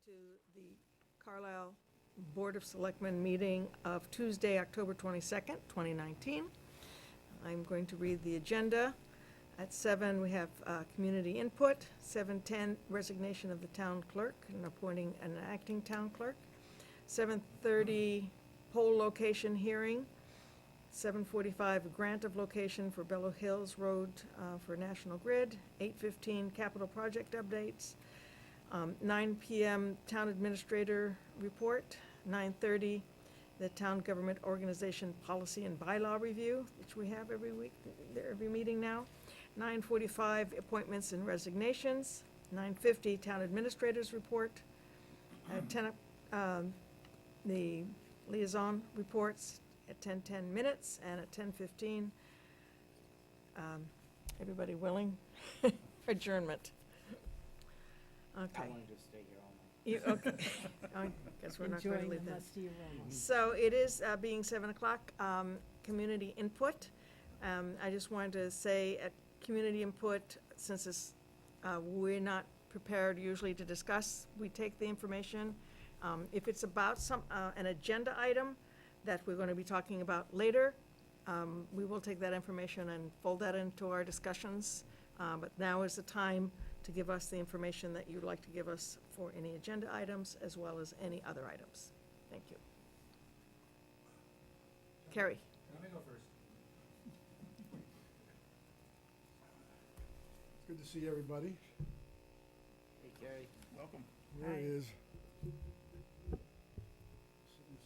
to the Carlisle Board of Selectmen meeting of Tuesday, October 22nd, 2019. I'm going to read the agenda. At 7, we have community input. 7:10, resignation of the town clerk and appointing an acting town clerk. 7:30, poll location hearing. 7:45, grant of location for Bellow Hills Road for National Grid. 8:15, capital project updates. 9 p.m. Town Administrator Report. 9:30, the Town Government Organization Policy and Bylaw Review, which we have every week, every meeting now. 9:45, Appointments and Resignations. 9:50, Town Administrators Report. At 10, the Liaison Reports at 10:10 minutes, and at 10:15, everybody willing? Adjournment. Okay. I wanted to stay here all night. Okay. I guess we're not going to Enjoying leave the that. musty aroma. So it is being 7 o'clock, community input. I just wanted to say at community input, since it's, we're not prepared usually to discuss, we take the information. If it's about an agenda item that we're going to be talking about later, we will take that information and fold that into our discussions. But now is the time to give us the information that you'd like to give us for any agenda items as well as any other items. Thank you. Carrie. Let me go first. It's good to see everybody. Hey, Carrie. Welcome. Hi. There is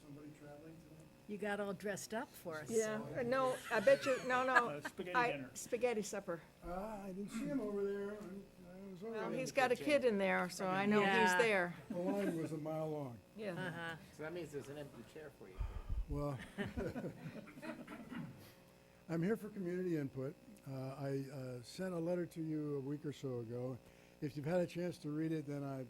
somebody traveling tonight? You got all dressed up for us. Yeah, no, I bet you, no. Spaghetti dinner. Spaghetti supper. I didn't see him over there. I was over Well, there. he's got a kid in there, so I know he's Yeah. there. The line was a mile long. Yeah. Uh-huh. So that means there's an empty chair for you. Well, I'm here for community input. I sent a letter to you a week or so ago. If you've had a chance to read it, then I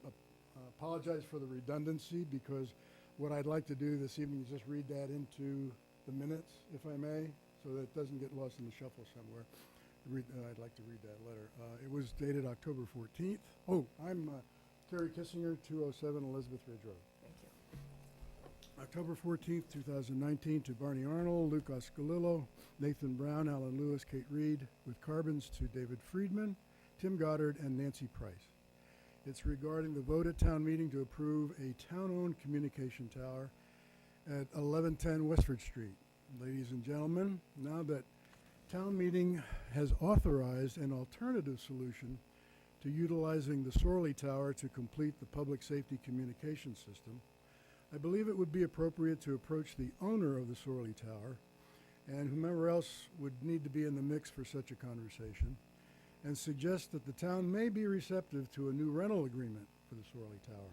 apologize for the redundancy, because what I'd like to do this evening is just read that into the minutes, if I may, so that it doesn't get lost in the shuffle somewhere. I'd like to read that letter. It was dated October 14th. Oh, I'm Terry Kissinger, 207 Elizabeth Ridge Road. Thank you. October 14th, 2019, to Barney Arnold, Luke Oscalillo, Nathan Brown, Alan Lewis, Kate Reed, with carbons to David Friedman, Tim Goddard, and Nancy Price. It's regarding the vote at town meeting to approve a town-owned communication tower at 1110 Westford Street. Ladies and gentlemen, now that town meeting has authorized an alternative solution to utilizing the Sorley Tower to complete the public safety communication system, I believe it would be appropriate to approach the owner of the Sorley Tower and whomever else would need to be in the mix for such a conversation, and suggest that the town may be receptive to a new rental agreement for the Sorley Tower.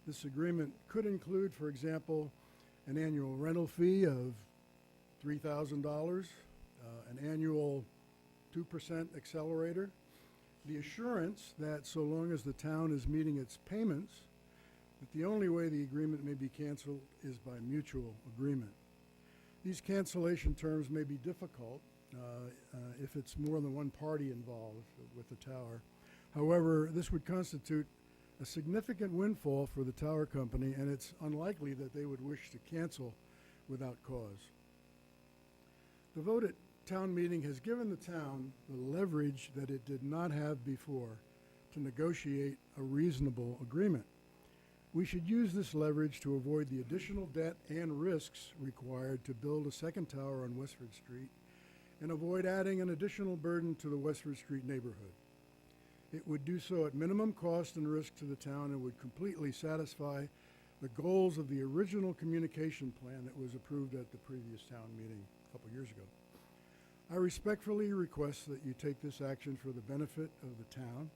This agreement could include, for example, an annual rental fee of $3,000, an annual 2% accelerator, the assurance that so long as the town is meeting its payments, that the only way the agreement may be canceled is by mutual agreement. These cancellation terms may be difficult if it's more than one party involved with the tower. However, this would constitute a significant windfall for the tower company, and it's unlikely that they would wish to cancel without cause. The vote at town meeting has given the town the leverage that it did not have before to negotiate a reasonable agreement. We should use this leverage to avoid the additional debt and risks required to build a second tower on Westford Street, and avoid adding an additional burden to the Westford Street neighborhood. It would do so at minimum cost and risk to the town, and would completely satisfy the goals of the original communication plan that was approved at the previous town meeting a couple years ago. I respectfully request that you take this action for the benefit of the town.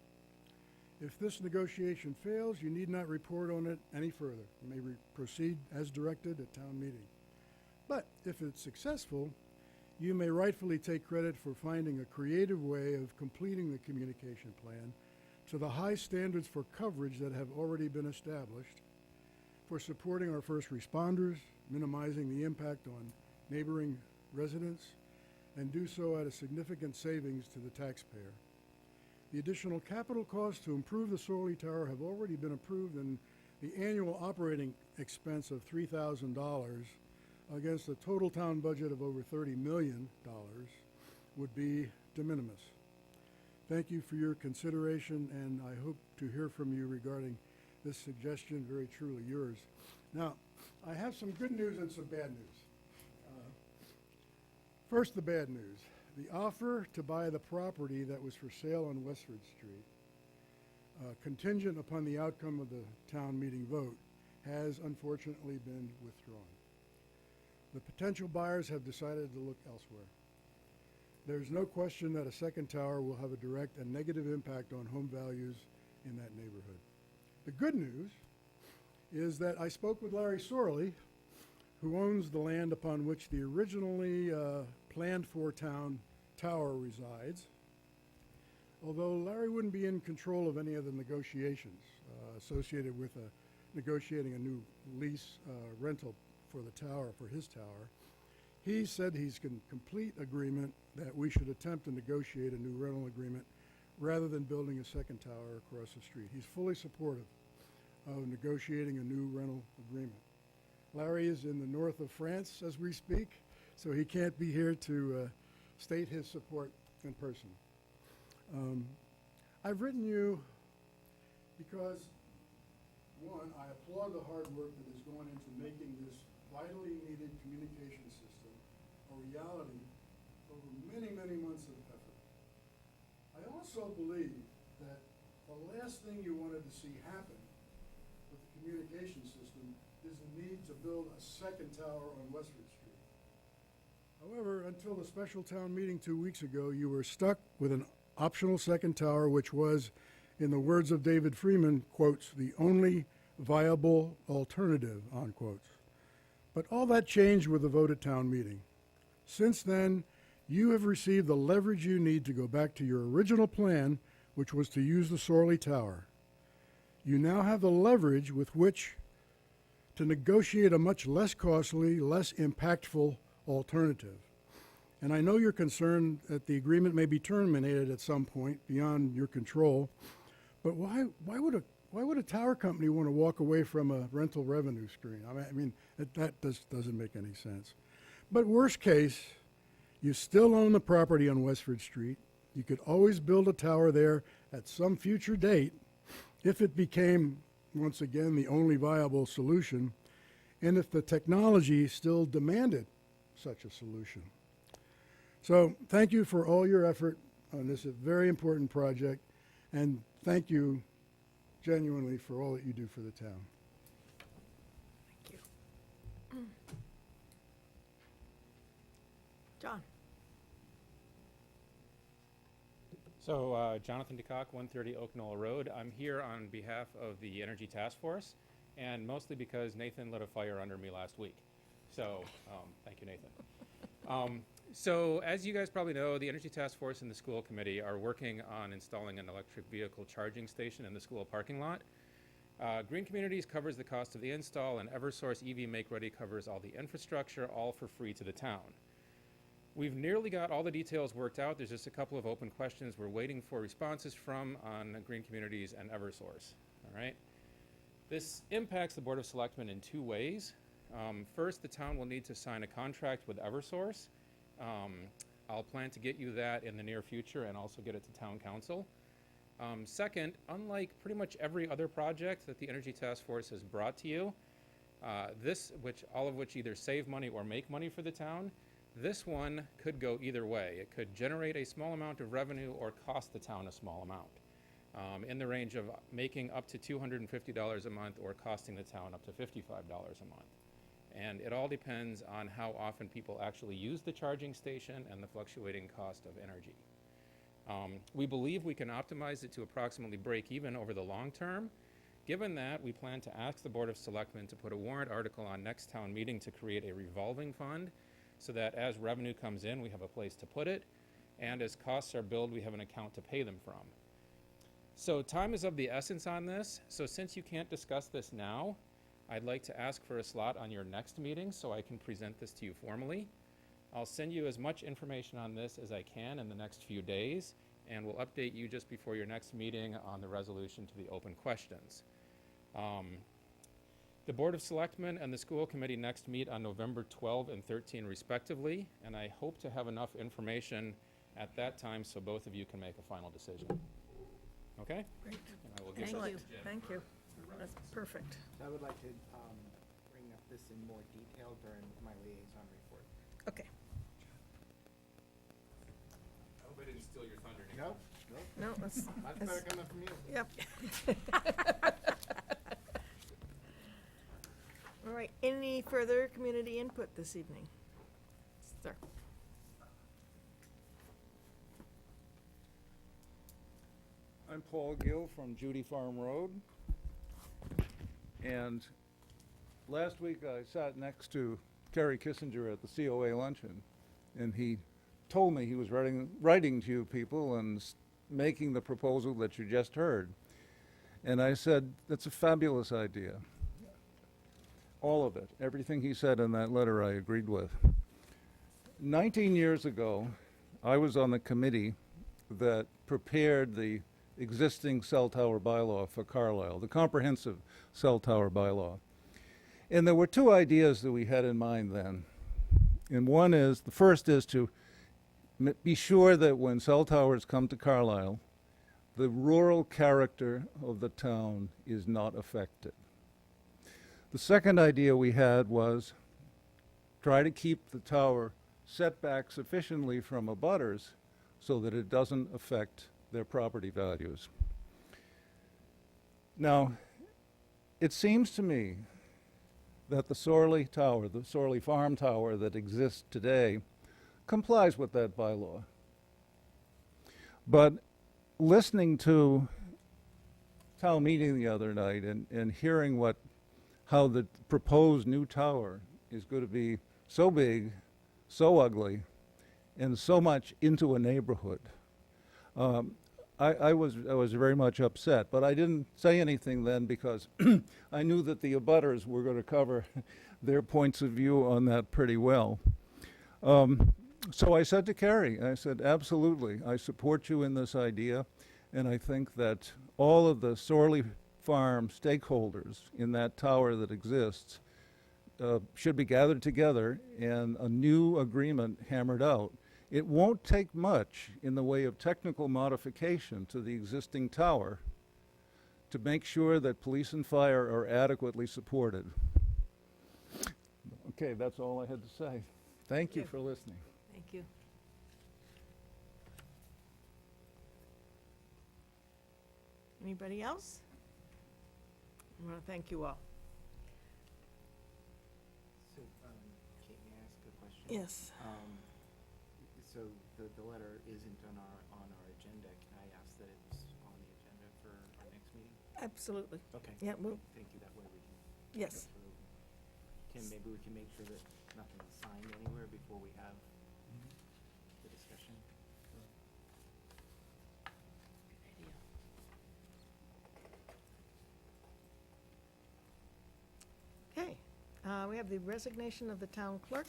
If this negotiation fails, you need not report on it any further. You may proceed as directed at town meeting. But if it's successful, you may rightfully take credit for finding a creative way of completing the communication plan to the high standards for coverage that have already been established, for supporting our first responders, minimizing the impact on neighboring residents, and do so at a significant savings to the taxpayer. The additional capital costs to improve the Sorley Tower have already been approved, and the annual operating expense of $3,000 against a total town budget of over $30 million would be de minimis. Thank you for your consideration, and I hope to hear from you regarding this suggestion, very truly yours. Now, I have some good news and some bad news. First, the bad news. The offer to buy the property that was for sale on Westford Street, contingent upon the outcome of the town meeting vote, has unfortunately been withdrawn. The potential buyers have decided to look elsewhere. There's no question that a second tower will have a direct and negative impact on home values in that neighborhood. The good news is that I spoke with Larry Sorley, who owns the land upon which the originally planned for town tower resides, although Larry wouldn't be in control of any of the negotiations associated with negotiating a new lease rental for the tower, for his tower. He said he's in complete agreement that we should attempt to negotiate a new rental agreement rather than building a second tower across the street. He's fully supportive of negotiating a new rental agreement. Larry is in the north of France as we speak, so he can't be here to state his support in person. I've written you because, one, I applaud the hard work that has gone into making this vitally needed communication system a reality over many, many months of effort. I also believe that the last thing you wanted to see happen with the communication system is the need to build a second tower on Westford Street. However, until the special town meeting 2 weeks ago, you were stuck with an optional second tower, which was, in the words of David Freeman, quotes, the only viable alternative, unquotes. But all that changed with the vote at town meeting. Since then, you have received the leverage you need to go back to your original plan, which was to use the Sorley Tower. You now have the leverage with which to negotiate a much less costly, less impactful alternative. And I know you're concerned that the agreement may be terminated at some point beyond your control, but why would a tower company want to walk away from a rental revenue stream? I mean that doesn't make any sense. But worst case, you still own the property on Westford Street. You could always build a tower there at some future date if it became, once again, the only viable solution, and if the technology still demanded such a solution. So thank you for all your effort on this very important project, and thank you genuinely for all that you do for the town. Thank you. John? So, Jonathan DeCock, 130 Oak Knoll Road. I'm here on behalf of the Energy Task Force, and mostly because Nathan lit a fire under me last week. So, thank you, Nathan. So, as you guys probably know, the Energy Task Force and the school committee are working on installing an electric vehicle charging station in the school parking lot. Green Communities covers the cost of the install, and Eversource EV Make Ready covers all the infrastructure, all for free to the town. We've nearly got all the details worked out. There's just a couple of open questions we're waiting for responses from on Green Communities and Eversource. All right. This impacts the Board of Selectmen in two ways. First, the town will need to sign a contract with Eversource. I'll plan to get you that in the near future and also get it to town council. Second, unlike pretty much every other project that the Energy Task Force has brought to you, all of which either save money or make money for the town, this one could go either way. It could generate a small amount of revenue or cost the town a small amount, in the range of making up to $250 a month or costing the town up to $55 a month. And it all depends on how often people actually use the charging station and the fluctuating cost of energy. We believe we can optimize it to approximately break even over the long term. Given that, we plan to ask the Board of Selectmen to put a warrant article on next town meeting to create a revolving fund, so that as revenue comes in, we have a place to put it, and as costs are billed, we have an account to pay them from. So time is of the essence on this, so since you can't discuss this now, I'd like to ask for a slot on your next meeting so I can present this to you formally. I'll send you as much information on this as I can in the next few days, and we'll update you just before your next meeting on the resolution to the open questions. The Board of Selectmen and the school committee next meet on November 12 and 13 respectively, and I hope to have enough information at that time so both of you can make a final decision. Okay? Great. And I will give Thank this you. to Jim. Thank you. That's perfect. I would like to bring up this in more detail during my liaison report. Okay. I hope I didn't steal your thunder, Nick. Nope, No, that's, much better coming from you. yep. All right, any further community input this evening? Sir? I'm Paul Gill from Judy Farm Road. And last week I sat next to Terry Kissinger at the COA luncheon, and he told me he was writing to you people and making the proposal that you just heard. And I said, that's a fabulous idea. All of it. Everything he said in that letter I agreed with. 19 years ago, I was on the committee that prepared the existing cell tower bylaw for Carlisle, the comprehensive cell tower bylaw. And there were two ideas that we had in mind then. And the first is to be sure that when cell towers come to Carlisle, the rural character of the town is not affected. The second idea we had was try to keep the tower set back sufficiently from abutters so that it doesn't affect their property values. Now, it seems to me that the Sorley Tower, the Sorley Farm Tower that exists today, complies with that bylaw. But listening to town meeting the other night and hearing how the proposed new tower is going to be so big, so ugly, and so much into a neighborhood, I was very much upset. But I didn't say anything then because I knew that the abutters were going to cover their points of view on that pretty well. So I said to Carrie, I said, absolutely, I support you in this idea, and I think that all of the Sorley Farm stakeholders in that tower that exists should be gathered together and a new agreement hammered out. It won't take much in the way of technical modification to the existing tower to make sure that police and fire are adequately supported. Okay, that's all I had to say. Thank you for listening. Thank you. Anybody else? I want to thank you all. So, Kate, may I ask a question? Yes. So the letter isn't on our agenda. Can I ask that it's on the agenda for our next meeting? Absolutely. Okay. Yeah, well, Thank you. That way we can. yes. go through. Maybe we can make sure that nothing's signed anywhere before we have the discussion. Good idea. Okay. We have the resignation of the town clerk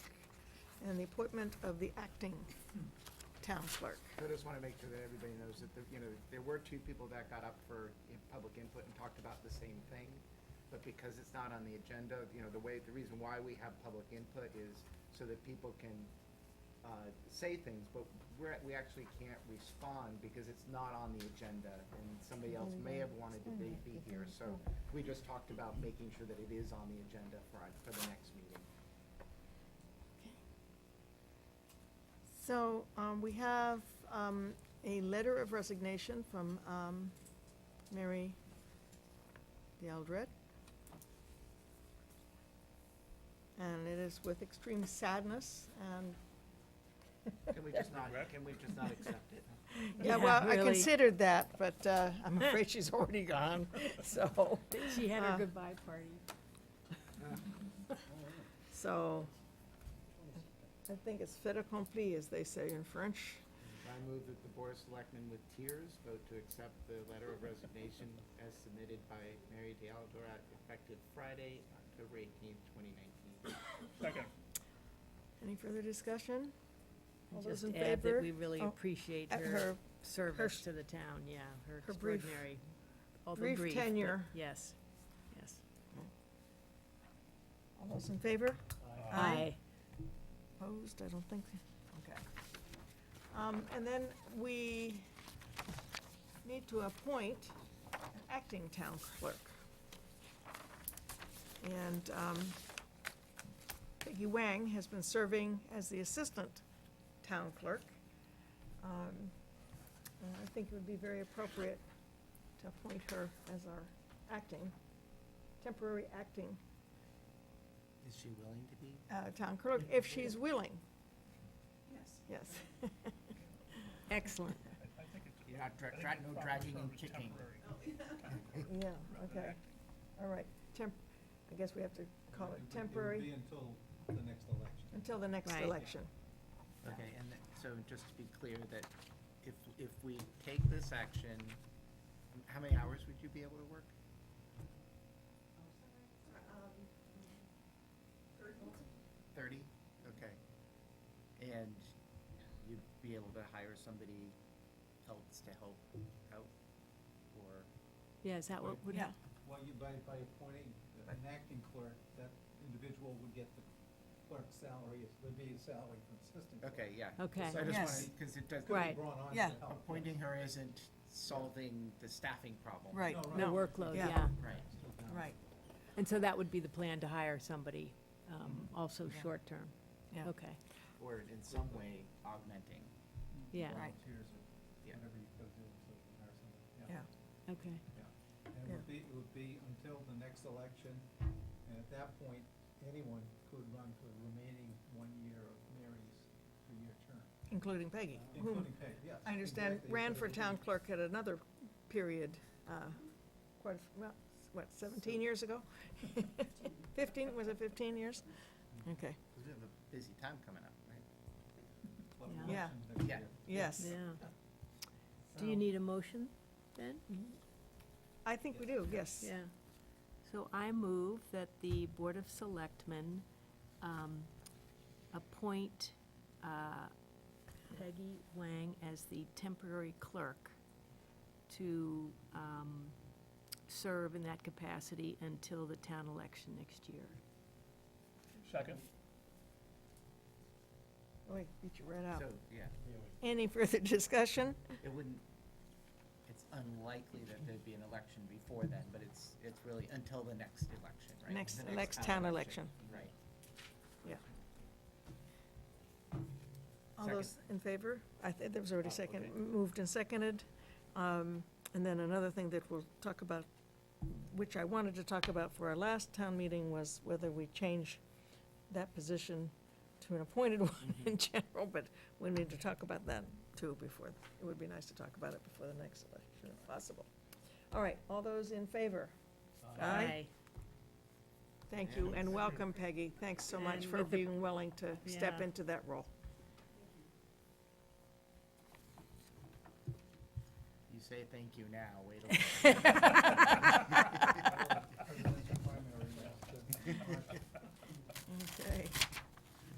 and the appointment of the acting town clerk. So I just want to make sure that everybody knows that, there were two people that got up for public input and talked about the same thing. But because it's not on the agenda, the reason why we have public input is so that people can say things, but we actually can't respond because it's not on the agenda, and somebody else may have wanted to be here. So we just talked about making sure that it is on the agenda for the next meeting. So we have a letter of resignation from Mary Dealdred. And it is with extreme sadness and, Can we just not accept it? yeah, well, I really. considered that, but I'm afraid she's already gone, so. She had Uh, her goodbye party. So, I think it's fait accompli, as they say in French. I move that the Board of Selectmen with tears vote to accept the letter of resignation as submitted by Mary Dealdred effective Friday, October 18th, 2019. Second. Any further discussion? All those Just in add favor? that we really Oh, appreciate her her service s- to the town, yeah, her her brief- extraordinary, although brief brief, but tenure. yes, yes. All those in favor? Aye. Opposed? I don't think, okay. And then we need to appoint an acting town clerk. And Peggy Wang has been serving as the assistant town clerk. And I think it would be very appropriate to appoint her as our temporary acting Is she willing to be? town clerk, if she's willing. Yes. Yes. Excellent. You're not no dragging and kicking. Yeah, okay. All right, I guess we have to call it temporary until the next election. until the next Right. election. Okay, and so just to be clear, that if we take this action, how many hours would you be able to work? 30? Okay. And you'd be able to hire somebody else to help out, or? Yeah, is that what would Yeah. happen? Well, by appointing an acting clerk, that individual would get the clerk's salary, it would be a salary from assistant clerk. Okay, yeah. Okay. So I just Yes. wanted, because it does, Could be Right. brought on to Yeah. help. appointing her isn't solving the staffing problem. Right, No, The no, workload, Yeah. yeah. Right. right, And so that would be the plan, to hire somebody, also Yeah. short-term? yeah. Okay, Or in some way augmenting. yeah, Right. Volunteers or Yeah. whatever you could do to hire somebody. Yeah. okay. And it would be until the next election, and at that point, anyone could run for the remaining 1 year of Mary's 3-year term, Including Peggy, whom including Peg, yes. I understand exactly, ran but for it would town be- clerk at another period, what, 17 years ago? 15, was it 15 years? Okay, We have a busy time coming up, right? Well, Yeah. Yeah. election next Yeah. year. yes. Yeah. Do you need a motion then? I think we do, yes. Yeah. So I move that the Board of Selectmen appoint Peggy Wang as the temporary clerk to serve in that capacity until the town election next year. Second. Oh, I beat you right out. So, yeah, Any further discussion? it wouldn't, it's unlikely that there'd be an election before then, but it's really until the next election, right? Next- The next town election. Right. All those in favor? I think there was already Oh, second, okay. moved and seconded. And then another thing that we'll talk about, which I wanted to talk about for our last town meeting, was whether we change that position to an appointed one in general, but we need to talk about that too before, it would be nice to talk about it before the next election if possible. All right, all those in favor? Aye. Thank you, and welcome, Peggy. Thanks so much And for with the- being willing to step Yeah. into that role. You say thank you now, wait a minute. Presidential primary, yes, Okay.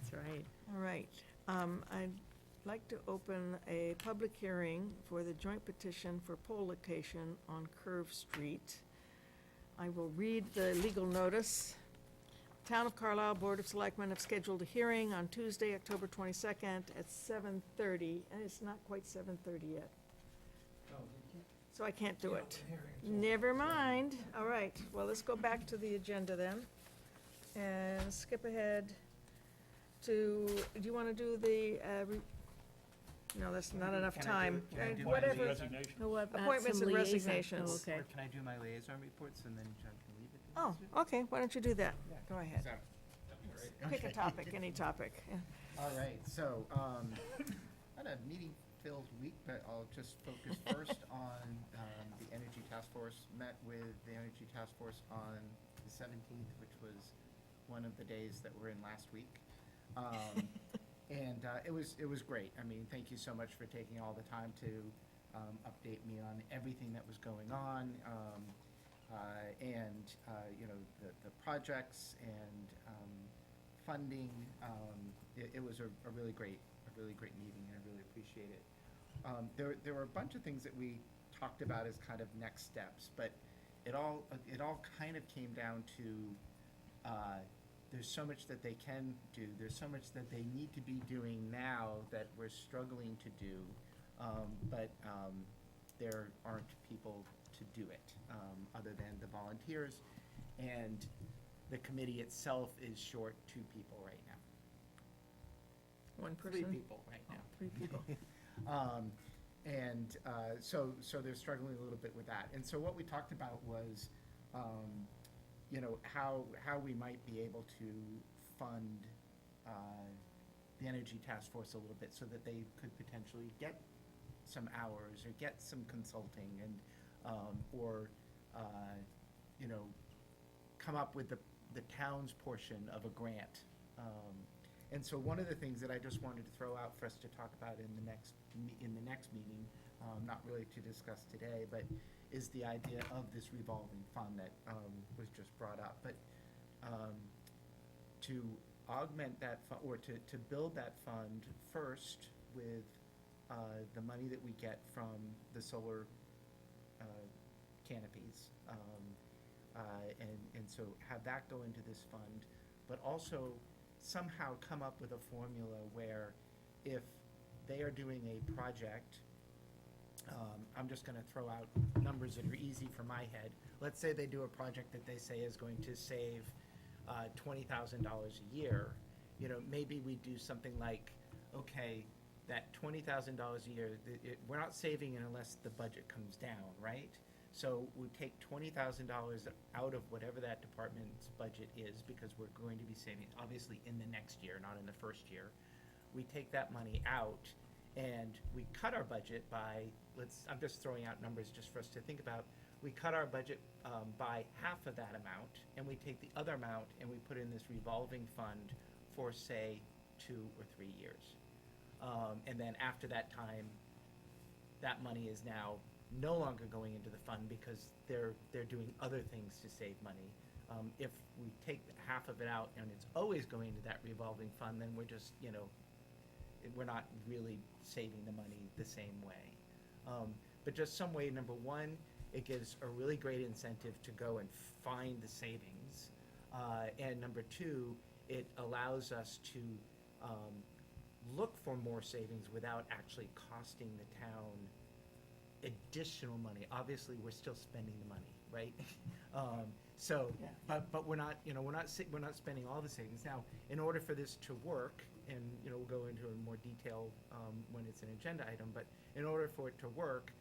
That's right. All right. I'd like to open a public hearing for the joint petition for poll location on Curve Street. I will read the legal notice. Town of Carlisle Board of Selectmen have scheduled a hearing on Tuesday, October 22nd at 7:30, and it's not quite 7:30 yet, so I can't do it. Never mind. All right, well, let's go back to the agenda then, and skip ahead to, do you want to do the, no, that's not enough Can I do- time. can I do my Whatever, liaison? Oh, what about Appointments some and liaison? resignations. Oh, Or okay. can I do my liaison reports and then John can leave it? oh, okay, why don't you do that? Go ahead. So- Pick a Okay. topic, any topic. Yeah. All right, so, had a meeting-filled week, but I'll just focus first on the Energy Task Force. Met with the Energy Task Force on the 17th, which was one of the days that were in last week. And it was great. I mean, thank you so much for taking all the time to update me on everything that was going on, and you know, the projects and funding. It was a really great meeting, and I really appreciate it. There were a bunch of things that we talked about as kind of next steps, but it all kind of came down to there's so much that they can do, there's so much that they need to be doing now that we're struggling to do, but there aren't people to do it, other than the volunteers, and the committee itself is short 2 people right now. One 3 person? people right now. 3 people. So they're struggling a little bit with that. And so what we talked about was, how we might be able to fund the Energy Task Force a little bit so that they could potentially get some hours or get some consulting and, come up with the town's portion of a grant. And so one of the things that I just wanted to throw out for us to talk about in the next meeting, not really to discuss today, but is the idea of this revolving fund that was just brought up. But to augment that fund, or to build that fund first with the money that we get from the solar canopies, and so have that go into this fund, but also somehow come up with a formula where if they are doing a project, I'm just gonna throw out numbers that are easy for my head. Let's say they do a project that they say is going to save $20,000 a year. Maybe we do something like, okay, that $20,000 a year, we're not saving it unless the budget comes down, right? So we take $20,000 out of whatever that department's budget is, because we're going to be saving, obviously, in the next year, not in the first year. We take that money out and we cut our budget by, I'm just throwing out numbers just for us to think about. We cut our budget by half of that amount, and we take the other amount and we put in this revolving fund for, say, 2 or 3 years. And then after that time, that money is now no longer going into the fund because they're doing other things to save money. If we take half of it out and it's always going to that revolving fund, then we're just, we're not really saving the money the same way. But just some way, number one, it gives a really great incentive to go and find the savings. And number two, it allows us to look for more savings without actually costing the town additional money. Obviously, we're still spending the money, right? Yeah. But we're not, we're not spending all the savings. Now, in order for this to work, and, we'll go into it in more detail when it's an agenda item, but in order for it to work,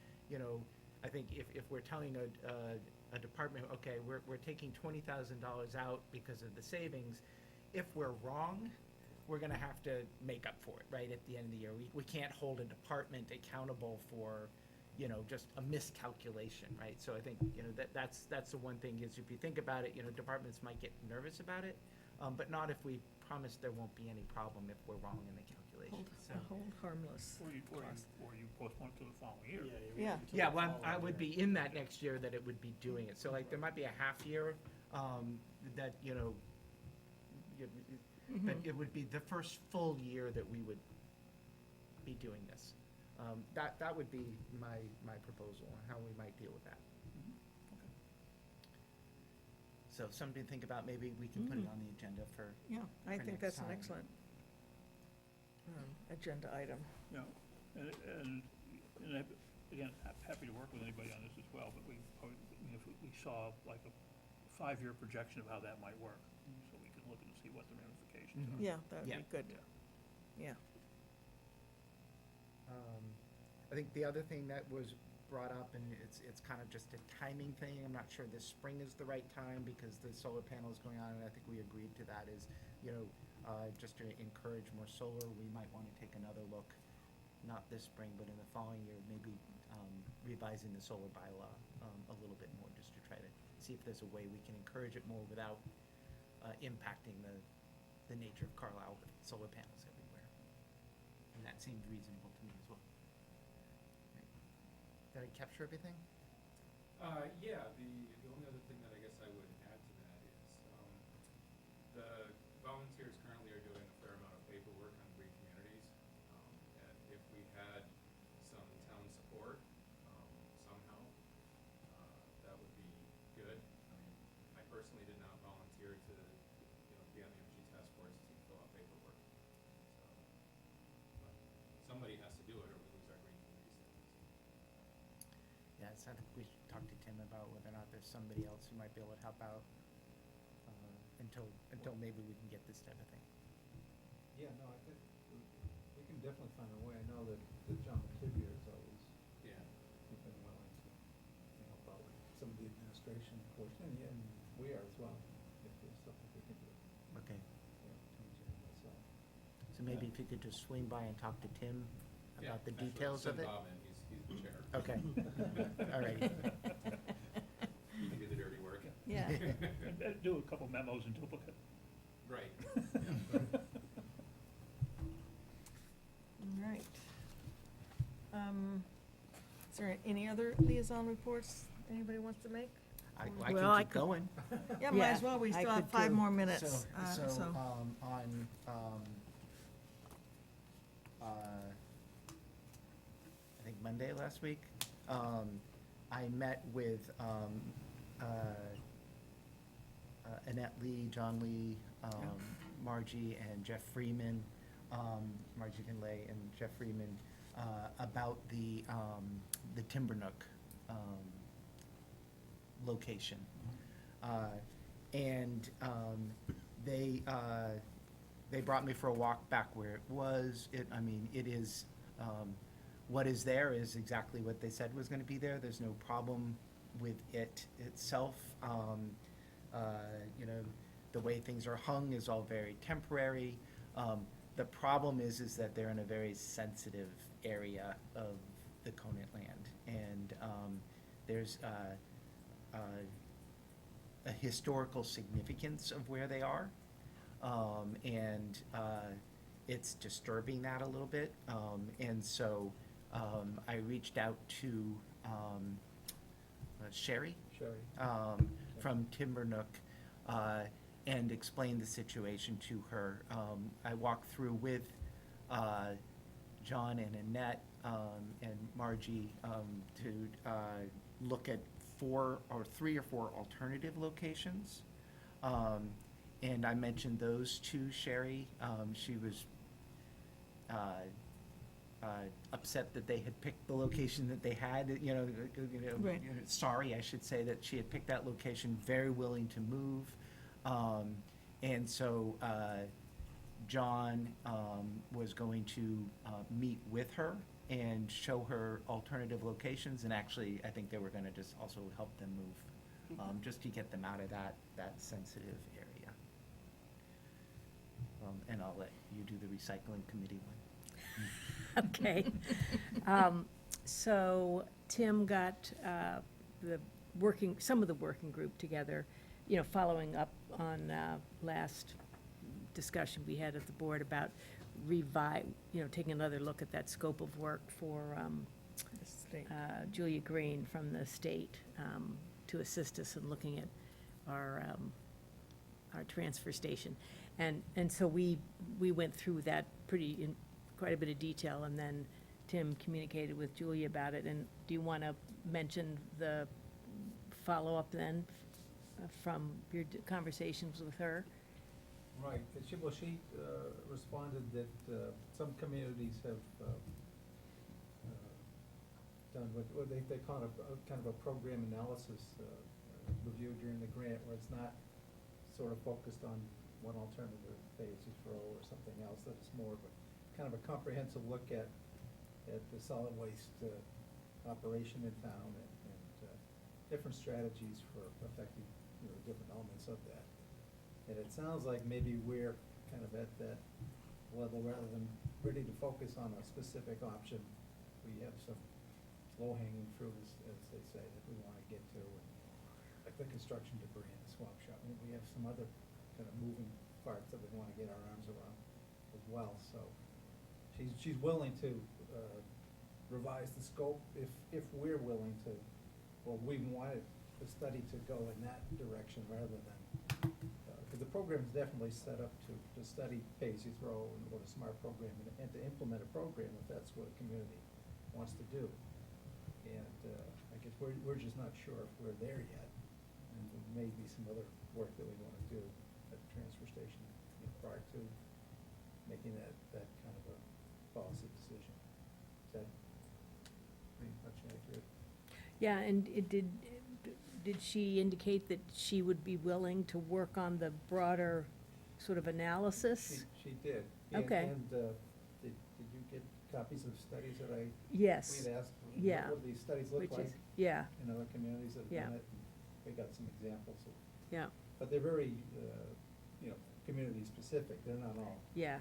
I think if we're telling a department, okay, we're taking $20,000 out because of the savings, if we're wrong, we're gonna have to make up for it, right, at the end of the year. We can't hold a department accountable for, just a miscalculation, right? So I think, that's the one thing is, if you think about it, departments might get nervous about it, but not if we promise there won't be any problem if we're wrong in the calculation, so. Hold harmless. Or you postpone it to the following year. Yeah. Yeah, well, I would be in that next year that it would be doing it. So like, there might be a half year, that, but it would be the first full year that we would be doing this. That would be my proposal on how we might deal with that. So something to think about, maybe we can put it on the agenda for, Yeah, I For think next that's an time. excellent agenda item. Yeah, and again, happy to work with anybody on this as well, but we saw like a 5-year projection of how that might work, so we can look and see what the ramifications are. Yeah, that would Yeah. be good. Yeah. I think the other thing that was brought up, and it's kind of just a timing thing, I'm not sure this spring is the right time because the solar panel is going on, and I think we agreed to that, is, just to encourage more solar, we might want to take another look, not this spring, but in the following year, maybe revising the solar bylaw a little bit more, just to try to see if there's a way we can encourage it more without impacting the nature of Carlisle with solar panels everywhere. And that seemed reasonable to me as well. Right. Did I capture everything? Yeah, the only other thing that I guess I would add to that is, the volunteers currently are doing a fair amount of paperwork on green communities. And if we had some town support, somehow, that would be good. I mean, I personally did not volunteer to, be on the energy task force to fill out paperwork. So, but somebody has to do it or we lose our green community status. Yeah, so I think we should talk to Tim about whether or not there's somebody else who might be able to help out, until maybe we can get this type of thing. Yeah, no, I think we can definitely find a way. I know that John Mativier is always, Yeah. he's been willing to help out with some of the administration portion, and we are as well, if there's something we can do. Okay. Between Jim and myself. So maybe if you could just swing by and talk to Tim Yeah, about the actually, details of send it? Bob in, he's the chair. Okay. All right. He can do the dirty work. Yeah. And do a couple memos in duplicate. Right. Yeah. All right. Is there any other liaison reports anybody wants to make? I Well, I can keep could- going. Yeah, might as well, we I still have could 5 too. more minutes. I think Monday last week, I met with Annette Lee, John Lee, Margie, and Jeff Freeman, Margie Finlay and Jeff Freeman, about the Timbernook location. And they brought me for a walk back where it was. It is, what is there is exactly what they said was gonna be there. There's no problem with it itself. The way things are hung is all very temporary. The problem is that they're in a very sensitive area of the Conant land. And there's a historical significance of where they are. And it's disturbing that a little bit. And so I reached out to Sherry Sherry. from Timbernook and explained the situation to her. I walked through with John and Annette and Margie to look at 3 or 4 alternative locations. And I mentioned those to Sherry. She was upset that they had picked the location that they had, Right. sorry, I should say that she had picked that location, very willing to move. And so John was going to meet with her and show her alternative locations, and actually, I think they were gonna just also help them move, just to get them out of that sensitive area. And I'll let you do the recycling committee one. Okay. So Tim got some of the working group together, following up on last discussion we had at the board about taking another look at that scope of work for The state. Julia Green from the state to assist us in looking at our transfer station. And so we went through that in quite a bit of detail, and then Tim communicated with Julia about it. And do you want to mention the follow-up then from your conversations with her? Right, and she responded that some communities have done what they call kind of a program analysis review during the grant, where it's not sort of focused on one alternative, Paisys Row or something else, that it's more of a kind of a comprehensive look at the solid waste operation in town and different strategies for affecting, different elements of that. And it sounds like maybe we're kind of at that level, rather than ready to focus on a specific option. We have some low-hanging fruit, as they say, that we want to get to, and like the construction debris in the swap shop. And we have some other kind of moving parts that we want to get our arms around as well. So she's willing to revise the scope if we're willing to, or we wanted the study to go in that direction rather than, because the program is definitely set up to study Paisys Row and what a smart program and to implement a program if that's what a community wants to do. And I guess we're just not sure if we're there yet. And there may be some other work that we want to do at the transfer station. Yeah, and did she indicate that she would be willing to work on the broader sort of analysis? She did. Okay. And, did you get copies of studies that Yes, we'd asked? Yeah. What these studies look which like is, yeah, in other communities that have Yeah. done it? We got some examples of, yeah, but they're very, community specific, they're not all yeah,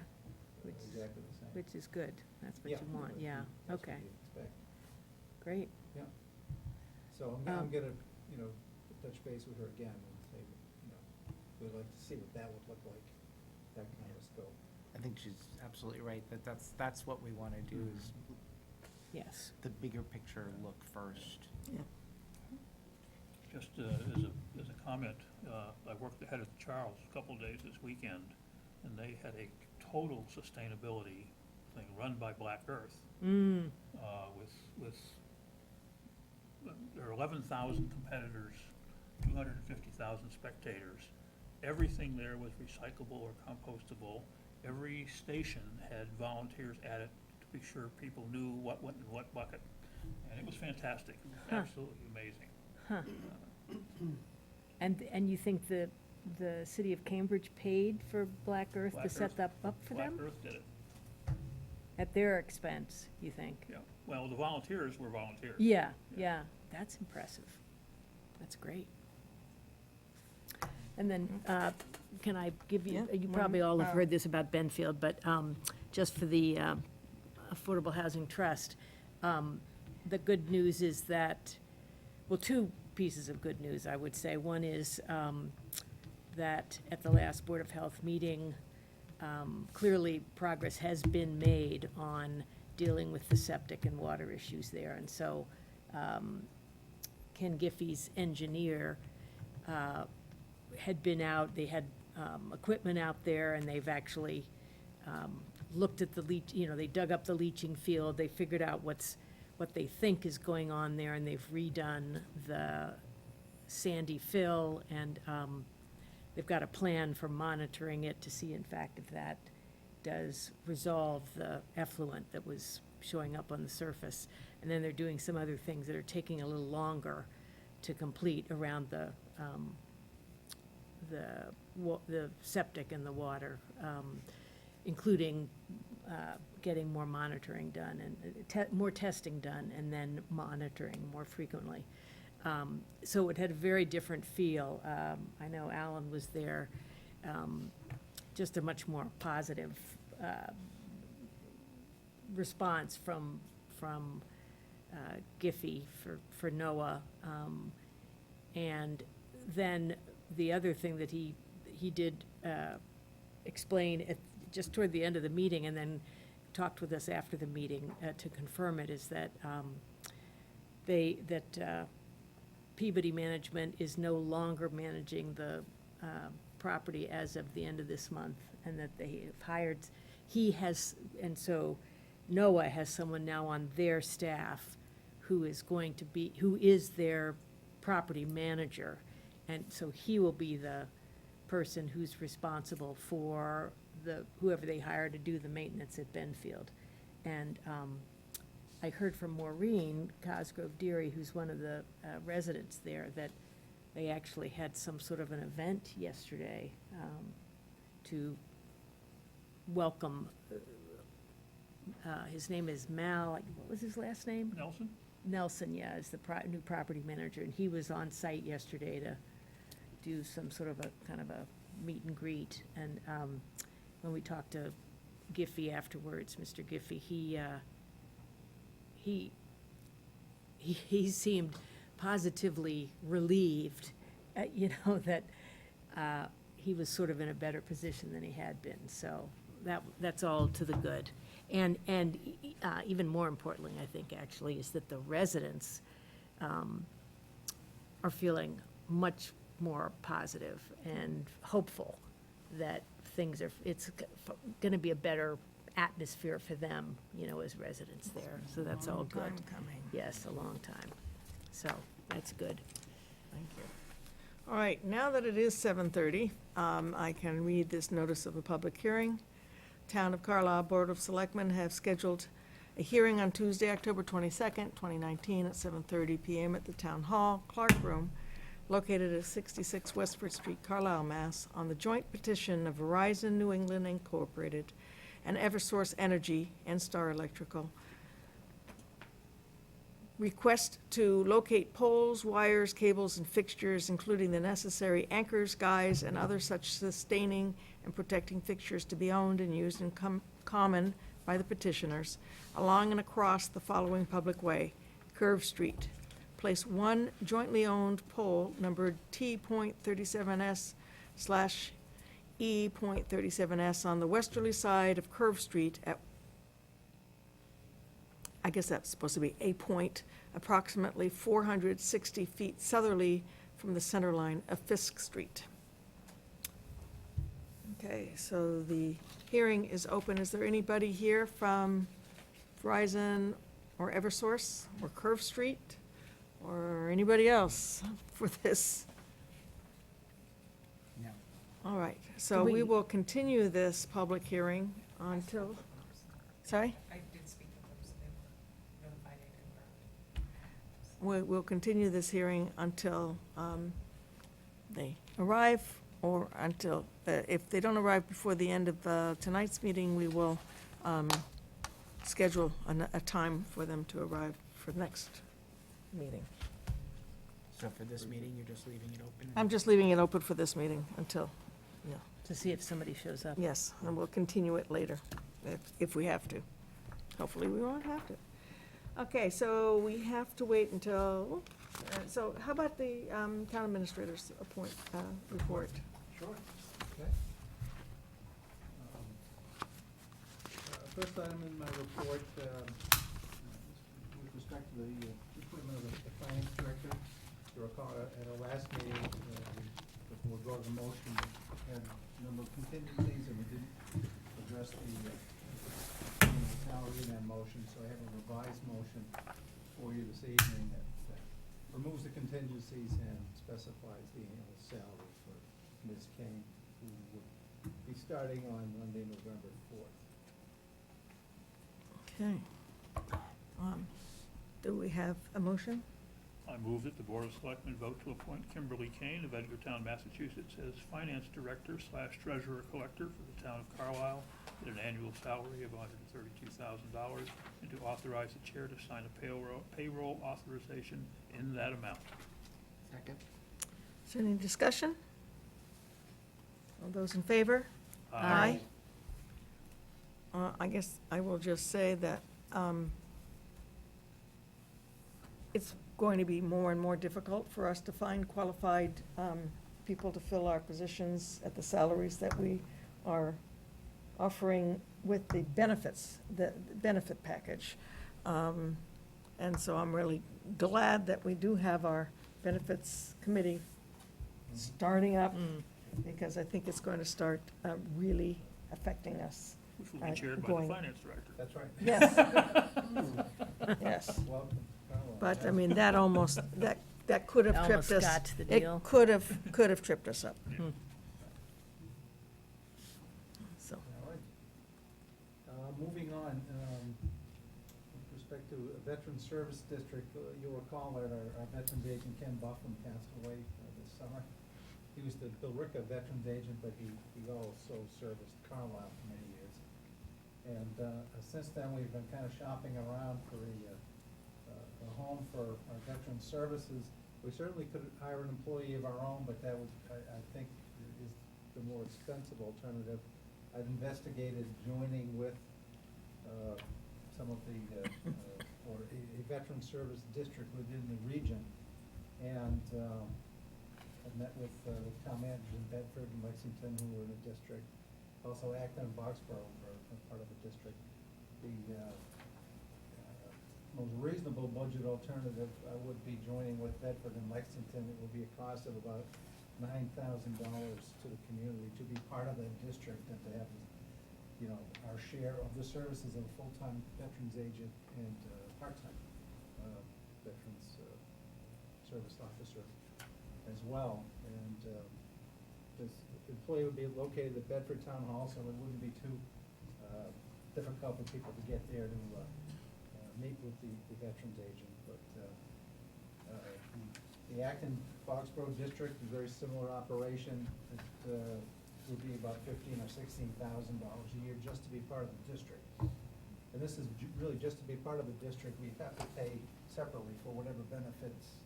which, exactly the same. which is good. That's what Yeah, you want, yeah, that's what okay, you'd expect. great. Yeah. So I'm Um, gonna, touch base with her again and say, we'd like to see what that would look like, that kind of scope. I think she's absolutely right, that's what we wanna do, is Yes. the bigger picture look first. Just as a comment, I worked ahead at the Charles a couple of days this weekend, and they had a total sustainability thing run by Black Earth, Mm, with, there are 11,000 competitors, 250,000 spectators. Everything there was recyclable or compostable. Every station had volunteers at it to be sure people knew what went in what bucket. And it was fantastic, it was Huh. absolutely amazing. huh. And you think the city of Cambridge paid for Black Earth to Black set Earth- that up for Black them? Earth did it, At their expense, you think? yeah. Well, the volunteers were volunteers. Yeah, Yeah. yeah, that's impressive. That's great. And then, can I give you, Yeah, you probably all have uh, heard this about Benfield, but just for the Affordable Housing Trust, the good news is that, well, two pieces of good news, I would say. One is that at the last Board of Health meeting, clearly progress has been made on dealing with the septic and water issues there. And so Ken Giffey's engineer had been out, they had equipment out there, and they've actually looked at the leach, they dug up the leaching field, they figured out what they think is going on there, and they've redone the sandy fill, and they've got a plan for monitoring it to see, in fact, if that does resolve the effluent that was showing up on the surface. And then they're doing some other things that are taking a little longer to complete around the septic and the water, including getting more monitoring done and more testing done, and then monitoring more frequently. So it had a very different feel. I know Alan was there, just a much more positive response from Giffey for NOAA. And then the other thing that he did explain just toward the end of the meeting, and then talked with us after the meeting to confirm it, is that Peabody Management is no longer managing the property as of the end of this month, and that they have hired, and so NOAA has someone now on their staff who is their property manager. And so he will be the person who's responsible for whoever they hire to do the maintenance at Benfield. And I heard from Maureen Cosgrove Deary, who's one of the residents there, that they actually had some sort of an event yesterday to welcome, his name is Mal, what was his last name? Nelson? Nelson, yeah, is the new property manager, and he was on site yesterday to do some sort of a, kind of a meet and greet. And when we talked to Giffey afterwards, Mr. Giffey, he seemed positively relieved, that he was sort of in a better position than he had been. So that's all to the good. And even more importantly, I think, actually, is that the residents are feeling much more positive and hopeful that it's going to be a better atmosphere for them, as residents there. So that's all good. Long time coming. Yes, a long time. So that's good. Thank you. All right, now that it is 7:30, I can read this notice of a public hearing. Town of Carlisle Board of Selectmen have scheduled a hearing on Tuesday, October 22nd, 2019, at 7:30 PM at the Town Hall, Clark Room, located at 66 Westford Street, Carlisle, Mass., on the joint petition of Verizon New England Incorporated and Eversource Energy and Star Electrical. Request to locate poles, wires, cables, and fixtures, including the necessary anchors, guys, and other such sustaining and protecting fixtures to be owned and used in common by the petitioners, along and across the following public way: Curve Street. Place one jointly owned pole numbered T.37S/E.37S on the westerly side of Curve Street at, I guess that's supposed to be a point, approximately 460 feet southerly from the center line of Fisk Street. Okay, so the hearing is open. Is there anybody here from Verizon or Eversource or Curve Street or anybody else for this? No. All right, so Do we we- will continue this public hearing until, sorry? I did speak with them, so they were notified I confirmed. We'll continue this hearing until they arrive, or until, if they don't arrive before the end of tonight's meeting, we will schedule a time for them to arrive for the next meeting. So for this meeting, you're just leaving it open? I'm just leaving it open for this meeting until, To see if somebody shows up. yes, and we'll continue it later, if we have to. Hopefully, we won't have to. Okay, so we have to wait until, so how about the town administrator's report? Sure, okay. First item in my report, with respect to the appointment of the finance director. You recall at our last meeting, before we go to the motion, we had a number of contingencies, and we didn't address the salary in that motion, so I have a revised motion for you this evening that removes the contingencies and specifies the annual salary for Ms. Kane, who would be starting on Monday, November 4th. Okay. Do we have a motion? I move that the Board of Selectmen vote to appoint Kimberly Kane of Edgartown, Massachusetts as Finance Director/Treasurer-Collector for the town of Carlisle at an annual salary of $132,000, and to authorize the chair to sign a payroll authorization in that amount. Second? Is there any discussion? All those in favor? Aye. I guess I will just say that it's going to be more and more difficult for us to find qualified people to fill our positions at the salaries that we are offering with the benefits, the benefit package. And so I'm really glad that we do have our benefits committee starting up, because I think it's going to start really affecting us. Which will be chaired by the Going- Finance Director. That's right. Yes. Yes. Welcome, Carlisle. But, I mean, that almost, that could have tripped us. Almost got to the It deal. could have tripped us up. So, All right. Moving on, with respect to a Veteran Service District, you'll recall that our Veterans Agent Ken Buffum passed away this summer. He was the Billerica Veterans Agent, but he also serviced Carlisle for many years. And since then, we've been kind of shopping around for a home for our veteran services. We certainly could hire an employee of our own, but that would, I think, is the more expensive alternative. I've investigated joining with some of the, or a veteran service district within the region. And I've met with town managers in Bedford and Lexington who are in the district. Also Acton and Boxborough are part of the district. The most reasonable budget alternative would be joining with Bedford and Lexington. It will be a cost of about $9,000 to the community to be part of that district and to have, you know, our share of the services of a full-time veterans agent and part-time veterans service officer as well. And this employee would be located at Bedford Town Hall, so it wouldn't be too difficult for people to get there to meet with the veterans agent, but the Acton Foxborough district is a very similar operation. It would be about $15,000 or $16,000 a year just to be part of the district. And this is really just to be part of the district. We have to pay separately for whatever benefits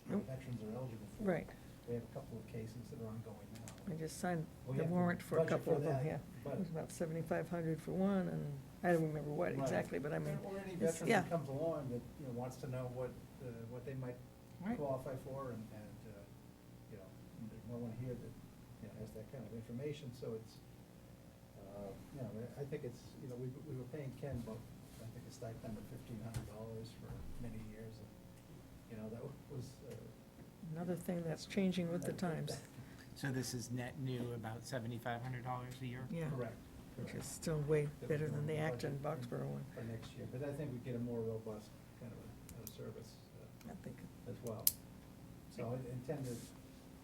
veterans are eligible for. Right. We have a couple of cases that are ongoing now. I just signed We the have to warrant for a budget couple of them, that, yeah. but- It was about 7,500 for one, and I don't remember what Right. exactly, but I mean, Or any it's- veteran yeah. that comes along that, wants to know what they might Right. qualify for, and, there's no one here that, has that kind of information, so it's, I think it's, we were paying Ken about, I think a stipend of $1,500 for many years, and, that was, Another thing that's changing with the times, So this is net new, about $7,500 a year? yeah. correct. Which is still way better than the Acton Boxborough one, For next year, but I think we get a more robust kind of a service, I think. as well. So I intend to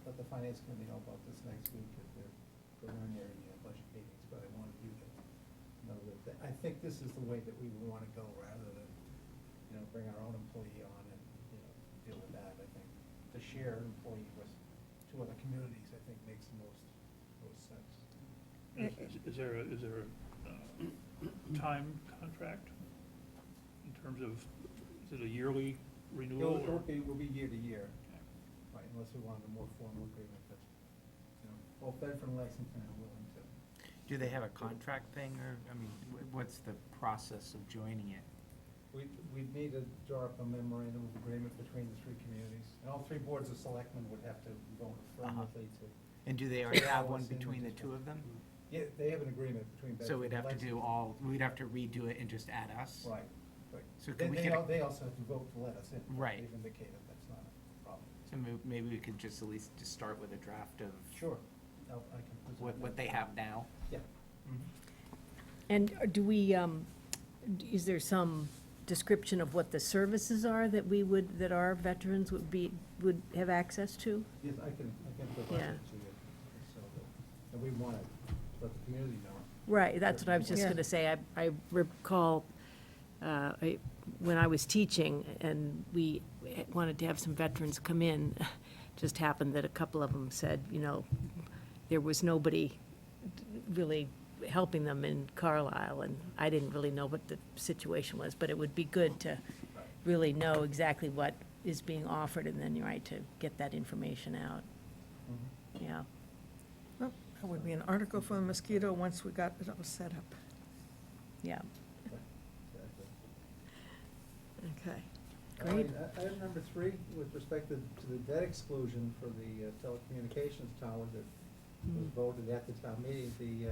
let the finance committee know about this next week at their preliminary budget meetings, but I wanted you to know that, I think this is the way that we would want to go, rather than, bring our own employee on and, deal with that. I think to share an employee with two other communities, I think makes the most sense. Is there a time contract in terms of, is it a yearly renewal? It will be year to year, right, unless we wanted a more formal agreement, but, both Bedford and Lexington are willing to. Do they have a contract thing, or, what's the process of joining it? We'd need to draw up a memorandum of agreement between the three communities, and all three boards of selectmen would have to vote affirmatively to. And do they already have one Policy and between the just- two of them? Yeah, they have an agreement between Bedford So and we'd have to Lexington. we'd have to redo it and just add us? Right. So They, could we they get, al- they also have to vote to let us in. but Right. They've indicated that's not a problem. so maybe we could just at least just start with a draft of Sure. I can present what that. they have now? Yeah. And do we, is there some description of what the services are that that our veterans would have access to? Yes, I can provide Yeah. it to you, so that, and we want to let the community know. Right, that's what I was just Yeah. gonna say. I recall, when I was teaching and we wanted to have some veterans come in, just happened that a couple of them said, there was nobody really helping them in Carlisle, and I didn't really know what the situation was, but it would be good to really know exactly what is being offered, and then, to get that information out, yeah. Well, that would be an article for the mosquito once we got it all set up. Yeah, Exactly. Okay, All great. right, Item number 3, with respect to the debt exclusion for the telecommunications tower that was voted at the town meeting, the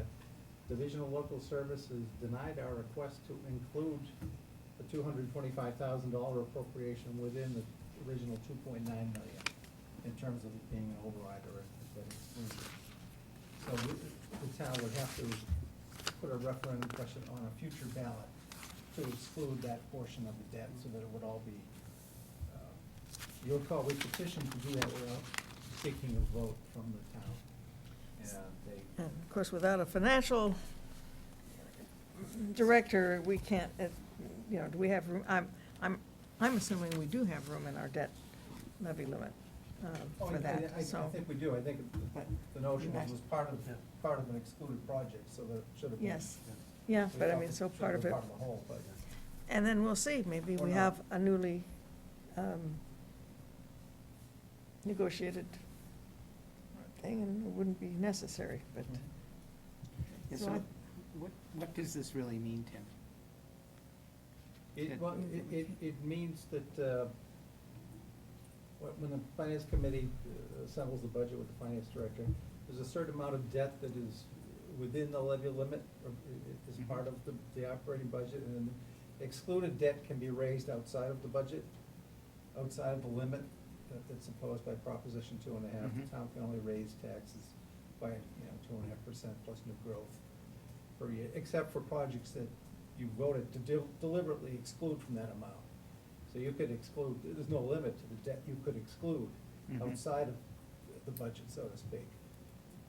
Division of Local Services denied our request to include the $225,000 appropriation within the original $2.9 million in terms of it being an override or a debt exclusion. So the town would have to put a referendum question on a future ballot to exclude that portion of the debt, so that it would all be, you'll recall, we petitioned to do that without seeking a vote from the town. And they, And of course, without a financial director, we can't, do we have room? I'm assuming we do have room in our debt levy limit oh, for that, I so. think we do, I think But- the notion was part of an excluded project, so that it should have been. Yes, yeah, we but I felt mean, it so should part have of been it, Part of the whole, but. and then we'll see, maybe Or we not. have a newly negotiated thing and it wouldn't be necessary, but. Yeah, So so I- what does this really mean, Tim? It means that, when the finance committee assembles the budget with the finance director, there's a certain amount of debt that is within the levy limit, or is part of the operating budget, and then excluded debt can be raised outside of the budget, outside of the limit that's imposed by Proposition 2.5. The Mhm. town can only raise taxes by, 2.5% plus new growth per year, except for projects that you voted to deliberately exclude from that amount. So you could exclude, there's no limit to the debt you could exclude Mhm. outside of the budget, so to speak.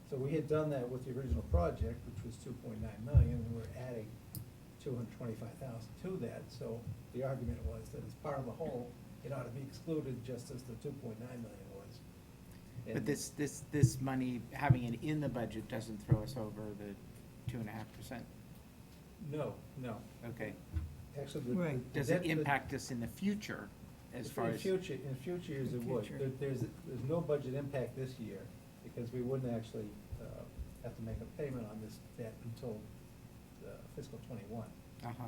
So we had done that with the original project, which was $2.9 million, and we're adding $225,000 to that, so the argument was that as part of the whole, it ought to be excluded just as the $2.9 million was. But And- this money, having it in the budget doesn't throw us over the 2.5%? No, no. Okay. Actually, Right. Does it impact us in the future as far as? In future years it would. Future. There's no budget impact this year, because we wouldn't actually have to make a payment on this debt until fiscal '21. Uh-huh.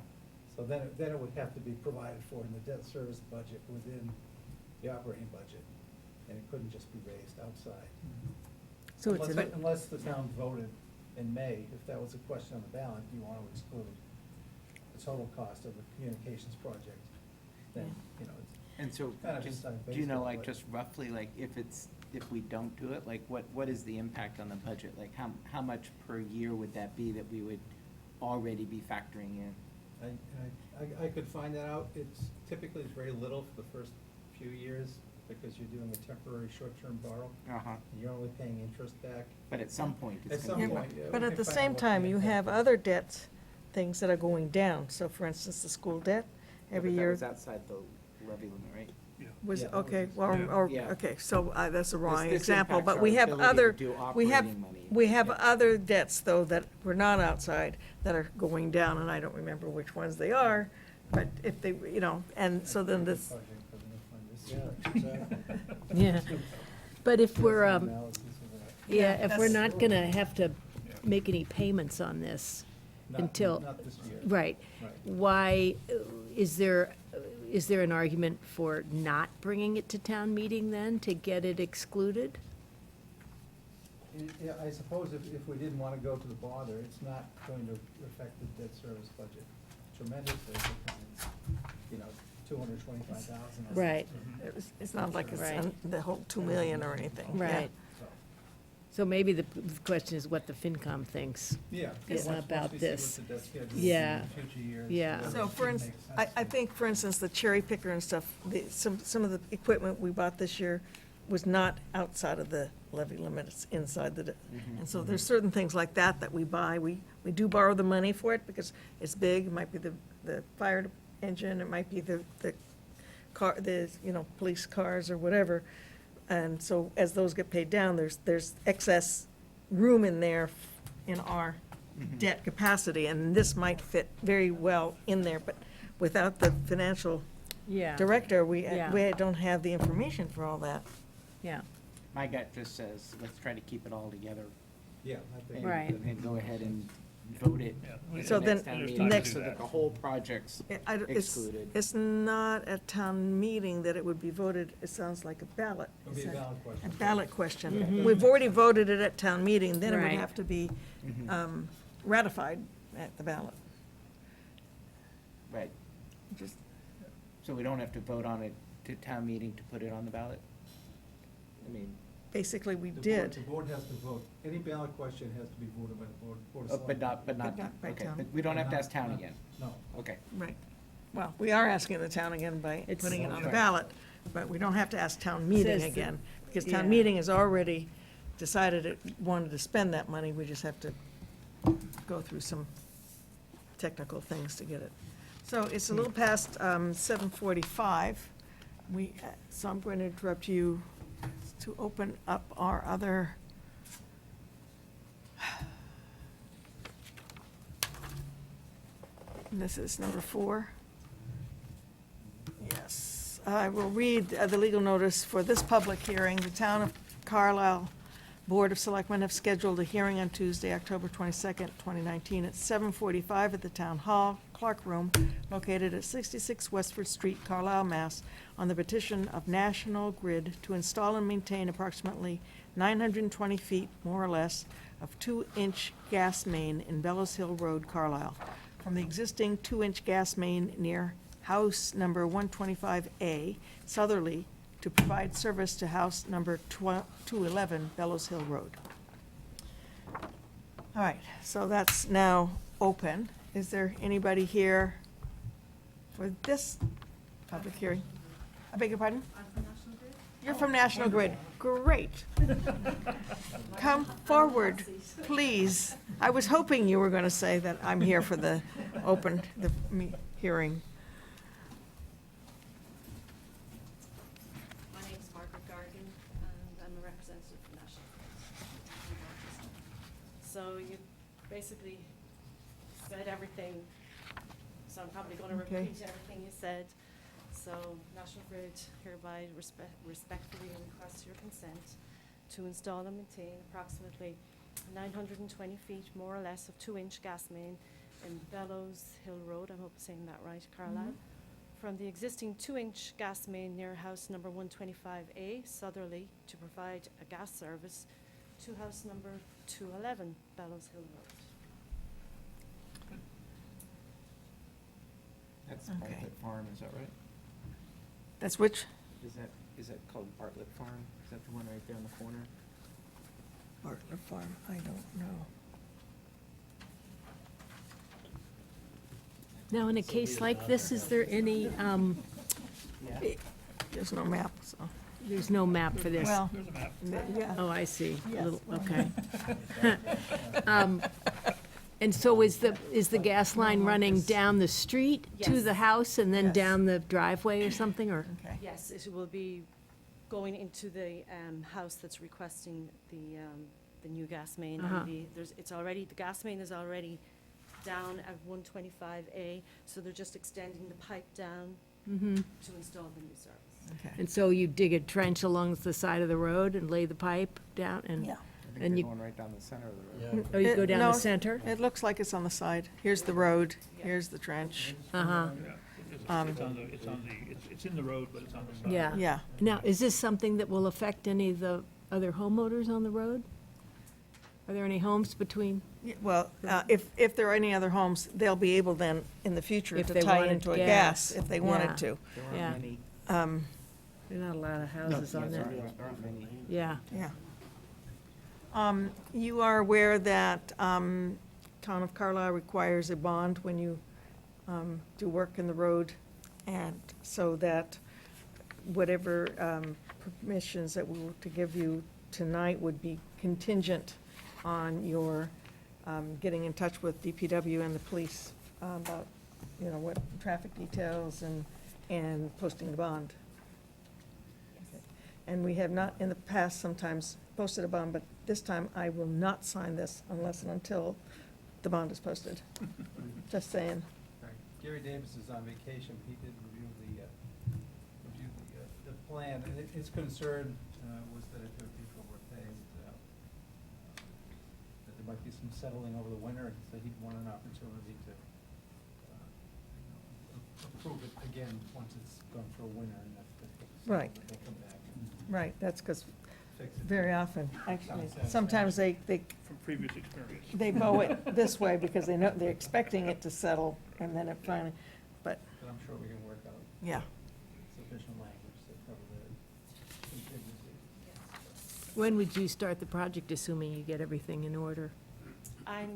So then it would have to be provided for in the debt service budget within the operating budget, and it couldn't just be raised outside. So it's Unless the town voted in May, if that was a question on the ballot, you want to exclude the total cost of the communications project, then, you know, it's And so, kind of just, inside do you know, baseball, like, but- just roughly, like, if we don't do it, like, what is the impact on the budget? Like, how much per year would that be that we would already be factoring in? I could find that out. It's typically very little for the first few years, because you're doing a temporary short-term borrow, Uh-huh. and you're only paying interest back. But at some point, At it's some gonna be. point, yeah. But we at can the find same out what time, the you impact have is. other debts, things that are going down. So for instance, the school debt, every But that year was outside the levy limit, right? was, Yeah, okay, that well, Yeah. or, Yeah. okay, so that's a wrong This example, impacts but we our have ability to other, do we have, operating money. we have Yeah. other debts, though, that were not outside, that are going down, and I don't remember which ones they are, but if they, you know, and so then this, Project for the new fund this year. Exactly. Yeah. But if we're, That's the analysis of that. yeah, if we're that's- not gonna have to make any payments on this until. Not this year. Right. Right. Why, is there an argument for not bringing it to town meeting then, to get it excluded? Yeah, I suppose if we didn't want to go to the bother, it's not going to affect the debt service budget tremendously, because, you know, 225,000. Right. it's not like it's Right. the whole 2 million or anything. yeah. Right. So maybe the question is what the FinCom thinks. Yeah. Yeah, once- once about we see what this. the debt schedule is Yeah. in future years, Yeah. whether So it for makes instance, sense I to- think, for instance, the cherry picker and stuff, some of the equipment we bought this year was not outside of the levy limit, it's inside the, and so there's certain things like that that we buy. We do borrow the money for it because it's big, it might be the fire engine, it might be the car, you know, police cars or whatever. And so as those get paid down, there's excess room in there in our debt capacity, and this might fit very well in there, but without the financial Yeah. director, we Yeah. don't have the information for all that. Yeah. My gut just says, let's try to keep it all together Yeah, I think. and, Right. and go ahead and vote it Yeah. at So the then next town There's meeting, time to next- do so that that. the whole project's excluded. It's not a town meeting that it would be voted, it sounds like a ballot. It'll be a ballot question. A ballot question. Mhm. We've already voted it at town meeting, then it would Right. have to be Mhm. ratified at the ballot. Right, Just, so we don't have to vote on it to town meeting to put it on the ballot? I mean, basically, we The board- did. The board has to vote. Any ballot question has to be voted by the board of but Selectmen. not, But not by okay, town. but we don't have to ask town Not- again, No. okay. Right. Well, we are asking the town again by It's- putting it on the Right. ballot, but we don't have to ask town meeting Says the- again, because yeah. town meeting has already decided it wanted to spend that money, we just have to go through some technical things to get it. So it's a little past 7:45. So I'm going to interrupt you to open up our other this is number 4. Yes, I will read the legal notice for this public hearing. The Town of Carlisle Board of Selectmen have scheduled a hearing on Tuesday, October 22nd, 2019, at 7:45 at the Town Hall, Clark Room, located at 66 Westford Street, Carlisle, Mass., on the petition of National Grid to install and maintain approximately 920 feet, more or less, of 2-inch gas main in Bellows Hill Road, Carlisle, from the existing 2-inch gas main near house number 125A, southerly, to provide service to house number 211 Bellows Hill Road. All right, so that's now open. Is there anybody here for this public hearing? I beg your pardon? You're from National Grid. Great. Come forward, please. I was hoping you were going to say that I'm here for the hearing. My name is Margaret Gargan, and I'm a representative from National Grid. So you basically said everything, so I'm probably going to Okay. repeat everything you said. So National Grid hereby respectfully requests your consent to install and maintain approximately 920 feet, more or less, of 2-inch gas main in Bellows Hill Road, I hope I'm saying that right, Carlisle, from the existing 2-inch gas main near house number 125A, Southerly, to provide a gas service to house number 211, Bellows Hill Road. That's Okay. Bartlett Farm, is that right? That's which? Is that called Bartlett Farm? Is that the one right there on the corner? Bartlett Farm, I don't know. Now, in a case like this, is there any, Yeah. There's no map, so. there's no map for this? Well, There's a map. yeah. Oh, I see. A Yes. little- Okay. And so is the gas line running down the street to the Yes. house and then Yes. down the driveway or something, or? Okay. Yes, it will be going into the house that's requesting the new gas main. Uh-huh. And the gas main is already down at 125A, so they're just extending the pipe down Mm-hmm. to install the new service. Okay. And so you dig a trench along the side of the road and lay the pipe down and? Yeah. I think And they're you- going right down the center of the road. Oh, you go down No, the center? It looks like it's on the side. Here's the road, here's the trench. Uh-huh, Yeah, Um, it's in the road, but it's on the side. yeah. Yeah. Now, is this something that will affect any of the other homeowners on the road? Are there any homes between? Yeah, well, if there are any other homes, they'll be able then, in the future, If to they tie wanted into a gas. gas if they Yeah. wanted to. There Yeah. aren't many. There are not a lot of houses on There that. aren't many. Yeah. Yeah. You are aware that Town of Carlisle requires a bond when you do work in the road, and so that whatever permissions that we were to give you tonight would be contingent on your getting in touch with DPW and the police about, what traffic details and posting the bond. And we have not, in the past, sometimes posted a bond, but this time I will not sign this unless and until the bond is posted. Just saying. Right. Gary Davis is on vacation, he did review the plan, and his concern was that if people were paved, that there might be some settling over the winter, and so he'd want an opportunity to approve it again once it's gone through a winter, and if it's Right. settled, they'll come back and Right, that's because fix it. very often, actually, sometimes they From previous experience. they mow it this way because they know, they're expecting it to settle, and then it finally, but, But I'm sure we can work out yeah. sufficient language to cover the contingency. When would you start the project, assuming you get everything in order? I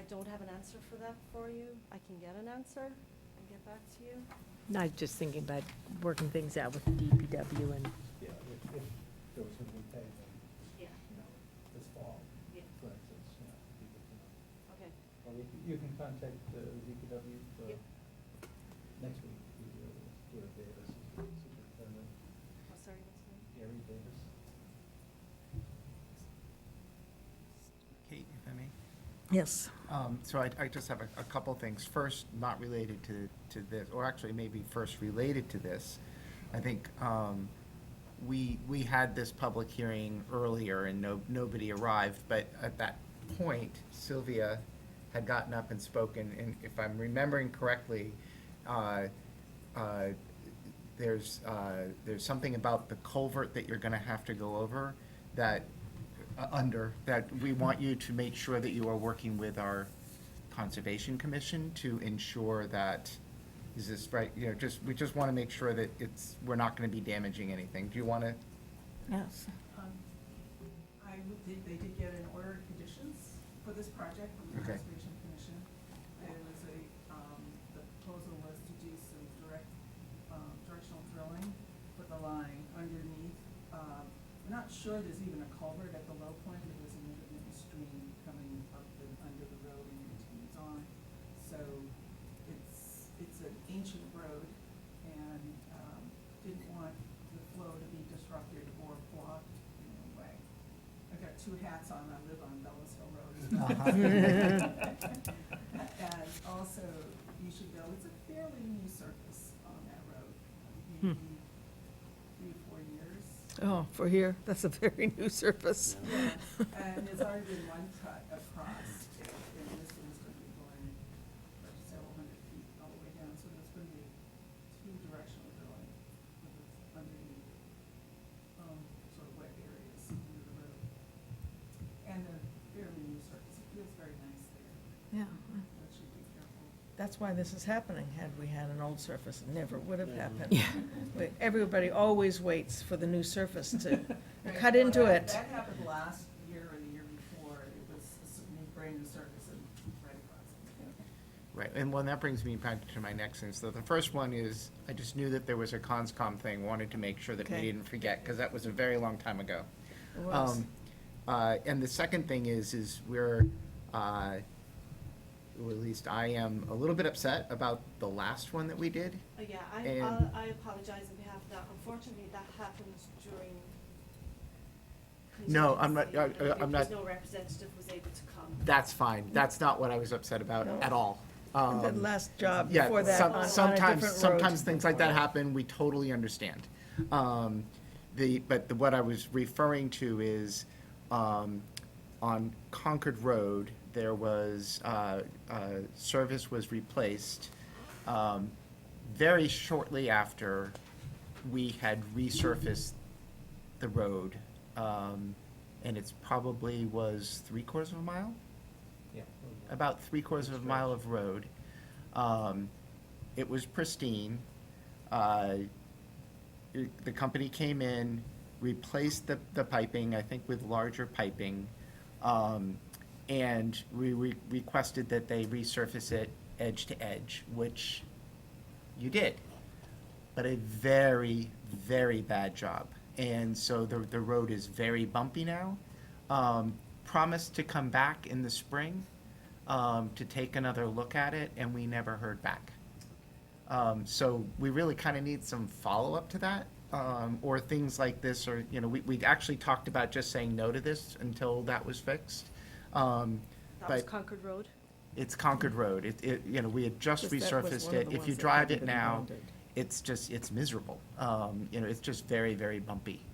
don't have an answer for that for you. I can get an answer and get back to you. No, I was just thinking about working things out with the DPW and, Yeah, if there was gonna be paid, then, Yeah. this fall, Yeah. for instance, you could, Okay. well, you can contact the DPW, Yep. next week, Gary Davis, Superintendent, Oh, sorry, what's the name? Gary Davis. Kate, if I may? Yes. So I just have a couple things. First, not related to this, or actually maybe first related to this. I think we had this public hearing earlier and nobody arrived, but at that point, Sylvia had gotten up and spoken, and if I'm remembering correctly, there's something about the culvert that you're gonna have to go over that that we want you to make sure that you are working with our Conservation Commission to ensure that, is this right? We just want to make sure that we're not going to be damaging anything. Do you want to? Yes. They did get an order of conditions for this project from the Okay. Conservation Commission. It was the proposal was to do some directional drilling, put the line underneath, sure there's even a culvert at the low point, there was an intermittent stream coming up and under the road and continues on. So it's an ancient road and, didn't want the flow to be disrupted or blocked in any way. I've got two hats on, I live on Bellas Hill Road as well. And also, you should know, it's a fairly new surface on that road, maybe 3 or 4 years. Oh, for here, that's a very new surface. Yeah, and there's already been one cut across, and this one's gonna be going like several hundred feet all the way down, so there's gonna be 2 directional drilling underneath, sort of wet areas under the road. And a fairly new surface, it feels very nice there, Yeah, but should be careful. that's why this is happening. Had we had an old surface, it never would have happened. Yeah. But everybody always waits for the new surface to Right, cut well, into that- it. That happened last year or the year before, it was a brand new surface and right across it. Right, and well, that brings me back to my next thing. So the first one is, I just knew that there was a conscom thing, wanted to make sure that we Okay. didn't forget, because that was a very long time ago. It was. And the second thing is we're, or at least I am a little bit upset about the last one that we did. Yeah, And- I apologize on behalf of that. Unfortunately, that happened during. No, I'm not- contingency, and I'm because not- no representative was able to come. That's fine, that's not what I was upset about No. at all. The last job Yeah, before that some- on a sometimes, different road. sometimes things like that happen, we totally understand. What I was referring to is, on Concord Road, there was, service was replaced, very shortly after we had resurfaced the road. And it's probably was 3/4 of a mile? Yeah. About 3/4 of a mile of road. It was pristine. The company came in, replaced the piping, I think with larger piping. And we requested that they resurface it edge to edge, which you did. But a very, very bad job. And so the road is very bumpy now. Promised to come back in the spring to take another look at it, and we never heard back. So we really kind of need some follow-up to that, or things like this, or, you know, we actually talked about just saying no to this until that was fixed. That was But Concord Road. it's Concord Road. You know, we had just Because that was resurfaced one of it. the If you ones that drive hadn't it been now, bonded. it's miserable. You know, it's just very, very bumpy.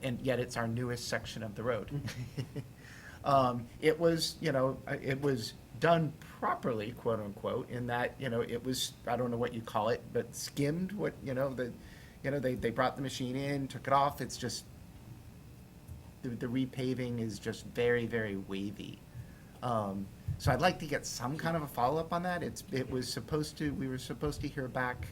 And yet it's our newest section of the road. It was, you know, it was done properly, quote unquote, in that, you know, it was, I don't know what you call it, but skimmed, they brought the machine in, took it off. It's just, the repaving is just very, very wavy. So I'd like to get some kind of a follow-up on that. We were supposed to hear back,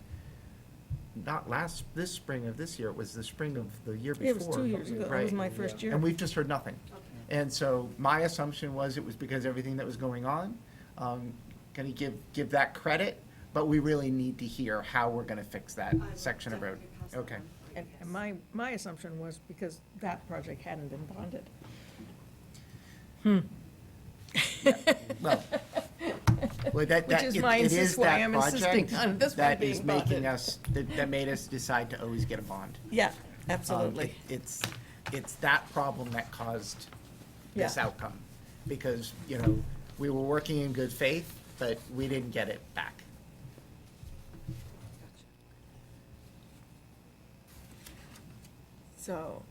not this spring of this year, it was the spring of the year before. It was 2 years ago. That was Right. my first year. And we've just heard nothing. Okay. And so my assumption was it was because everything that was going on. Gonna give that credit, but we really need to hear how we're gonna fix that I will section of road. definitely pass that Okay. on for you, And yes. my assumption was because that project hadn't been bonded. Well, that, Which that, is it my it is insist why that I'm insisting project on this one that being is making bonded. us, that made us decide to always get a bond. Yeah, absolutely. It's that problem that caused this Yeah. outcome. Because, you know, we were working in good faith, but we didn't get it back. So,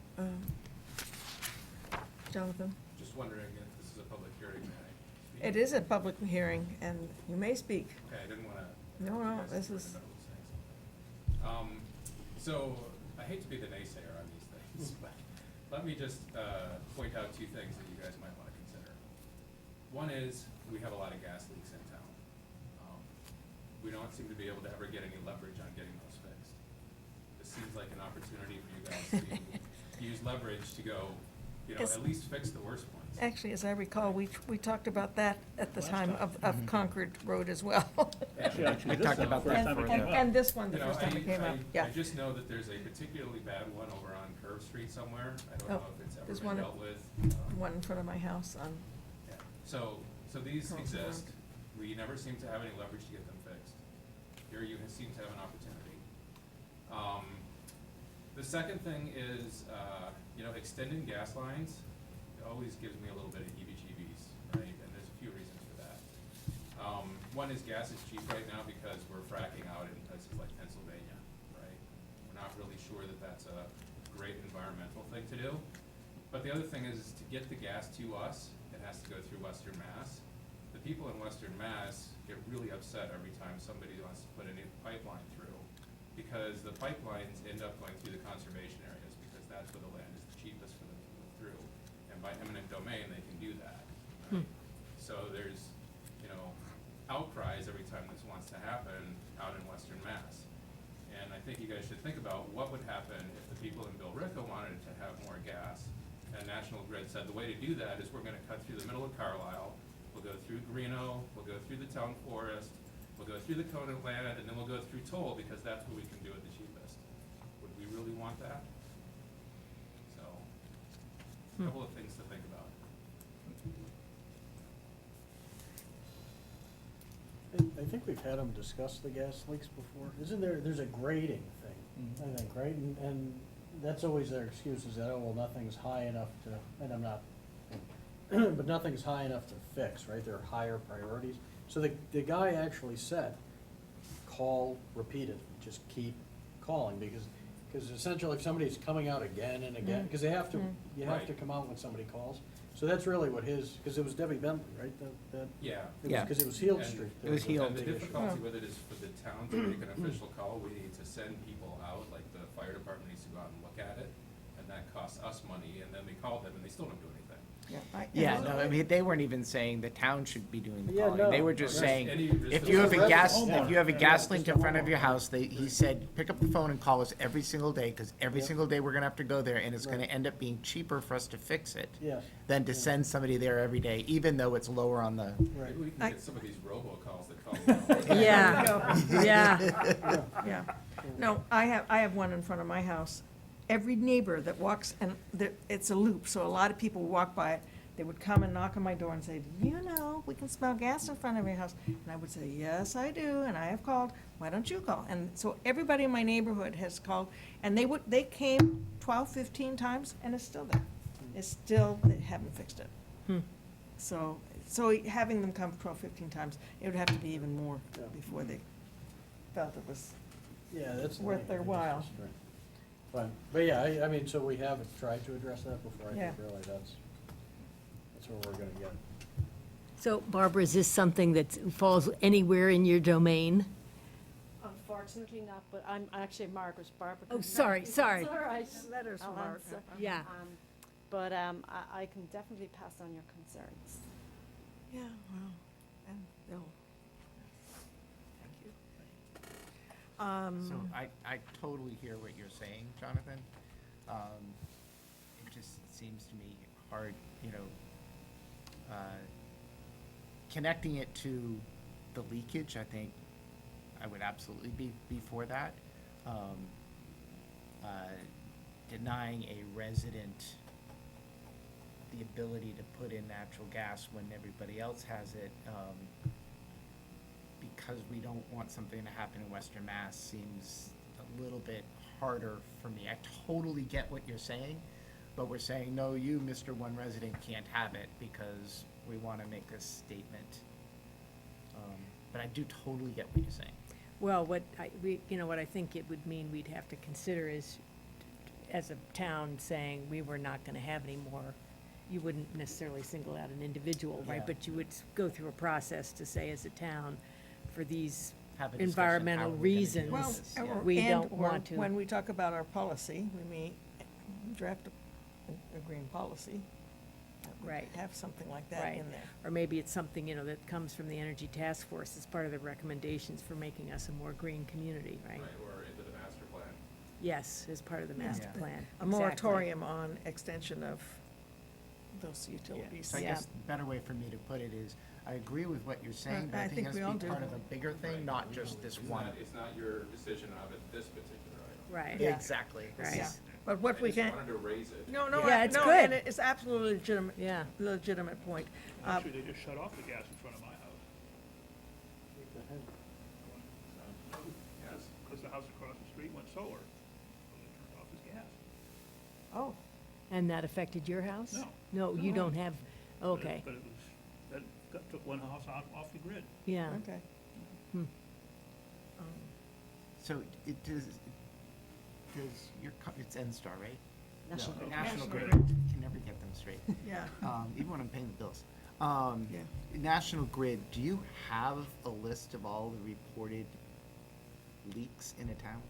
Jonathan, Just wondering if this is a public hearing, may I speak? it is a public hearing, and you may speak. Okay, I didn't wanna. No, you no, guys this to is- remember saying something. So, I hate to be the naysayer on these things, but let me just, point out two things that you guys might wanna consider. One is, we have a lot of gas leaks in town. We don't seem to be able to ever get any leverage on getting those fixed. This seems like an opportunity for you guys to use leverage to go, you know, Yes. at least fix the worst ones. Actually, as I recall, we talked about that at the time of Concord Road as well. Actually, this talked is the about first that time it for came And, up. and this one, the You know, first time it came up, yeah. I just know that there's a particularly bad one over on Curve Street somewhere. I don't Oh, know if it's there's ever one been at- dealt with. One in front of my house on, Yeah. So these Carlson exist. Road. We never seem to have any leverage to get them fixed. Here you seem to have an opportunity. The second thing is, extending gas lines always gives me a little bit of heebie-jeebies, right? And there's a few reasons for that. One is gas is cheap right now because we're fracking out in places like Pennsylvania, right? We're not really sure that that's a great environmental thing to do. But the other thing is to get the gas to us, it has to go through Western Mass. The people in Western Mass get really upset every time somebody wants to put a new pipeline through, because the pipelines end up going through the conservation areas, because that's where the land is the cheapest for them to move through. And by eminent domain, they can do that, right? So there's, outcries every time this wants to happen out in Western Mass. And I think you guys should think about what would happen if the people in Billerica wanted to have more gas, and National Grid said the way to do that is we're gonna cut through the middle of Carlisle, we'll go through Greeno, we'll go through the town forest, we'll go through the Conant land, and then we'll go through Toll, because that's what we can do it the cheapest. Would we really want that? So, a couple of things to think about. I think we've had them discuss the gas leaks before. Isn't there's a grading thing, I think, right? And that's always their excuse is that, oh, well, nothing's high enough to, and I'm not, but nothing's high enough to fix, right? There are higher priorities. So the guy actually said, call repeatedly, just keep calling, because essentially if somebody's coming out again and again, because they have to, you have to Right. come out when somebody calls. So that's really what because it was Debbie Bentley, right? That Yeah. Yeah. Because it was Heald And- Street. It was Heald. And the big issue. difficulty with it is for the town to make an official call, we need to send people out, like the fire department needs to go out and look at it, and that costs us money, and then we call them and they still don't do anything. Yeah, no, I mean, they weren't even saying the town should be doing the Yeah, calling. They no. were just Just saying, any- if just you a- have a gas, homeowner. if you have a Yeah, gas just link a in front of homeowner. your house, he said, pick up the phone and call us every single day, because every Yep. single day we're gonna have to go there, and it's gonna Right. end up being cheaper for us to fix it Yes. than to send somebody there every day, even though it's lower on the. Right. Maybe we can I- get some of these robocalls that call. Yeah, yeah. yeah. No, I have one in front of my house. Every neighbor that walks, and it's a loop, so a lot of people walk by it, they would come and knock on my door and say, "Do you know, we can smell gas in front of your house?" And I would say, "Yes, I do, and I have called, why don't you call?" And so everybody in my neighborhood has called, and they came 12, 15 times, and it's still there. It's still, they haven't fixed it. So having them come 12, 15 times, it would have to be even more Yeah. before they felt it was. Yeah, that's. the Worth thing, their I guess, while. is, right. But yeah, I mean, so we have tried to address that before. I Yeah. think really that's where we're gonna get. So Barbara, is this something that falls anywhere in your domain? Unfortunately not, but I'm actually Margaret Barbara. Oh, sorry, sorry. It's all right. Letters from I'll our. answer. Yeah. But I can definitely pass on your concerns. Yeah, well, and they'll, thank you. So I totally hear what you're saying, Jonathan. It just seems to me hard, connecting it to the leakage, I think I would absolutely be for that. Denying a resident the ability to put in natural gas when everybody else has it, because we don't want something to happen in Western Mass seems a little bit harder for me. I totally get what you're saying, but we're saying, no, you, Mr. One Resident, can't have it because we want to make this statement. But I do totally get what you're saying. Well, what I think it would mean we'd have to consider is, as a town, saying we were not gonna have any more. You wouldn't necessarily single out an individual, right? Yeah. But you would go through a process to say, as a town, for these Have a discussion environmental how we're gonna do reasons, Well, this, yeah. we don't want to. When we talk about our policy, we may draft a green policy. that would Right. Have something like that Right. in there. Or maybe it's something, that comes from the Energy Task Force as part of the recommendations for making us a more green community, right? Right, or into the master plan. Yes, as part of the master Yeah. plan. A Exactly. moratorium on extension of those utilities. So I Yeah. guess the better way for me to put it is, I agree with what you're saying, but I I think think it has we to all be do. part of a bigger thing, not just this one. It's not your decision of it, this particular item. Right. Yeah. Exactly. This Right. is- But what we can, wanted to raise it. no, no, Yeah, it's no, good. and it's absolutely legitimate, Yeah. legitimate point. Actually, they just shut off the gas in front of my house, Yes. because the house across the street went solar, so they turned off his gas. Oh, And that affected your house? No. No, you don't have, okay, But it was, took one house off the grid. yeah. okay. Hmm. So it does your, it's N-Star, right? National No. National National Grid, Grid. can never get them straight, Yeah, even when I'm paying the bills. yeah. National Grid, do you have a list of all the reported leaks in a town?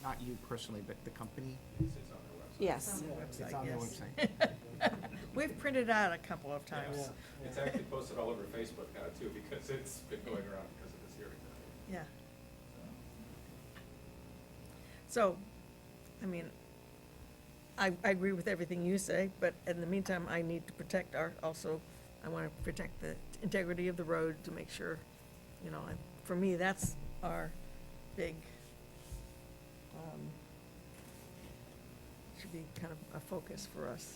Not you personally, but the company? It's on their website. Yes. It's on their yes. website. We've printed out a couple of times, It's actually posted all over Facebook now too, because it's been going around because of this hearing tonight. yeah. So, I mean, I agree with everything you say, but in the meantime, I need to protect I want to protect the integrity of the road to make sure, you know, and for me, that's our big, should be kind of a focus for us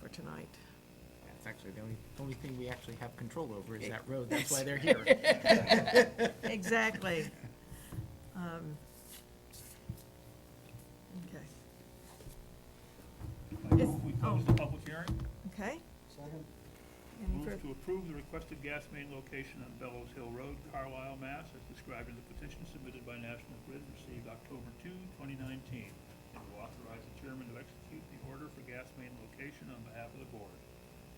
for tonight. That's actually the only thing we actually have control over is that road, that's why they're here. Exactly. Okay. I move we close the public hearing. Okay, Second? any Move further, to approve the requested gas main location on Bellows Hill Road, Carlisle, Mass, as described in the petition submitted by National Grid received October 2, 2019, and to authorize the chairman to execute the order for gas main location on behalf of the board,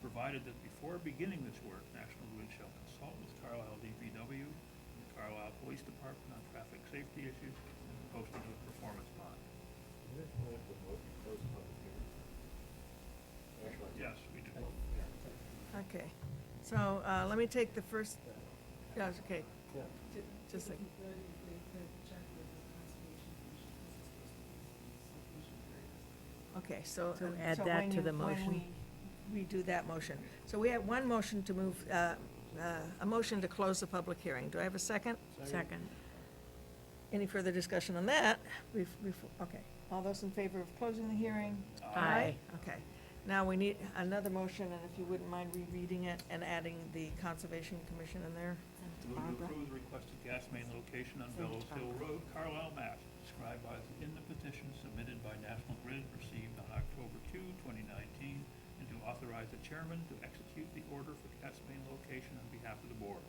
provided that before beginning this work, National Grid shall consult with Carlisle DPW and the Carlisle Police Department on traffic safety issues and the posting of a performance bond. Yes, we do. okay. So, let me take the first, yeah, it's okay, Yeah. just like, okay, so. So and add so that when to you- the when motion. we do that motion. So we have one motion to move, a motion to close the public hearing. Do I have a second? Second. Any further discussion on that? Okay, all those in favor of closing the hearing? Aye. Okay, now we need another motion, and if you wouldn't mind rereading it and adding the Conservation Commission in there? Move to approve the requested gas main location on Bellows Hill Road, Carlisle, Mass, described in the petition submitted by National Grid received on October 2, 2019, and to authorize the chairman to execute the order for gas main location on behalf of the board,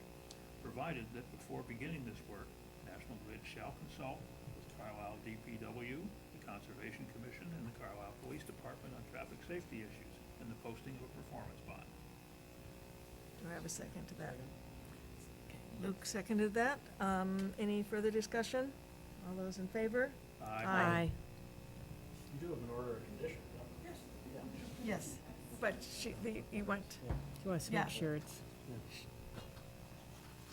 provided that before beginning this work, National Grid shall consult with Carlisle DPW, the Conservation Commission, and the Carlisle Police Department on traffic safety issues and the posting of a performance bond. Do I have a second to that? Luke seconded that. Any further discussion? All those in favor? Aye. You do have an order of condition, though. Yes, but you went, She wants to Yeah. make sure it's,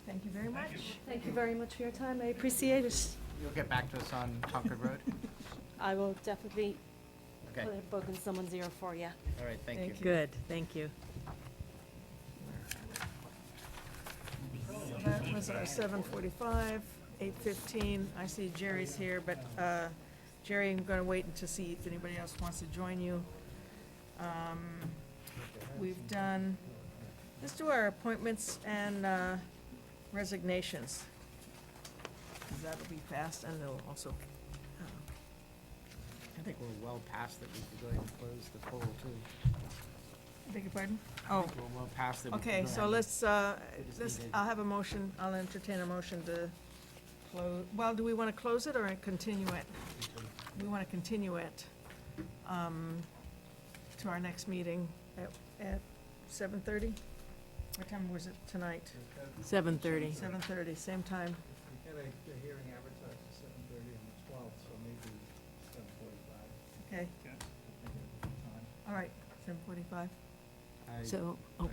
thank you very much. Thank you very much for your time. I appreciate it. You'll get back to us on Concord Road? I will definitely Okay, put a bug in someone's ear for you. all right, thank you. Thank you. good, thank you. So that was our 7:45, 8:15. I see Jerry's here, but Jerry, I'm going to wait to see if anybody else wants to join you. We've done, let's do our appointments and resignations. 'Cause that'll be fast, and it'll also, I think we're well past that, we could go ahead and close the poll too. beg your pardon? I Oh, think we're well past that. we could okay, go so ahead. let's, I'll have a motion, I'll entertain a motion to close, well, do we want to close it or continue it? We want to continue it to our next meeting at 7:30? What time was it tonight? 7:30. 7:30, same time. We had a hearing advertised at 7:30 on the 12th, so maybe 7:45. Okay, Okay. I think it's time. all right, 7:45. I- So, oh,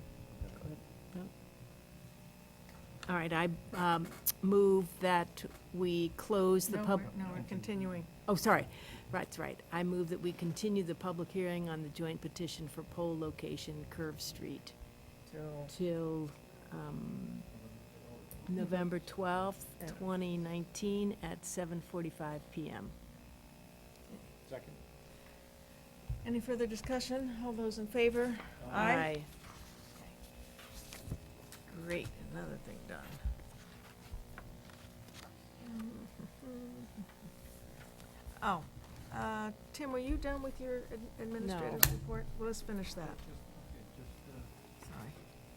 no. All right, I move that we close the No, pub, we're continuing. oh, sorry. That's right. I move that we continue the public hearing on the joint petition for pole location Curve Street till November 12th, 2019 at 7:45 PM. Second. Any further discussion? All those in favor? Aye. Great, another thing done. Oh, Tim, were you done with your administrator's No. report? Well, let's finish that. Okay, just, Sorry.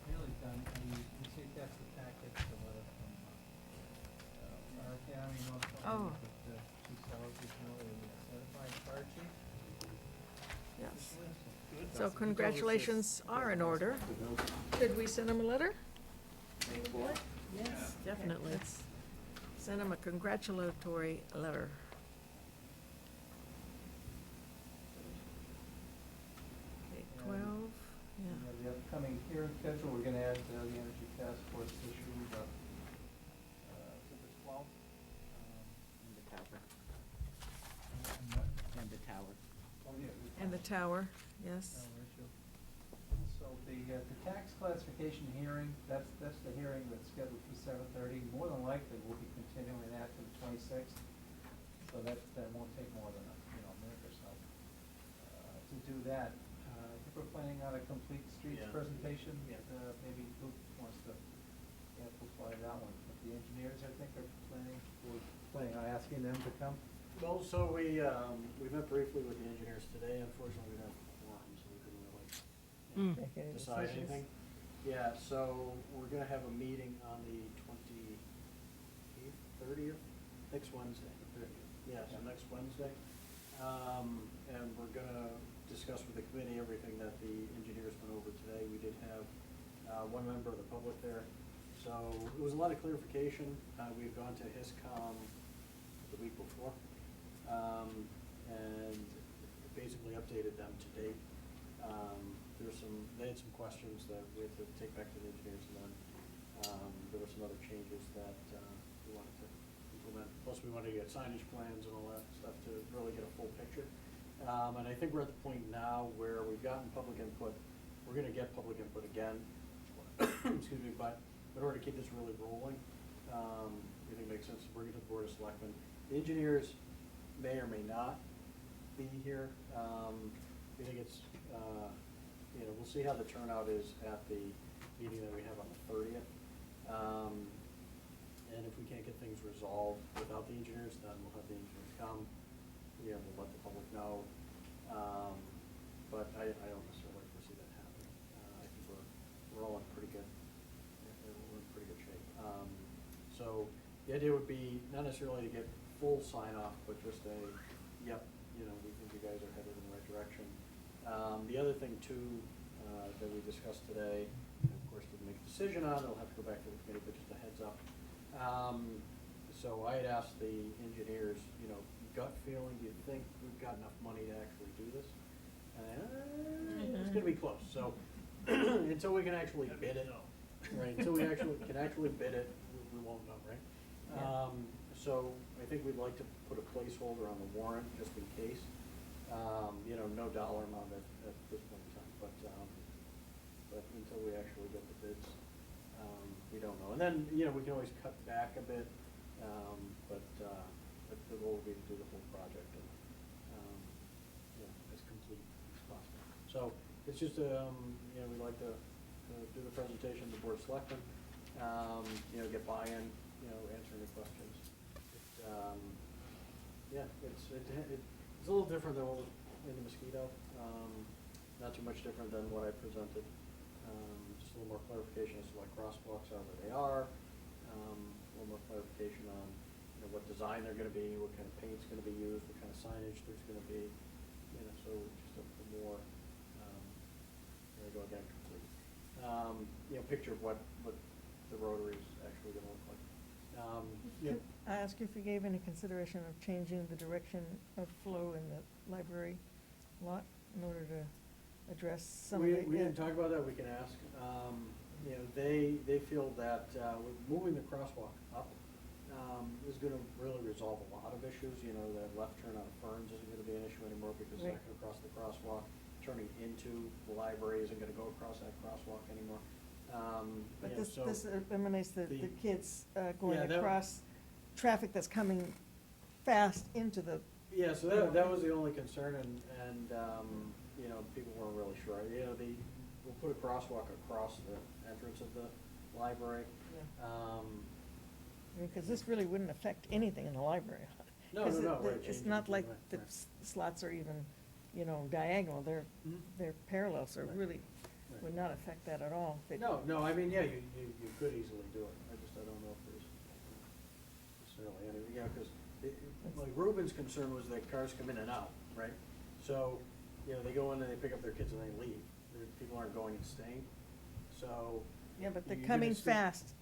really done, and you see that's the packet, the letter from, our county, North Oh. Carolina, with, two sellers, certified fire chief. Yes. Good. So congratulations are in order. Should we send him a letter? Yes, definitely. Let's send him a congratulatory letter. Okay, 12, And, yeah. the upcoming hearing schedule, we're gonna add, the Energy Task Force issue, is it the 12th? And the tower. And what? And the tower. Oh, yeah. And the tower, yes. Tower issue. So the tax classification hearing, that's the hearing that's scheduled for 7:30. More than likely, we'll be continuing that to the 26th. So that won't take more than a minute or so. To do that, I think we're planning on a complete streets Yeah. presentation. Yeah. Maybe Luke wants to amplify that one. But the engineers, I think, we're planning on asking them to come. Well, so we met briefly with the engineers today. Unfortunately, we didn't have a quorum, so we couldn't really Mm. Make any decide decisions? anything. Yeah, so we're gonna have a meeting on the 28th, 30th, next Wednesday. Yeah, so next Wednesday. And we're gonna discuss with the committee everything that the engineers went over today. We did have, one member of the public there. So it was a lot of clarification. We've gone to HISCOM the week before, and basically updated them to date. They had some questions that we had to take back to the engineers, and then, there were some other changes that, we wanted to implement. Plus, we wanted to get signage plans and all that stuff to really get a full picture. And I think we're at the point now where we've gotten public input. We're gonna get public input again, excuse me, but in order to keep this really rolling, we think it makes sense to bring it to the Board of Selectmen. The engineers may or may not be here. We think it's, we'll see how the turnout is at the meeting that we have on the 30th. And if we can't get things resolved without the engineers, then we'll have the engineers come. We'll let the public know. But I don't necessarily foresee that happening. I think we're all in pretty good, we're in pretty good shape. So the idea would be not necessarily to get full sign off, but just a, yep, we think you guys are headed in the right direction. The other thing too, that we discussed today, and of course, didn't make a decision on, it'll have to go back to the committee, but just a heads up. So I had asked the engineers, gut feeling, do you think we've got enough money to actually do this? It's gonna be close, so until we can actually bid it, right, until we can actually bid it, we won't know, right? Yeah. So I think we'd like to put a placeholder on the warrant, just in case. No dollar amount at this point in time, but until we actually get the bids, we don't know. And then, we can always cut back a bit, but the goal would be to do the whole project and, as complete as possible. So it's just, we'd like to do the presentation to the Board of Selectmen, get buy-in, answer any questions. It's a little different than what was in the Mosquito, not too much different than what I presented. Just a little more clarification as to what crosswalks are, where they are, a little more clarification on, what design they're gonna be, what kind of paint's gonna be used, what kind of signage there's gonna be, so just a more, there we go again, complete. Picture of what the Rotary is actually gonna look like. Can I ask you if you gave any consideration of changing the direction of flow in the library lot in order to address some of the? We didn't talk about that, we can ask. They feel that, with moving the crosswalk up, is gonna really resolve a lot of issues, you know, that left turn on Ferns isn't gonna be an issue anymore because it's not Right. gonna cross the crosswalk. Turning into the library isn't gonna go across that crosswalk anymore. But you know, this, so- this eliminates the the- kids going Yeah, that- across traffic that's coming fast into the, Yeah, so that was the only concern, and, you know, people weren't really sure. You know, we'll put a crosswalk across the entrance of the library. because this really wouldn't affect anything in the library. No, 'Cause no, right. it's changing not the- like right, the right. slots are even, you know, diagonal, Mhm. they're parallel, so it Right. really Right. would not affect that at all. They- No, I mean, yeah, you could easily do it. I don't know if there's necessarily any, yeah, because like Ruben's concern was that cars come in and out, right? So, you know, they go in and they pick up their kids and they leave. People aren't going and staying, so. Yeah, but they're you're coming gonna still- fast.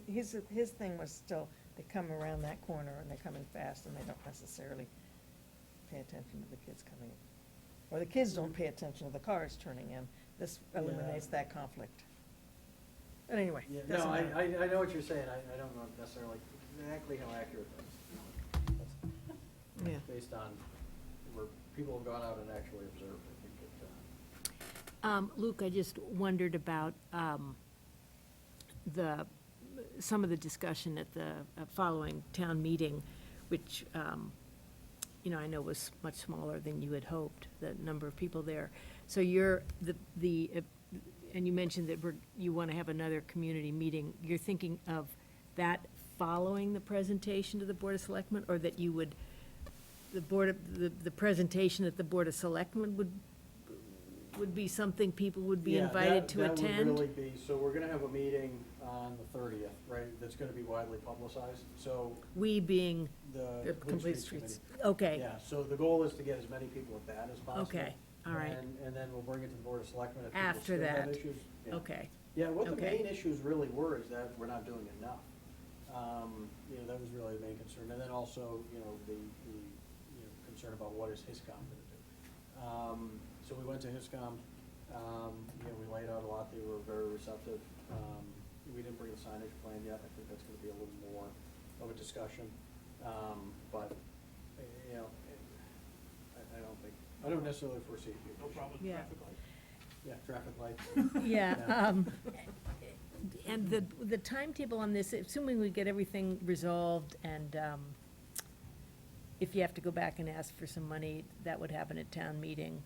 His thing was still, they come around that corner and they're coming fast and they don't necessarily pay attention to the kids coming in. Or the kids don't pay attention to the cars turning in. This eliminates that conflict. But anyway. Yeah, doesn't no, matter. I know what you're saying. I don't know necessarily exactly how accurate that is. Yeah. Based on where people have gone out and actually observed, I think it, Luke, I just wondered about some of the discussion at the following town meeting, which, you know, I know was much smaller than you had hoped, the number of people there. So and you mentioned that you want to have another community meeting. You're thinking of that following the presentation to the Board of Selectmen, or that you would, the presentation at the Board of Selectmen would be something people would be Yeah, invited to that attend? would really be, so we're gonna have a meeting on the 30th, right, that's gonna be widely publicized, so We being, the Complete Streets Streets. Committee. okay, Yeah, so the goal is to get as many people at that as possible. okay, all right, And then we'll bring it to the Board of Selectmen if people After still have that. issues. Yeah. okay. Yeah, what the Okay. main issues really were is that we're not doing enough. You know, that was really the main concern, and then also, you know, the concern about what is HISCOM gonna do. So we went to HISCOM, you know, we laid out a lot, they were very receptive. We didn't bring the signage plan yet, I think that's gonna be a little more of a discussion. But, you know, I don't necessarily foresee a huge No issue. problem with Yeah. traffic lights. Yeah, traffic lights. Yeah, and the timetable on this, assuming we get everything resolved, and if you have to go back and ask for some money, that would happen at town meeting.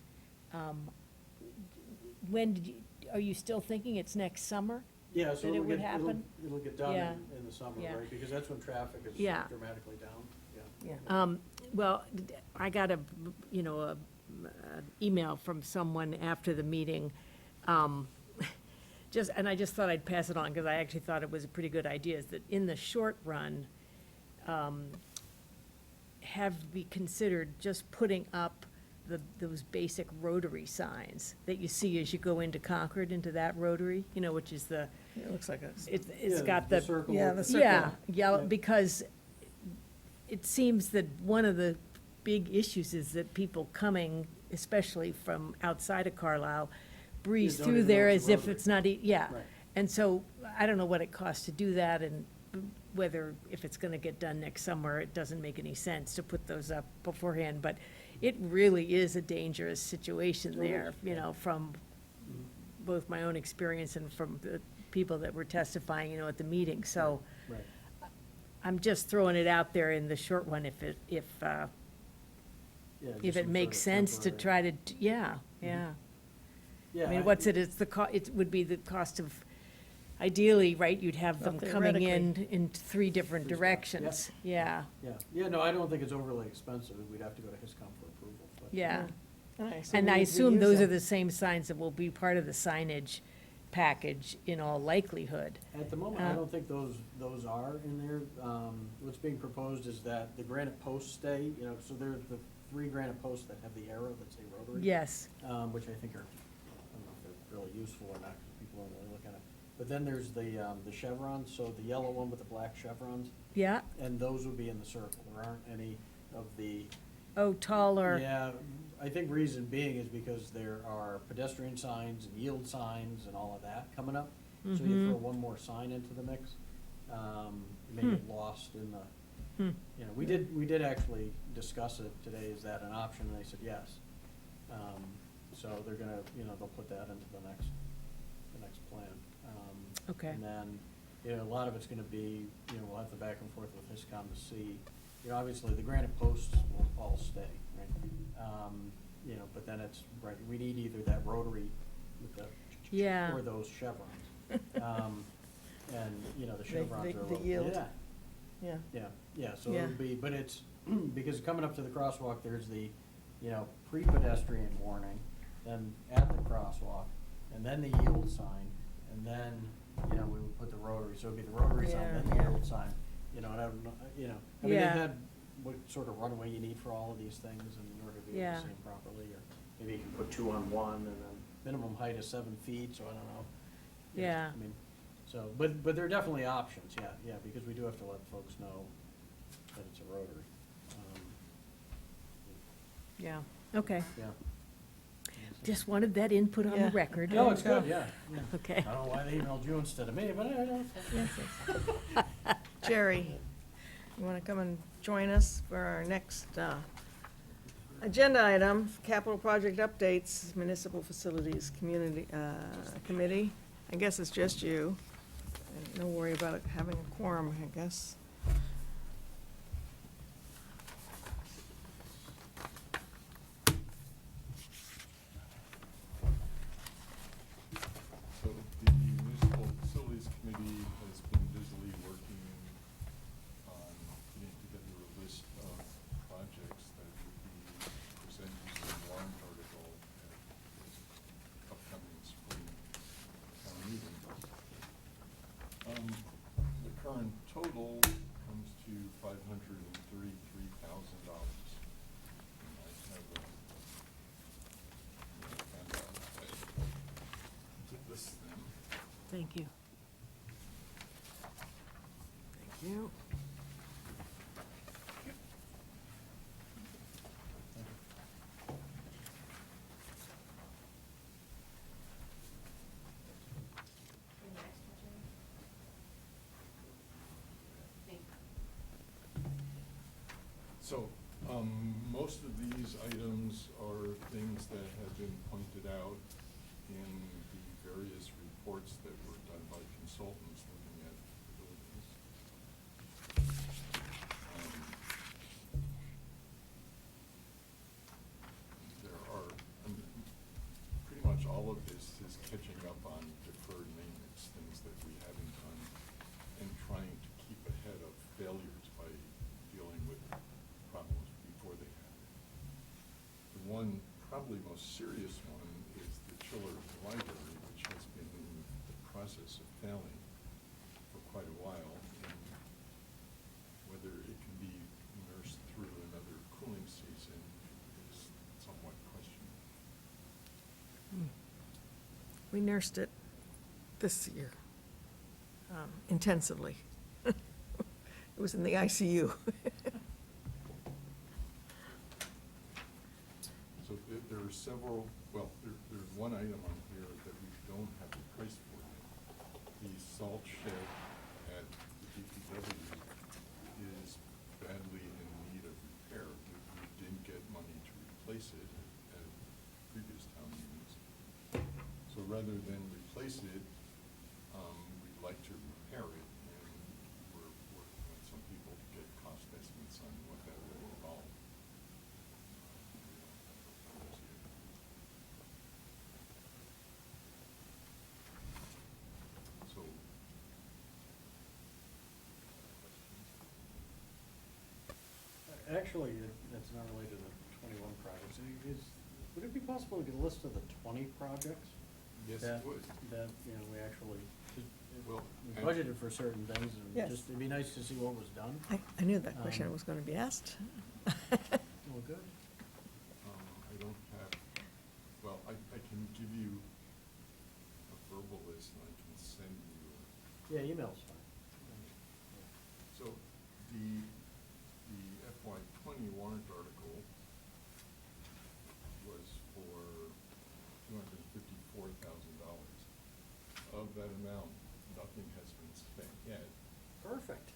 Are you still thinking it's next summer? Yeah, so That it it'll would get, happen? it'll get done Yeah. in the summer, Yeah. right? Because that's when traffic is Yeah. dramatically down, yeah. Yeah. Well, I got a email from someone after the meeting, and I just thought I'd pass it on, because I actually thought it was a pretty good idea, is that in the short run, have we considered just putting up those basic rotary signs that you see as you go into Concord, into that rotary, you know, which is the, It looks like a. it's Yeah, got the. circle yeah, with the the- circle. Yeah, Yeah. because it seems that one of the big issues is that people coming, especially from outside of Carlisle, breeze don't through even know there it's as a if rotary. it's not, yeah. Right. And so, I don't know what it costs to do that, and whether, if it's gonna get done next summer, it doesn't make any sense to put those up beforehand, but it really is a dangerous situation Oh, it is, there, you yeah. know, from both my own experience and from the people that were testifying, you know, at the meeting, so Right. I'm just throwing it out there in the short run, if Yeah, it just some makes sort of sense to temporary- try to, yeah, yeah. Yeah, I mean, what's it, it's it would be the cost of, ideally, right, you'd have them Well, coming in theoretically. three different Three spots, directions, yeah, Yeah, no, I don't think it's overly expensive. We'd have to go to HISCOM for approval, but. yeah. Nice. And I We assume use those them. are the same signs that will be part of the signage package in all likelihood. At the moment, I Uh, don't think those are in there. What's being proposed is that the granite posts stay, you know, so they're the 3 granite posts that have the arrow that say rotary. Yes, Which I think are, I don't know if they're really useful or not, because people don't really look at it. But then there's the chevrons, so the yellow one with the black chevrons, yeah, and those would be in the circle. There aren't any of the. oh, taller, Yeah, I think reason being is because there are pedestrian signs and yield signs and all of that coming up. So you Mhm. throw one more sign into the mix. It may get lost in the, you know, we did actually discuss it today, is that an option, and they said yes. So they're gonna, you know, they'll put that into the next plan. Okay. And then, you know, a lot of it's gonna be, you know, we'll have the back and forth with HISCOM to see, you know, obviously the granite posts will all stay, right? You know, but then it's, right, we need either that rotary with the, Yeah. or those chevrons. And, you know, the The- chevrons the- are a the little. yield. Yeah, Yeah. yeah, so Yeah. it'll be, but it's, because coming up to the crosswalk, there's the, you know, pre-pedestrian warning, then at the crosswalk, and then the yield sign, and then, you know, we would put the rotary, so it'd be the rotary sign, then the Yeah. yield sign, you know, and I don't know, you know, I mean, they Yeah. had what sort of runway you need for all of these things in order to be able Yeah. to see them properly, or maybe you can put 2 on 1, and then minimum height is 7 feet, so I don't know. You know, Yeah. I mean, so, but there are definitely options, yeah, because we do have to let folks know that it's a rotary. Yeah, okay. Yeah. Just wanted that input on the Yeah. record. No, it's good, yeah. Okay. I don't know why they emailed you instead of me, but I don't. Jerry, you want to come and join us for our next agenda item, capital project updates, municipal facilities, community committee? I guess it's just you. And no worry about it having a quorum, I guess. So the Municipal Facilities Committee has been busily working on putting together a list of projects that would be presented in the warrant article at this upcoming spring town meeting. The current total comes to $533,000. This thing. Thank you. Thank you. So, most of these items are things that have been pointed out in the various reports that were done by consultants looking at the buildings. There are, pretty much all of this is catching up on deferred maintenance, things that we haven't done, and trying to keep ahead of failures by dealing with problems before they happen. The one, probably most serious one, is the chiller library, which has been in the process of failing for quite a while, and whether it can be nursed through another cooling season is somewhat questionable. We nursed it this year intensively. It was in the ICU. So there are several, well, there's one item on here that we don't have a price for yet. The salt shed at the DPW is badly in need of repair. We didn't get money to replace it at previous town meetings. So rather than replace it, we'd like to repair it, and we're working with some people to get cost estimates on what that will involve. So. Actually, that's not related to the 21 projects. Would it be possible to get a list of the 20 projects? Yes, that- it would. That, you know, we actually, Well, we and- budgeted for certain things, and Yes. just, it'd be nice to see what was done. I knew that question Um, was going to be asked. Well, good. I don't have, well, I can give you a verbal list, and I can send you. Yeah, email's fine. So the FY '20 warrant article was for $254,000. Of that amount, nothing has been spent yet, Perfect.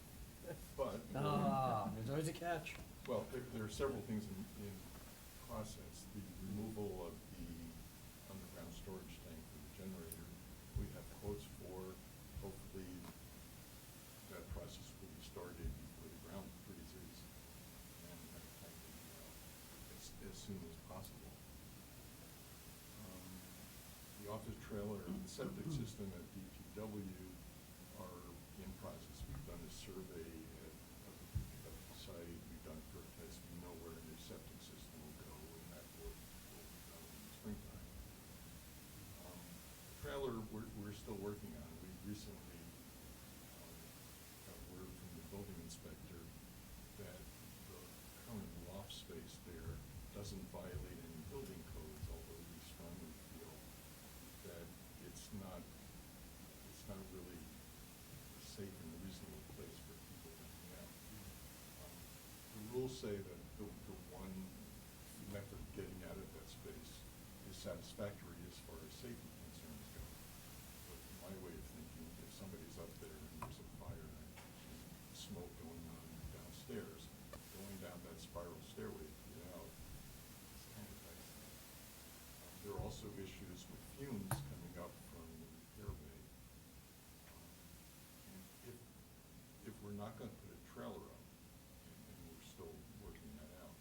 But, There's always a catch. well, there are several things in process. The removal of the underground storage tank for the generator, we have quotes for. Hopefully, that process will be started before the ground freezes and that tank will be out as soon as possible. The office trailer and the septic system at DPW are in process. We've done a survey of the site, we've done perk tests, we know where the septic system will go, and that work will be done in the springtime. The trailer, we're still working on. We recently got word from the building inspector that the current loft space there doesn't violate any building codes, although we strongly feel that it's not really a safe and reasonable place for people to hang out. The rules say that the one method of getting out of that space is satisfactory as far as safety concerns go. But my way of thinking, if somebody's up there and there's a fire and smoke going on downstairs, going down that spiral stairway to get out is kind of dicey. There are also issues with fumes coming up from the repair bay. And if we're not gonna put a trailer up, and we're still working that out,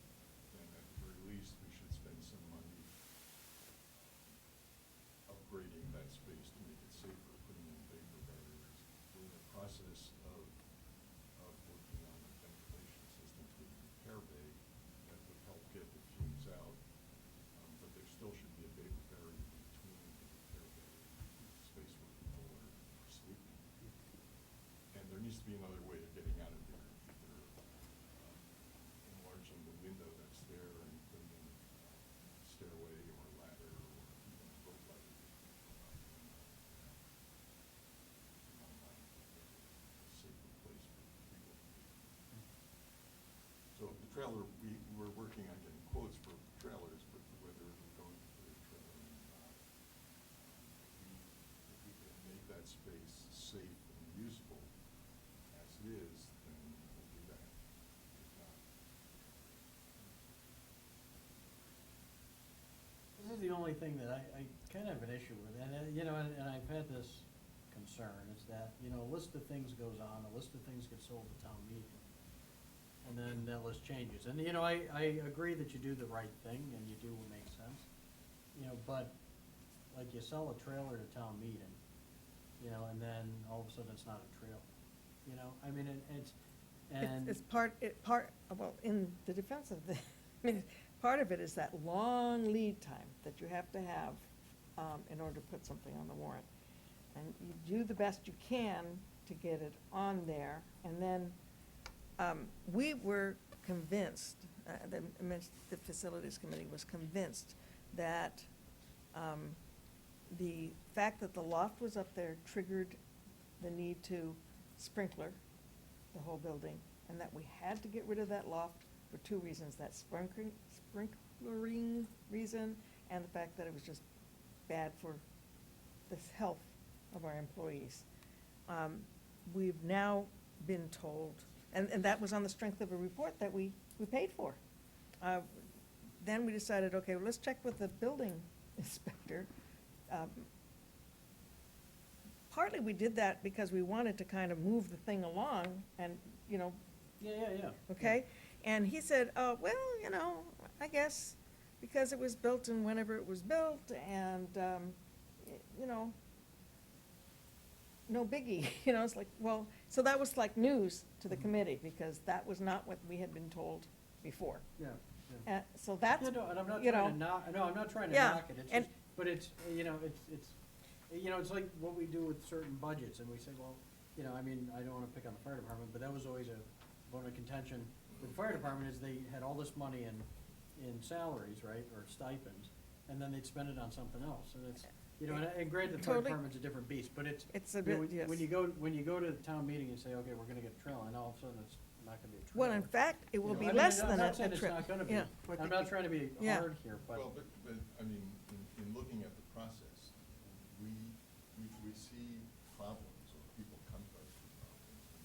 then at the very least, we should spend some money upgrading that space to make it safer, putting in vapor barriers. We're in the process of working on a ventilation system for the repair bay that would help get the fumes out. But there still should be a vapor barrier between the repair bay and the space where people are sleeping. And there needs to be another way of getting out of there, either enlarging the window that's there and putting in a stairway or a ladder or even a rope ladder. A safer place for people to be. So the trailer, we're working on getting quotes for trailers, but whether we're going to put a trailer in or not. If we can make that space safe and usable as it is, then we'll do that. If not, This is the only thing that I kind of have an issue with, and, and I've had this concern, is that, a list of things goes on, a list of things get sold at town meeting, and then that list changes. And, I agree that you do the right thing, and you do what makes sense, but, like, you sell a trailer to town meeting, and then all of a sudden it's not a trailer, I mean, It's well, in the defense of the, part of it is that long lead time that you have to have in order to put something on the warrant. And you do the best you can to get it on there, and then we were convinced, the Facilities Committee was convinced that the fact that the loft was up there triggered the need to sprinkler the whole building, and that we had to get rid of that loft for two reasons, that sprinklering reason, and the fact that it was just bad for the health of our employees. We've now been told, and that was on the strength of a report that we paid for. Then we decided, okay, well, let's check with the building inspector. Partly we did that because we wanted to kind of move the thing along and, Yeah. okay? And he said, well, I guess because it was built and whenever it was built and, no biggie, it's like, well, so that was like news to the committee because that was not what we had been told before. Yeah. So that's, And I'm not you trying to know, knock, no, I'm not trying to Yeah, knock it, it's and- just, but it's, it's like what we do with certain budgets, and we say, well, I mean, I don't wanna pick on the fire department, but that was always a bone of contention with the fire department, is they had all this money in salaries, right, or stipends, and then they'd spend it on something else, and it's, and granted, the fire Totally. department's a different beast, but it's, It's a you know, bit- yes. when you go to the town meeting and say, okay, we're gonna get a trailer, and all of a sudden it's not gonna be a trailer. well, in fact, it will be I mean, less I'm than not a saying it's trip. not gonna be. Yeah. I'm not trying to be Yeah. hard here, but. Well, but, I mean, in looking at the process, we see problems, or people come to us with problems, and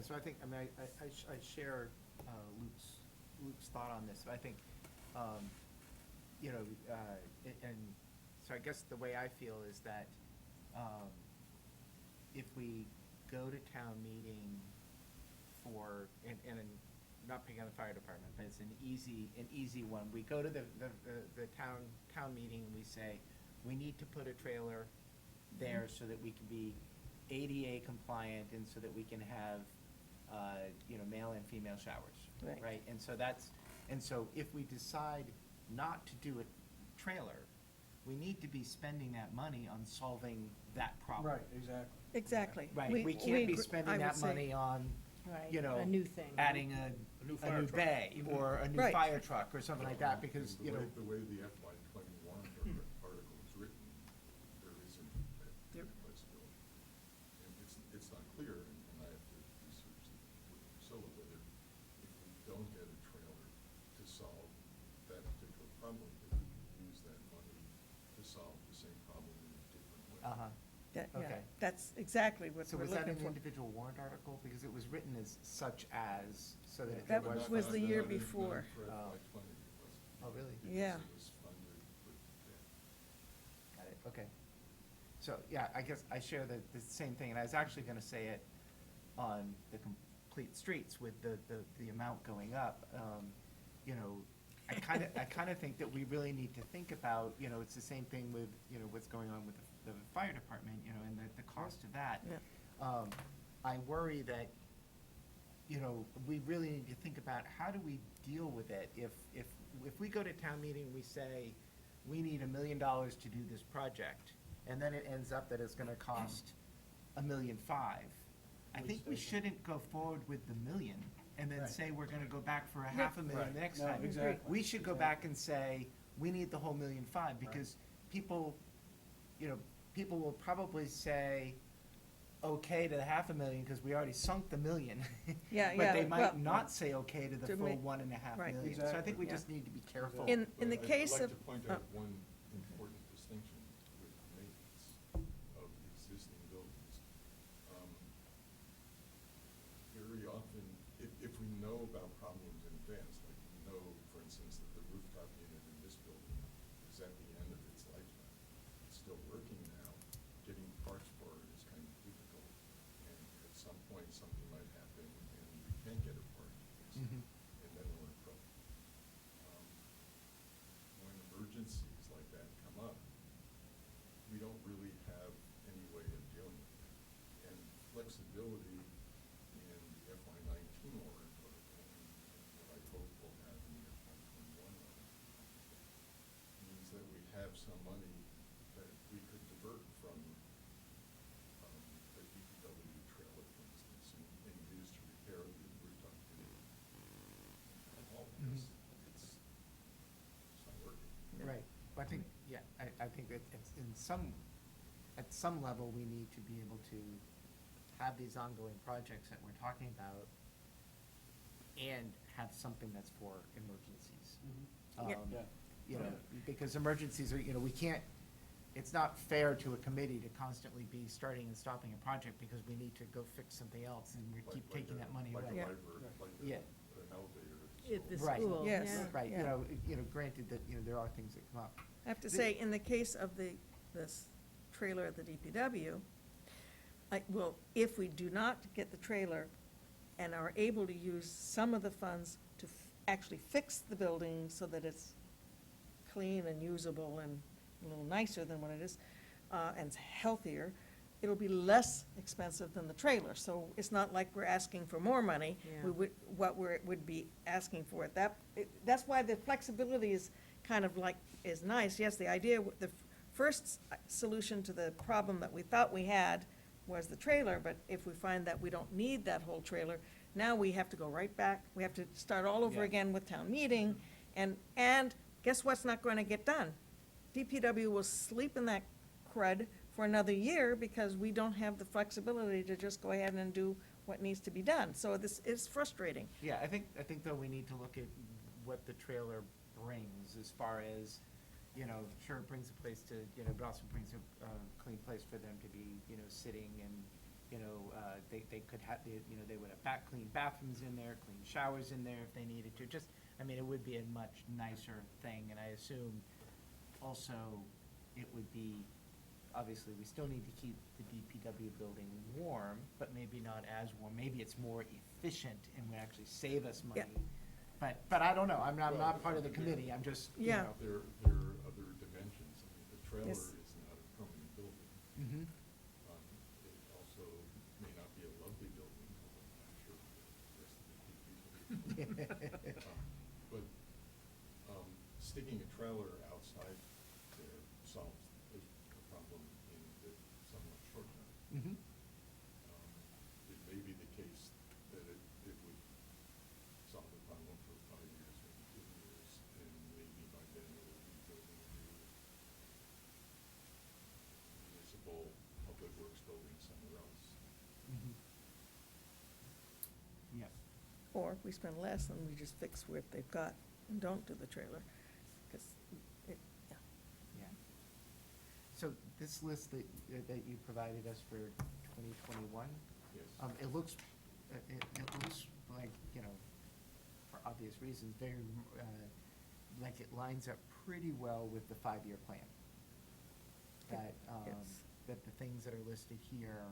so I think, I mean, I share Luke's thought on this. I think, you know, and so I guess the way I feel is that if we go to town meeting for, and I'm not picking on the fire department, but it's an easy one. We go to the town meeting and we say, we need to put a trailer there so that we can be ADA compliant and so that we can have, you know, male and female showers. Right. And so if we decide not to do a trailer, we need to be spending that money on solving that problem. Right, exactly. Exactly. Right, we can't be spending that money on, Right, you know, a new thing. adding a new new fire truck. bay or a new Right. fire truck or something like that, because, you know. The way the FY 21 article is written, there isn't that flexibility. And it's not clear, and I have to research it with Priscilla, whether if we don't get a trailer to solve that particular problem, if we can use that money to solve the same problem in a different way. Yeah, Okay. that's exactly what So we're was that looking an for. individual warrant article? Because it was written as such as, so that That there was. was the year Not in- not before. for FY Oh. 20, it wasn't. Oh, really? Yeah. It was funded with debt. Got it, okay. So, yeah, I guess I share the same thing, and I was actually gonna say it on the complete streets with the amount going up. You know, I kinda think that we really need to think about, you know, it's the same thing with, you know, what's going on with the fire department, you know, and the cost of that. Yeah. I worry that, you know, we really need to think about how do we deal with it if we go to town meeting and we say, we need $1 million to do this project, and then it ends up that it's gonna cost $1.5 million. I think we shouldn't go forward with the million and then Right. say we're gonna go back for $500,000 Right. the next No, time. exactly. We should go back and say, we need the whole $1.5 million, because people, you know, people will probably say, okay to the $500,000, because we already sunk the $1 million. Yeah, But they well, might not say okay to the to full make- $1.5 right. million. So I think we Exactly, just need to be careful. In the But case I'd of. like to point out one important distinction with maintenance of existing buildings. Very often, if we know about problems in advance, like we know, for instance, that the rooftop unit in this building is at the end of its lifetime, it's still working now, getting parts for it is kind of difficult. And at some point, something might happen and we can't get a part to fix it, Mhm. and then we're in trouble. When emergencies like that come up, we don't really have any way of dealing with it. And flexibility in the FY 19 warrant article, and what I hope we'll have in the FY 21 warrant article, means that we have some money that we could divert from the DPW trailer, for instance, and use to repair the rooftop unit. And all of this, it's not working. Right, I think, yeah, I think that it's at some level, we need to be able to have these ongoing projects that we're talking about and have something that's for emergencies. Yeah. Um, Yeah. You know, because emergencies are, you know, we can't, it's not fair to a committee to constantly be starting and stopping a project because we need to go fix something else and we keep taking that money away. Like a Yeah. library, like Yeah. an elevator. At the Right. school, Yes. yeah. Right, Yeah. you know, granted that, you know, there are things that come up. I have to say, in the case of this trailer at the DPW, well, if we do not get the trailer and are able to use some of the funds to actually fix the building so that it's clean and usable and a little nicer than what it is, and healthier, it'll be less expensive than the trailer. So it's not like we're asking for more money. Yeah. Would be asking for it. That's why the flexibility is kind of like, is nice. Yes, the idea, the first solution to the problem that we thought we had was the trailer, but if we find that we don't need that whole trailer, now we have to go right back. We have to start all over Yeah. again with town meeting, and guess what's not going to get done? DPW will sleep in that crud for another year because we don't have the flexibility to just go ahead and do what needs to be done. So this is frustrating. Yeah, I think though we need to look at what the trailer brings as far as, you know, sure, it brings a place to, you know, but also brings a clean place for them to be, you know, sitting and they could have, they would have clean bathrooms in there, clean showers in there if they needed to, just, I mean, it would be a much nicer thing, and I assume also it would be, obviously, we still need to keep the DPW building warm, but maybe not as warm, maybe it's more efficient and would actually save us money. Yeah. But I don't know, I'm Well, not part of the committee, I'm just, Yeah. There are other dimensions. I mean, the trailer Yes. is not a permanent building. Mhm. It also may not be a lovely building, although I'm sure the rest of the DPW. But sticking a trailer outside there solves a problem in the somewhat short term. Mhm. It may be the case that it would solve the problem for 5 years, maybe 2 years, and maybe by then it will be building a new municipal public works building somewhere else. Mhm. Yeah. Or we spend less and we just fix what they've got and don't do the trailer, because it, yeah. Yeah. So this list that you provided us for 2021, Yes. it looks, it looks like, for obvious reasons, very, like it lines up pretty well with the 5-year plan. That, Yes. that the things that are listed here,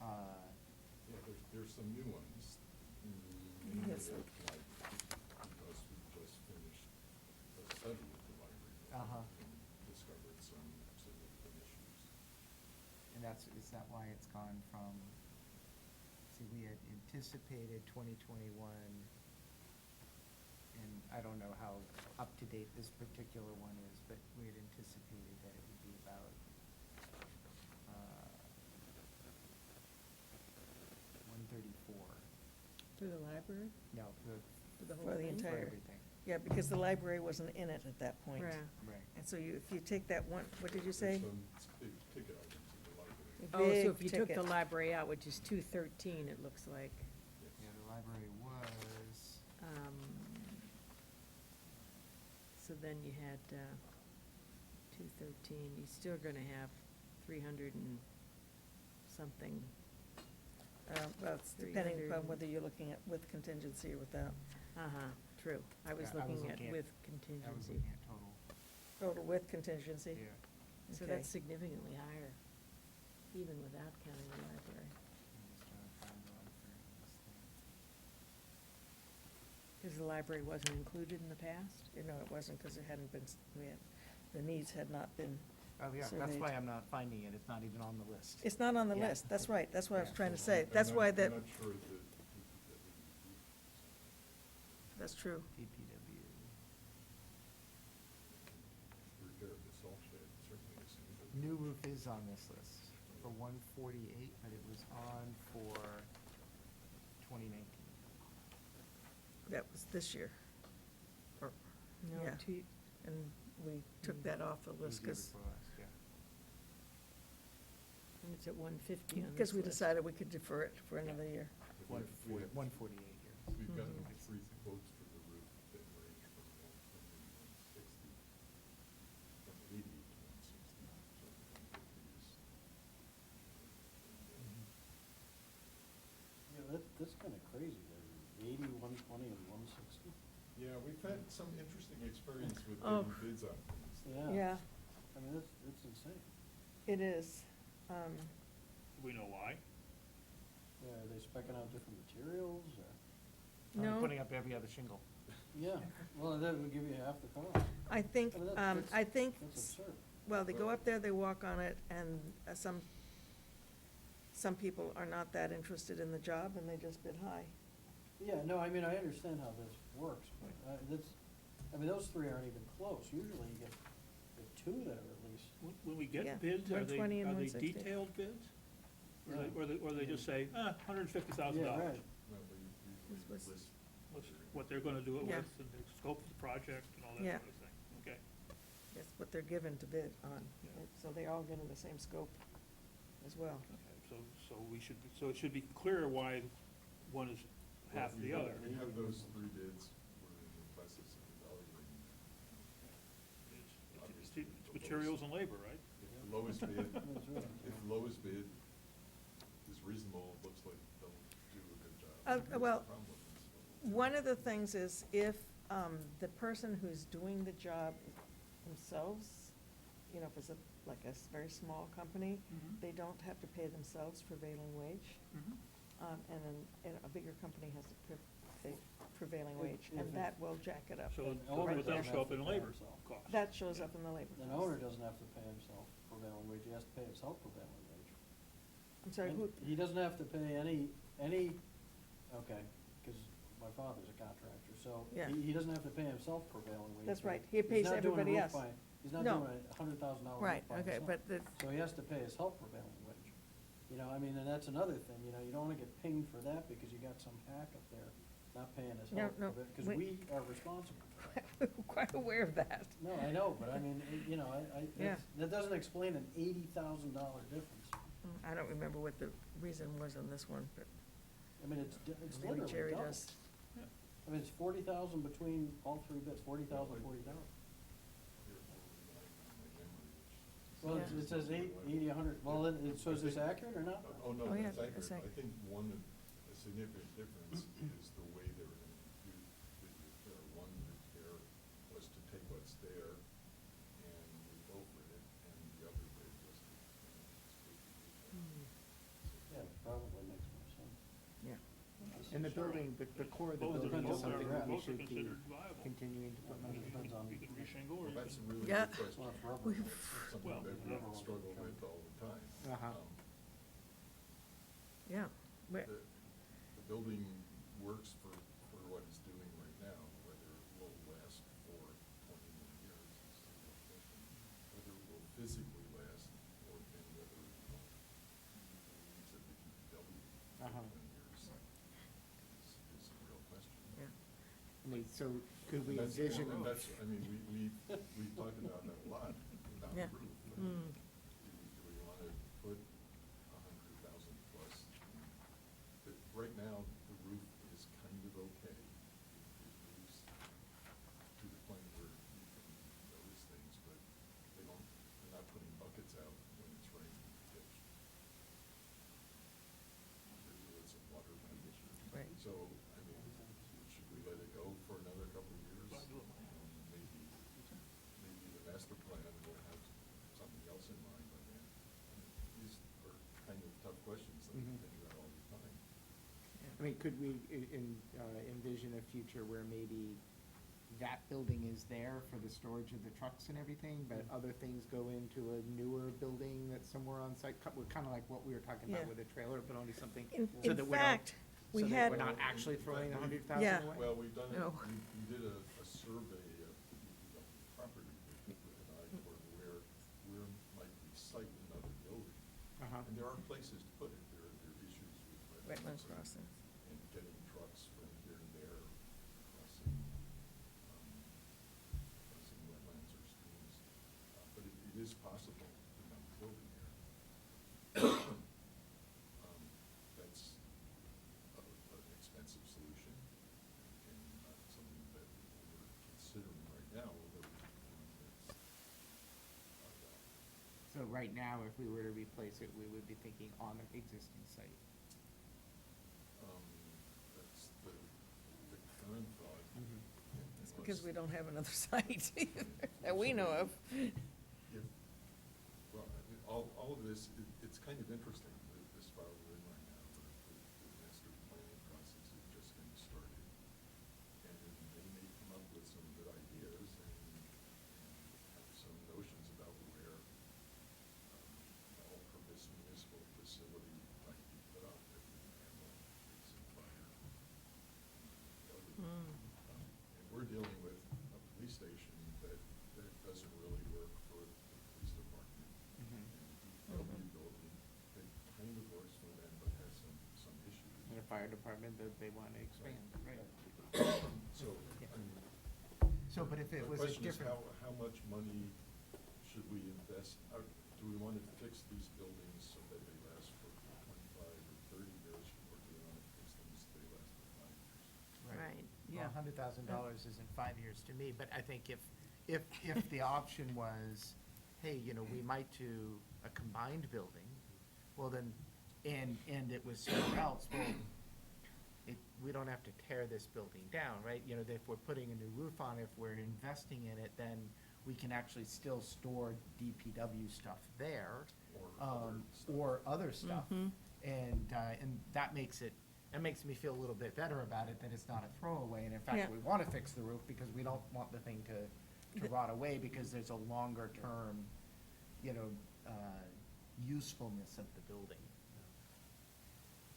Yeah, there's some new ones. Yes. Like, because we just finished a study of the library. Uh-huh. And discovered some significant issues. and is that why it's gone from, see, we had anticipated 2021, and I don't know how up-to-date this particular one is, but we had anticipated that it would be about, 134. For the library? No, For the whole For the thing? for entire, everything. yeah, because the library wasn't in it at that point. Right. Right. And so if you take that one, what did you There's say? some big ticket items in the library. A Oh, so big if you took the ticket. library out, which is 213, it looks like. Yes. Yeah, the library was, um, So then you had 213, you're still gonna have 300 and something. Well, it's depending 300 upon and- whether you're looking at with contingency or without. Uh-huh, true. I was Yeah, I was looking at looking at- with I was contingency. looking at total. Total with contingency? Yeah. So Okay. that's significantly higher, even without counting the library. I'm just trying to find the one for this thing. Because the library wasn't included in the past? No, it wasn't, because it hadn't been, the needs had not been, Oh, yeah, that's surveyed. why I'm not finding it, it's not even on the list. it's not on the Yeah. list, that's right, that's what I was Yeah. trying to say. I'm That's not- why that, I'm not sure that that's true. DPW. repair of the salt shed certainly is. New roof is on this list for 148, but it was on for 2019. That was this year. Or, No, yeah, and we took that off the list Year because, before last, yeah. And it's at 150 on this because we list. decided we could defer it for another year. We have 148 years. We've gotten Mhm. 3 quotes for the roof that range from 120 to 160, from 80 to 160, so 150 is. Yeah, that's kind of crazy, there, 80, 120, and 160? Yeah, we've had some interesting experience with Oh. getting bids on things. Yeah, I mean, that's insane. it is. Do we know why? Yeah, are they specking out different materials, or? No. Putting up every other shingle. Yeah, well, that would give you half the cost. I think, I mean, I think, That's absurd. well, they go up there, they walk on it, and some people are not that interested in the job, and they just bid high. Yeah, no, I mean, I understand how this works, but those 3 aren't even close. Usually you get 2 that are at least. When we Yeah, get bids, are 120 and they 160. detailed bids? Or Yeah. or they just say, $150,000? Yeah, right. No, they usually This was- list What they're gonna do it Yeah. with, and the scope of the project, and all that Yeah. sort of thing, okay. That's what they're given to bid on. Yeah. So they all get in the same scope as well. Okay, so it should be clear why one is half the other. We have those 3 bids, we're in the process of evaluating. It's materials and labor, right? If the lowest bid, That's right. if the lowest bid reasonable, looks like they'll do a good job. well, Problem is, one of the things is if the person who's doing the job themselves, if it's like a very small company, they don't have to pay themselves prevailing wage. And a bigger company has to pay prevailing wage, and that will jack it up. So An owner but that'll doesn't show have up to in pay labor himself. costs. That shows up in the labor An costs. owner doesn't have to pay himself prevailing wage, he has to pay himself prevailing wage. I'm sorry, And who, he doesn't have to pay okay, because my father's a contractor, so Yeah. he doesn't have to pay himself prevailing wage. That's but right. He he's pays not doing a everybody roof else. by- He's not No. doing $100,000 roof right, by okay, himself. but the, So he has to pay his help prevailing wage. And that's another thing, you don't wanna get pinged for that because you got some hack up there not paying his No, help, no, because we- we are responsible. quite aware of that. No, I know, but Yeah. that doesn't explain an $80,000 difference. I don't remember what the reason was on this one, but It's maybe literally Jerry double. does. It's 40,000 between all three bits, 40,000, 40,000. Well, Yeah. it says 80, 100, well, then, so is this accurate or not? Oh, no, Oh, yeah, that's that's accurate. I accurate. think a significant difference is the way they were going to do the repair. One repair was to take what's there and move over it, and the other way was to split the roof. Yeah, probably makes more sense. Yeah. And the building, the core of the Both are- building is both are- something that we both are should be considered viable. continuing to put money into. Depends on- You can reshingle or Well, you that's a can. really Yeah. good question. Well, it's rubber. We've- Something Well, that rubber we will struggle be with all the time. Uh-huh. Yeah. But- The building works for what it's doing right now. Whether it will last for 20 more years is the real question. Whether it will physically last, and whether it will the needs of the DPW for Uh-huh. 20 years is a real question. Yeah. So could we And that's- envision? And that's, we've talked about that a lot, about Yeah. the roof. Mm. Do we want to put 100,000 plus? But right now, the roof is kind of okay. It moves to the point where you can notice things, but they're not putting buckets out when it's raining in the ditch. It's a water condition. Right. So, should we let it go for another couple of years? Maybe the master plan will have something else in mind by then. These are kind of tough questions that we Mhm. think about all the time. Could we envision a future where maybe that building is there for the storage of the trucks and everything, but other things go into a newer building that's somewhere on site, kind of like what we were talking Yeah. about with a trailer, but only something, In so that we're not, fact, we so that had, we're not actually throwing 100,000 Yeah. away? Well, we've done, No. we did a survey of the property with an eye toward where might we site another building. Uh-huh. And there are places to put it. There are issues with wetland wetlands crossing. and getting trucks from here and there crossing wetlands or streams. But it is possible to mount a building there. That's an expensive solution and not something that we're considering right now, although that's So right now, if we were to replace it, we would be thinking on the existing site. that's the current thought. It's because we don't have another site either, that we know of. Well, all of this, it's kind of interesting, this file we're in right now. The master planning process is just getting started. And they may come up with some good ideas and have some notions about where all-purpose municipal facility might be put up if we handle police and fire. And we're dealing with a police station that doesn't really work for the police department. And the DPW building, that kind of works for them, but has some issues. And a fire department that they want to expand, right? So, So, but if it was a the question is, different. how much money should we invest? Do we want to fix these buildings so that they last for 25 or 30 years, or do we want to fix them so they last for 5 years? Right, Well, yeah. $100,000 isn't 5 years to me, but I think if the option was, hey, we might do a combined building, well then, and it was somewhere else, well, we don't have to tear this building down, right? You know, if we're putting a new roof on, if we're investing in it, then we can actually still store DPW stuff there, or other stuff. And that makes me feel a little bit better about it, that it's not a throwaway, and in Yeah. fact, we wanna fix the roof, because we don't want the thing to rot away, because there's a longer term, you know, usefulness of the building.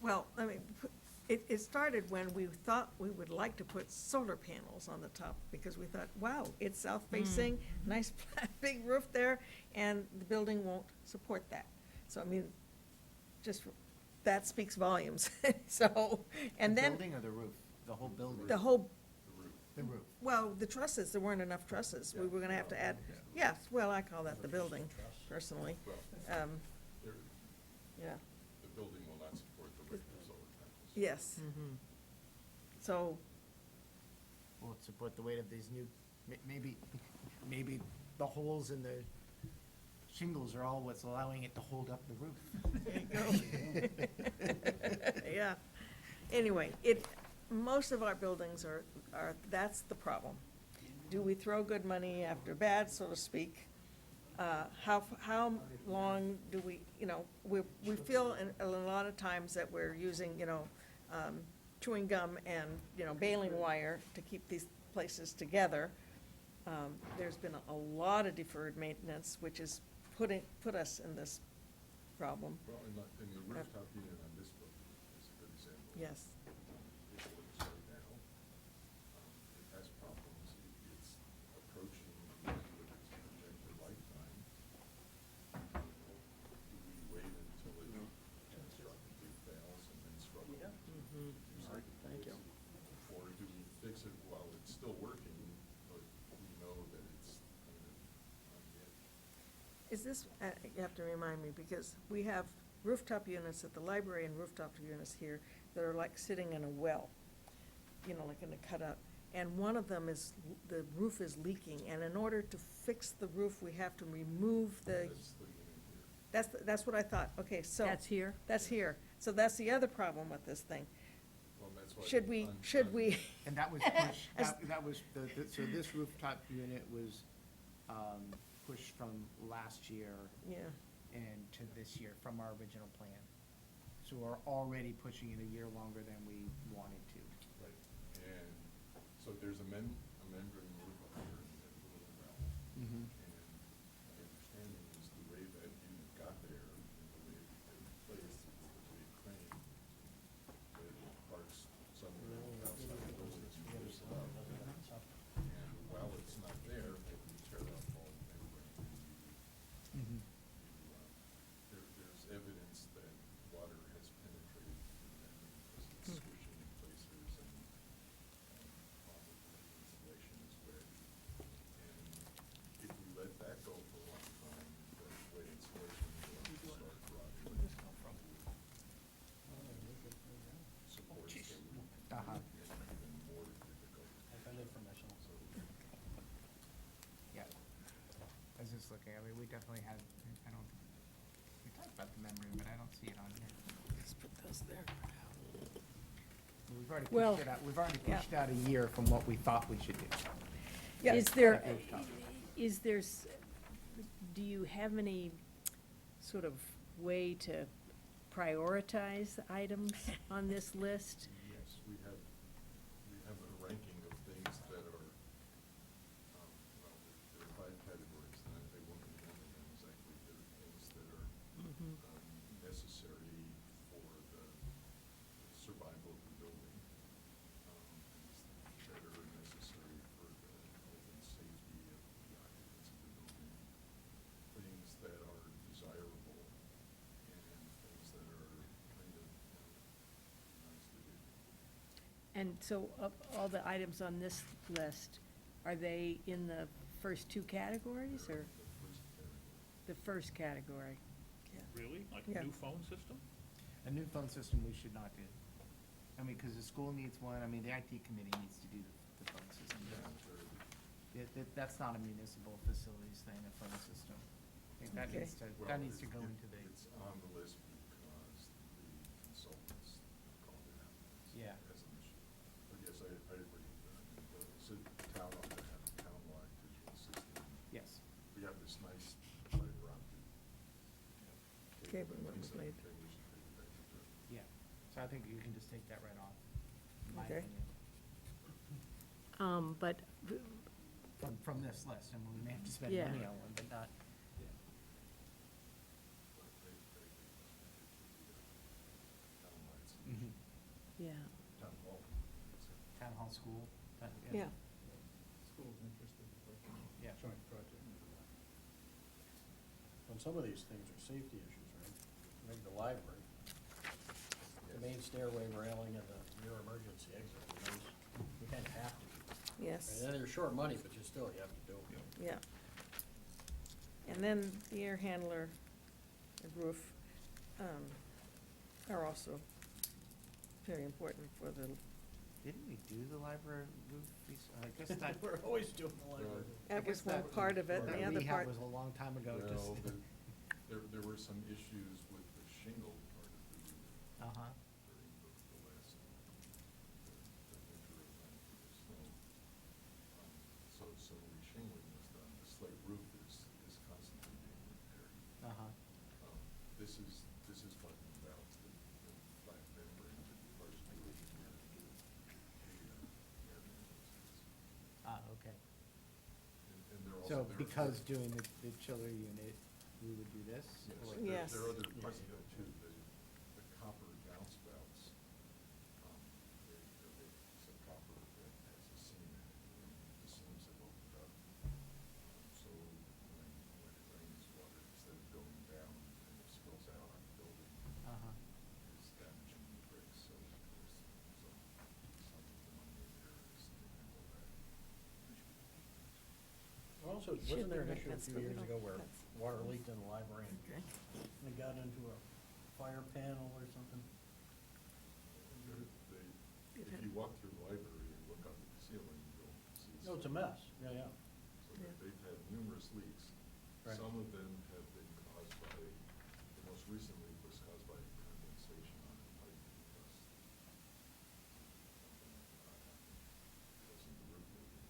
Well, I mean, it started when we thought we would like to put solar panels on the top, because we thought, wow, it's south-facing, nice flat, big roof there, and the building won't support that. So, I mean, just, that speaks volumes, so, and The then, building or the roof? The whole building? the whole, The roof. well, the trusses, there weren't enough trusses, we were gonna have to add, yes, well, I call that the building, personally. There- Yeah, The building will not support the rate of solar panels. yes. So, Will it support the weight of these new, maybe the holes in the shingles are all what's allowing it to hold up the roof. there you go. Yeah. Anyway, most of our buildings are, that's the problem. Do we throw good money after bad, so to speak? How long do we, you know, we feel a lot of times that we're using, you know, chewing gum and, you know, baling wire to keep these places together. There's been a lot of deferred maintenance, which is put us in this problem. Well, in the rooftop unit on this building is a good example. Yes. It works right now. It has problems. It's approaching the end of its projected lifetime. Do we wait until it constructively fails and then struggle to do something? Thank you. Or do we fix it while it's still working, but we know that it's kind of on the edge? Is this, you have to remind me, because we have rooftop units at the library and rooftop units here that are like sitting in a well, you know, like in a cutout. And one of them is, the roof is leaking, and in order to fix the roof, we have to remove the, That's the unit here. that's what I thought, okay, so. That's here? That's here. So that's the other problem with this thing. Well, that's why. Should we, And that was pushed, that was, so this rooftop unit was, pushed from last year yeah, and to this year from our original plan. So we're already pushing it a year longer than we wanted to. Right, and so there's a membrane roof up here in that little realm. And my understanding is the way that unit got there and the way it was placed, is the way crane, that it parks somewhere outside the building and lifts it up. And while it's not there, they can tear up all the membrane. There's evidence that water has penetrated through that because it's swishing in places and probably insulation is wet. And if we let that go for a long time, the wet insulation will start rotting. Where'd this come from? Supports the roof. Uh-huh. And even more difficult. So, Yeah. I was just looking, I mean, we definitely had, we talked about the membrane, but I don't see it on here. let's put those there. We've already Well, pushed it out, we've already yeah. pushed out a year from what we thought we should do. Yeah. Is there, That rooftop. is there, do you have any sort of way to prioritize items on this list? yes, we have a ranking of things that are, well, there are 5 categories, and I won't remember them exactly. There are things that are necessary for the survival of the building, things that are necessary for the health and safety of the occupants of the building, things that are desirable, and things that are kind of, nice to do. And so, of all the items on this list, are they in the first two categories, or The first category. the first category? Really? Like Yeah. a new phone system? A new phone system we should not do. I mean, because the school needs one, I mean, the IT committee needs to do the phone system. That's not a municipal facilities thing, a phone system. I think that Okay. needs to, Well, that needs to go it- into the, It's on the list because the consultants called it out Yeah. as an issue. But yes, I agree. The town ought to have a town-wide digital system. Yes. We have this nice fiber optic. Cable that was laid. Okay, we should take advantage of it. Yeah, so I think you can just take that right off, in my Okay. opinion, But, from this list, and we may have to spend Yeah. money on one, but not, But town-wide solution. yeah, Town hall. town hall, school, Yeah. School's interested in working on Yeah. a joint project. And some of these things are safety issues, right? Maybe the library, the main stairway railing and the rear emergency exit, those, you kind of have to do. Yes. And they're short money, but you still, you have to do it. Yeah. And then the air handler, the roof, are also very important for the, Didn't we do the library roof? I guess that. We're always doing the library. that was guess one that- part of it, and That the other rehab part, was a long time ago, Well, just. there were some issues with the shingle part of the roof Uh-huh, during the last, the winter event with the snow. So reshingling was done. The slate roof is constantly being repaired. uh-huh. This is talking about the flat membrane that partially goes in there to do the air handlers. Ah, okay. And there are So also. because doing the chiller unit, we would do this? or- Yes. There are other parts of it too, the copper downspouts, they're made piece of copper that has a seam in it, and the seams have opened up. So when it rains, water, instead of going down and it spills out on the building, Uh-huh, is damaging the bricks, so there's some of the money in there is to handle that issue. Also, Should wasn't there an be issue a maintenance, few but we years don't- ago where that's- water leaked in the library and okay. they got into a fire panel or something? If you walk through the library and look up at the ceiling, you'll see. No, it's a some- mess, yeah. So they've had numerous leaks. Right. Some of them have been caused by, the most recent leak was caused by condensation on a pipe because because of the roof leaking.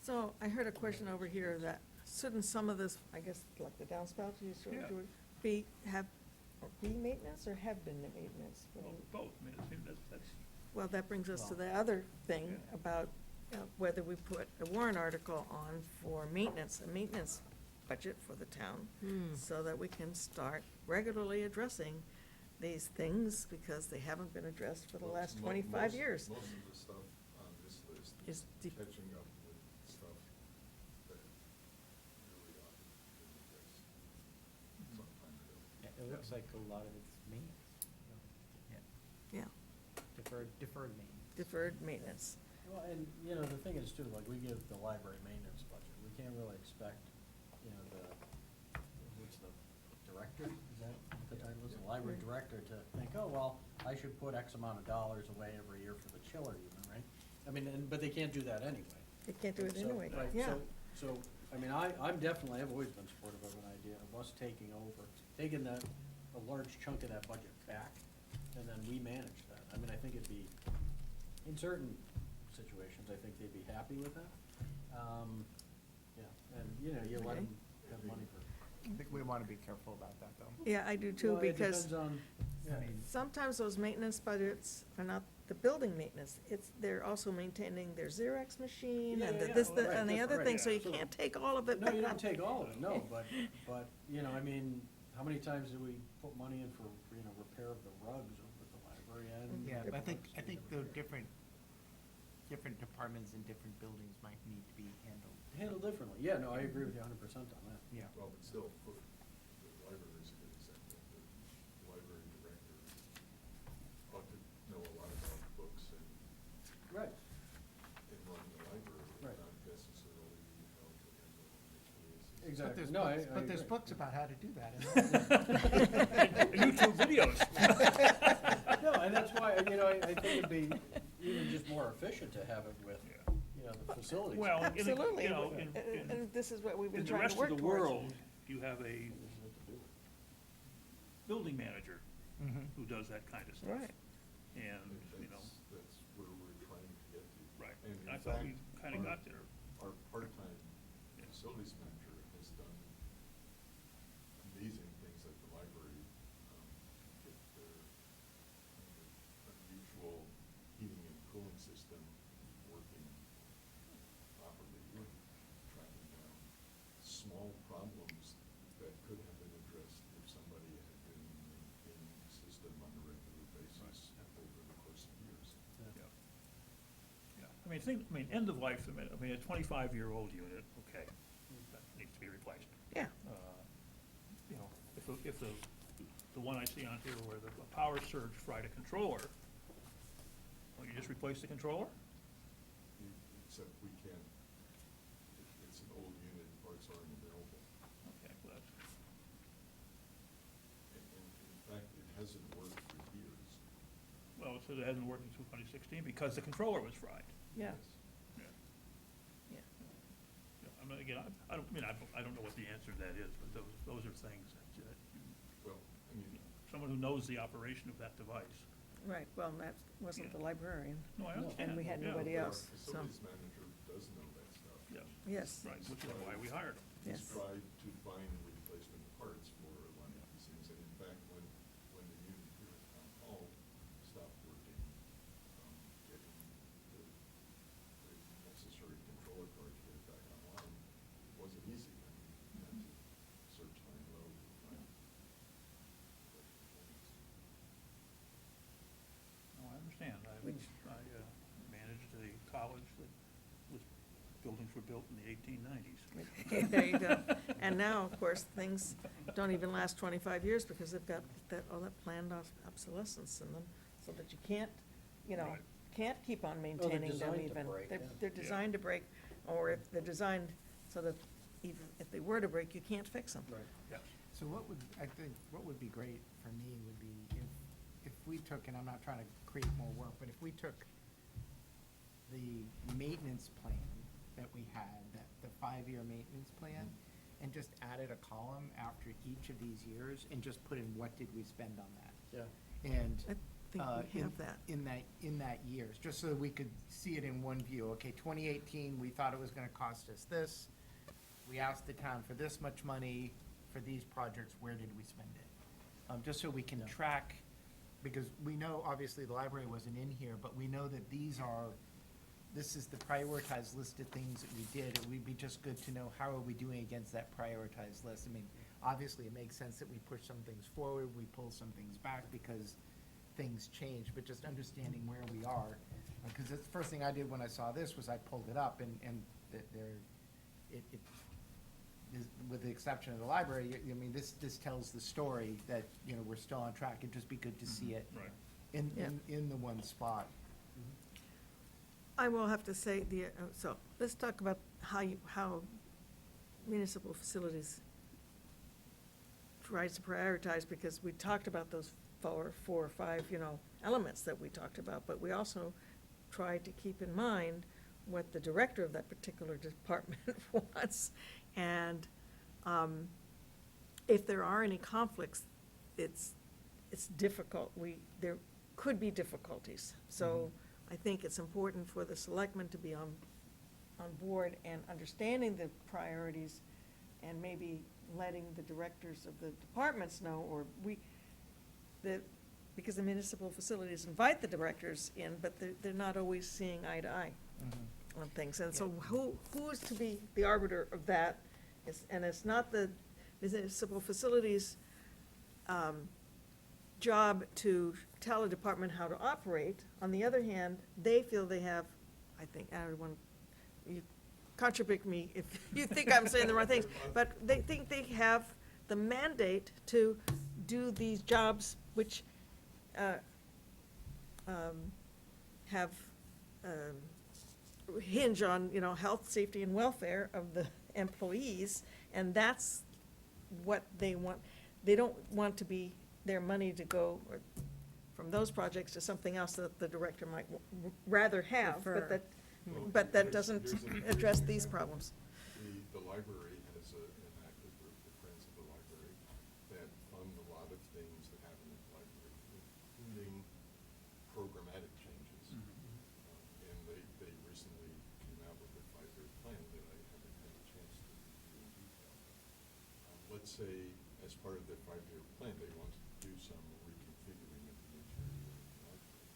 So I heard a question over here that shouldn't some of this, I guess, like the downspouts, you sort Yeah. of be, be maintenance or have been maintenance? Well, both, I mean, it seems that's, Well, that brings us to Well- the other thing Yeah. about whether we put a warrant article on for maintenance, a maintenance budget for the town, so that we can start regularly addressing these things, because they haven't been addressed for the Well, last mo- 25 most- years. Most of the stuff on this list Is is de- catching up with stuff that really ought to have been addressed some time ago. Yeah, it looks like a lot of it's maintenance. Yeah, Yeah, deferred maintenance. deferred maintenance. Well, and, you know, the thing is too, like, we give the library maintenance budget, we can't really expect, you know, what's the director, is that what the title is? The library Right. director to think, oh, well, I should put X amount of dollars away every year for the chiller unit, right? I mean, but they can't do that anyway. They can't do it So, anyway, right, yeah. So, I mean, I've always been supportive of an idea of us taking over, taking a large chunk of that budget back, and then we manage that. I mean, I think it'd be, in certain situations, I think they'd be happy with that. Yeah, and, you know, you let Okay. them have money for. I think we wanna be careful about that, though. Yeah, I do too, Well, it because depends on, yeah. I mean, sometimes those maintenance budgets are not the building maintenance, they're also maintaining their Xerox machine and Yeah, the yeah, this, well, the- right, and the that's other right, thing, so yeah. you So- can't take all of it No, back. you don't take all of it, no, but, you know, I mean, how many times do we put money in for, you know, repair of the rugs over at the library and? Yeah, but I think different- the different departments in different buildings might need to be handled. Handled differently, yeah, no, I agree with you 100% on that. Yeah. Well, but still, the library is a good example. The library director ought to know a lot about books and Right. running the library, Right. not necessarily how to handle the Exactly. But No, there's books, I but there's agree. books about how to do that. YouTube videos. No, and that's why, you know, I think it'd be even just more efficient to have it with, Yeah. you know, the facilities. Well, in the- Absolutely, you know, and this is what we've been in the trying rest to of work the towards. world, you have a building manager who does that kind of stuff. Right. And, you know, That's where we're trying to get to. right, And and I in thought we fact, kinda got there. Our part-time facilities manager has done amazing things at the library, get their unusual heating and cooling system working properly, really tracking down small problems that could have been addressed if somebody had been maintaining the system on a regular basis over the course of years. Yeah. Yeah, I mean, end of life, I mean, a 25-year-old unit, okay, that needs to be replaced. Yeah. You know, if the one I see on here where the power surge fried a controller, well, you just replace the controller? Except we can't, it's an old unit, parts aren't available. Okay, well, that's, And in fact, it hasn't worked for years. well, it says it hasn't worked until 2016 because the controller was fried. Yeah. Yeah. Yeah. Yeah, I mean, again, I don't know what the answer to that is, but those are things that Well, I mean, someone who knows the operation of that device. Right, well, that wasn't the librarian. No, I understand. And we had yeah. nobody our else, so, facilities manager does know that stuff. Yeah. yes. Right, which is why we hired him. He's Yes. tried to find replacement parts for a lot of these things, and in fact, when the unit here at Town Hall stopped working, getting the necessary controller card to get it back online wasn't easy. I mean, you had to search high and low to find the components. No, I understand. I managed a college that was, buildings were built in the 1890s. There you go. And now, of course, things don't even last 25 years because they've got all that planned obsolescence in them, so that you can't, you know, Right. can't keep on maintaining them designed to even. break, yeah. They're designed to break, or if they're designed so that even if they were to break, you can't fix them. Right. Yeah. So I think, what would be great for me would be if we took, and I'm not trying to create more work, but if we took the maintenance plan that we had, the 5-year maintenance plan, and just added a column after each of these years, and just put in what did we spend on that? Yeah. And I think we in- have that. In that years, just so that we could see it in one view. Okay, 2018, we thought it was gonna cost us this. We asked the town for this much money for these projects, where did we spend it? Just so we can track, because we know, obviously, the library wasn't in here, but we know that this is the prioritized list of things that we did. It would be just good to know how are we doing against that prioritized list. I mean, obviously, it makes sense that we push some things forward, we pull some things back because things change, but just understanding where we are. Because the first thing I did when I saw this was I pulled it up and with the exception of the library, I mean, this tells the story that, you know, we're still on track. It'd just be good to see it Right. in the one spot. I will have to say, so, let's talk about how municipal facilities tries to prioritize, because we talked about those four or five, you know, elements that we talked about, but we also tried to keep in mind what the director of that particular department wants. And if there are any conflicts, it's difficult. There could be difficulties. So I think it's important for the selectmen to be on board and understanding the priorities, and maybe letting the directors of the departments know, or because the municipal facilities invite the directors in, but they're not always seeing eye to eye on things. And so who is to be the arbiter of that? And it's not the municipal facilities' job to tell a department how to operate. On the other hand, they feel they have, I think, everyone, you contradict me if you think I'm saying the wrong things, but they think they have the mandate to do these jobs which have hinge on, you know, health, safety, and welfare of the employees, and that's what they want. They don't want to be their money to go from those projects to something else that the director might rather have, Prefer. but that doesn't address these problems. The library has an active group, the Friends of the Library, that fund a lot of things that happen at the library. say, as part of their 5-year plan, they want to do some reconfiguring of the interior of the library.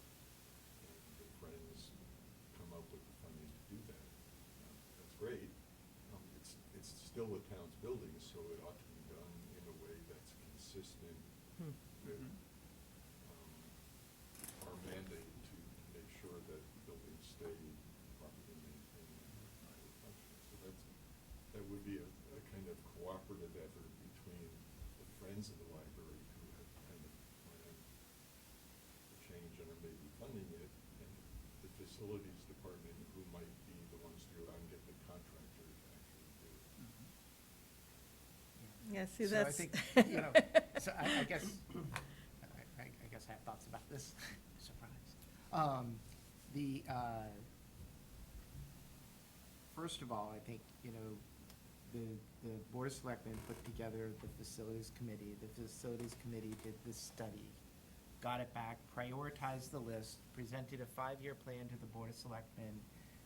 And the Friends come up with the funding to do that. That's great. It's still the town's building, so it ought to be done in a way that's consistent with our mandate to make sure that buildings stay properly maintained and highly functional. So that would be a kind of cooperative effort between the Friends of the library, who have kind of planned the change and are maybe funding it, and the facilities department, who might be the ones to go out and get the contractor to actually do it. Yeah, see, So I that's. think, you know, so I guess, I guess I have thoughts about this, surprise. First of all, I think, you know, the Board of Selectmen put together the Facilities Committee. The Facilities Committee did this study, got it back, prioritized the list, presented a 5-year plan to the Board of Selectmen.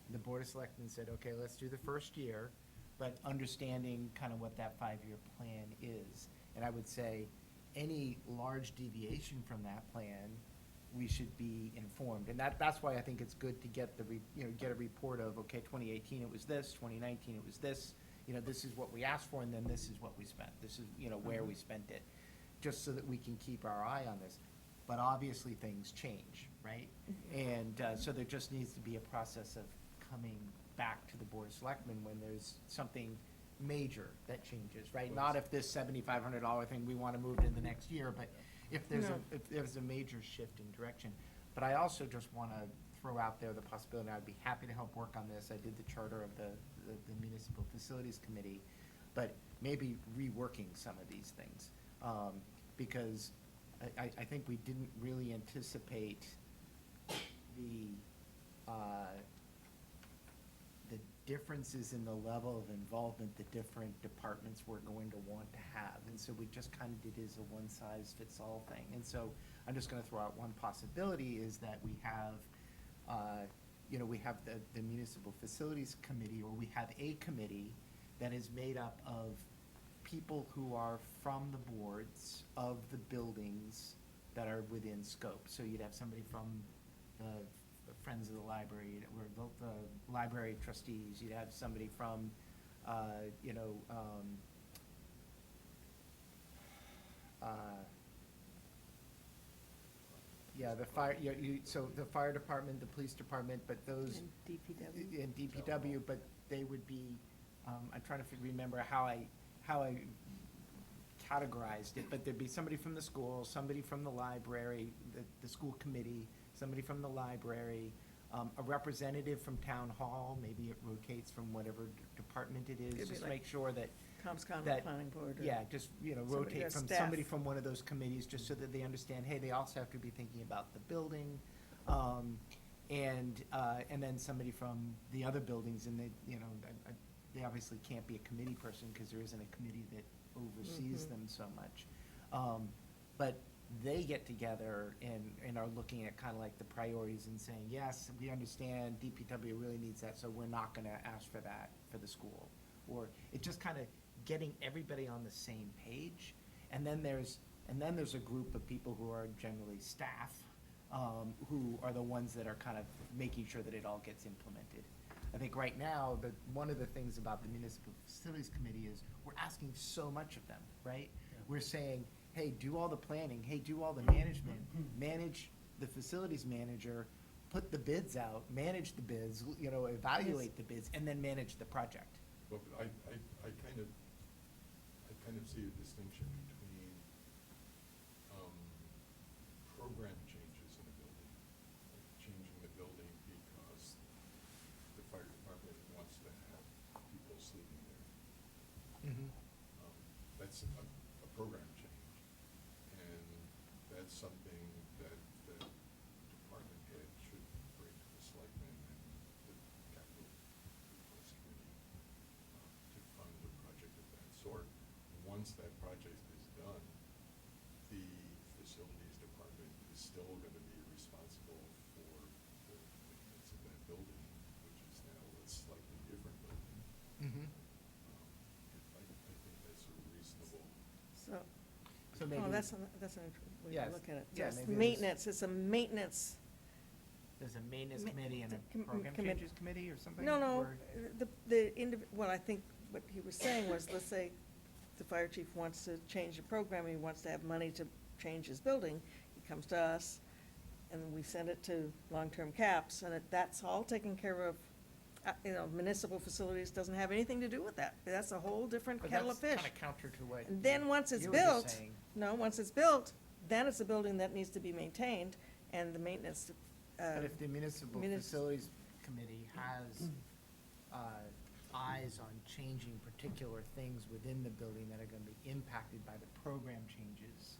And the Board of Selectmen said, okay, let's do the first year, but understanding kind of what that 5-year plan is. And I would say, any large deviation from that plan, we should be informed. And that's why I think it's good to get get a report of, okay, 2018 it was this, 2019 it was this, this is what we asked for, and then this is what we spent. This is, where we spent it, just so that we can keep our eye on this. But obviously, things change, right? And so there just needs to be a process of coming back to the Board of Selectmen when there's something major that changes, right? Not if this $7,500 thing, we want to move it in the next year, but if there's if there's a major shift in direction. But I also just want to throw out there the possibility, I'd be happy to help work on this. I did the charter of the Municipal Facilities Committee, but maybe reworking some of these things. Because I think we didn't really anticipate the differences in the level of involvement the different departments were going to want to have. And so we just kind of did it as a one-size-fits-all thing. And so I'm just going to throw out one possibility is that we have, we have the Municipal Facilities Committee, or we have a committee that is made up of people who are from the boards of the buildings that are within scope. So you'd have somebody from the Friends of the Library, or the library trustees, you'd have somebody from, the fire, so the fire department, the police department, but those. And DPW. And DPW, but they would be, I'm trying to remember how I categorized it, but there'd be somebody from the school, somebody from the library, the school committee, somebody from the library, a representative from town hall, maybe it rotates from whatever department it is, Could be just like make sure that. Comscom, that- planning board. Or Yeah, just, somebody rotate has from staff. somebody from one of those committees, just so that they understand, hey, they also have to be thinking about the building, and then somebody from the other buildings, and they obviously can't be a committee person, because there isn't a committee that oversees them so much. But they get together and are looking at kind of like the priorities and saying, yes, we understand DPW really needs that, so we're not gonna ask for that for the school. Or it just kind of getting everybody on the same page. And then there's a group of people who are generally staff, who are the ones that are kind of making sure that it all gets implemented. I think right now, one of the things about the Municipal Facilities Committee is we're asking so much of them, right? We're saying, hey, do all the planning, hey, do all the management, manage the facilities manager, put the bids out, manage the bids, evaluate the bids, and then manage the project. Well, but I kind of see a distinction between program changes in a building, like changing the building because the fire department wants to have people sleeping there. That's a program change, and that's something that the department head should bring to the selectmen and the capital request committee to fund a project of that sort. Once that project is done, the facilities department is still going to be responsible for the maintenance of that building, which is now a slightly different building. I think that's a reasonable maybe that's an way to Yes. look at it. Yeah, Just maybe there's- maintenance, it's a maintenance, there's a maintenance Ma- committee and a com- program commit- changes committee or something? no, no, or- what I think, what he was saying was, let's say the fire chief wants to change the program, he wants to have money to change his building, he comes to us, and we send it to long-term caps, and that's all taken care of. Municipal facilities doesn't have anything to do with that. That's a whole different But kettle of that's fish. kinda counter to what And then once it's you were just built, saying. once it's built, then it's a building that needs to be maintained, and the maintenance, But if the municipal munis- facilities committee has, eyes on changing particular things within the building that are gonna be impacted by the program changes,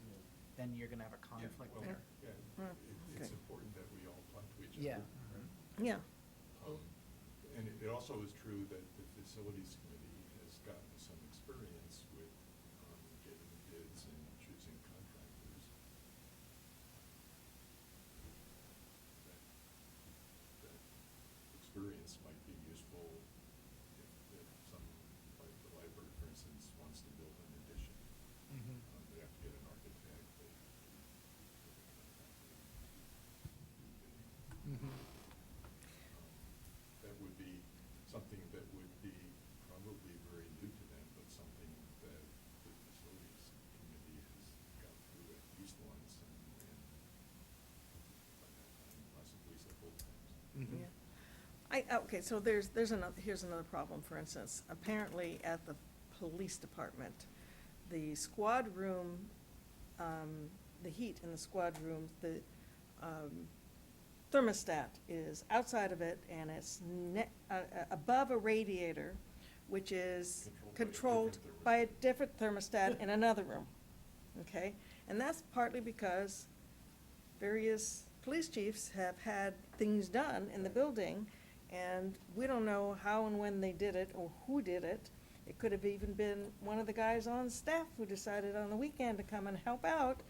then you're gonna have a conflict well, there. Yeah, it's okay. important that we all talk to each other. Yeah. yeah, And it also is true that the facilities committee has gotten some experience with getting bids and choosing contractors. That experience might be useful if some, like the library, for instance, wants to build an addition. They have to get an architect, they have to get a contractor. That would be something that would be probably very new to them, but something that the facilities committee has gone through at least once and by that time possibly several times. yeah. Okay, so here's another problem, for instance. Apparently, at the police department, the squad room, the heat in the squad room, the thermostat is outside of it, and it's above a radiator, which is controlled by a different thermostat in another room, okay? And that's partly because various police chiefs have had things done in the building, and we don't know how and when they did it, or who did it. It could have even been one of the guys on staff who decided on the weekend to come and help out,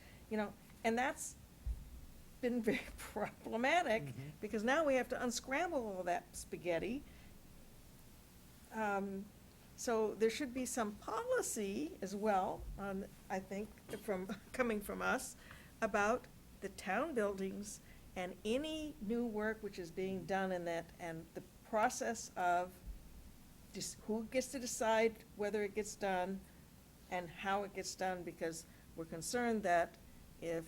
and that's been very problematic, because now we have to unscramble all that spaghetti. So there should be some policy as well, I think, coming from us, about the town buildings and any new work which is being done in that, and the process of just who gets to decide whether it gets done and how it gets done, because we're concerned that if,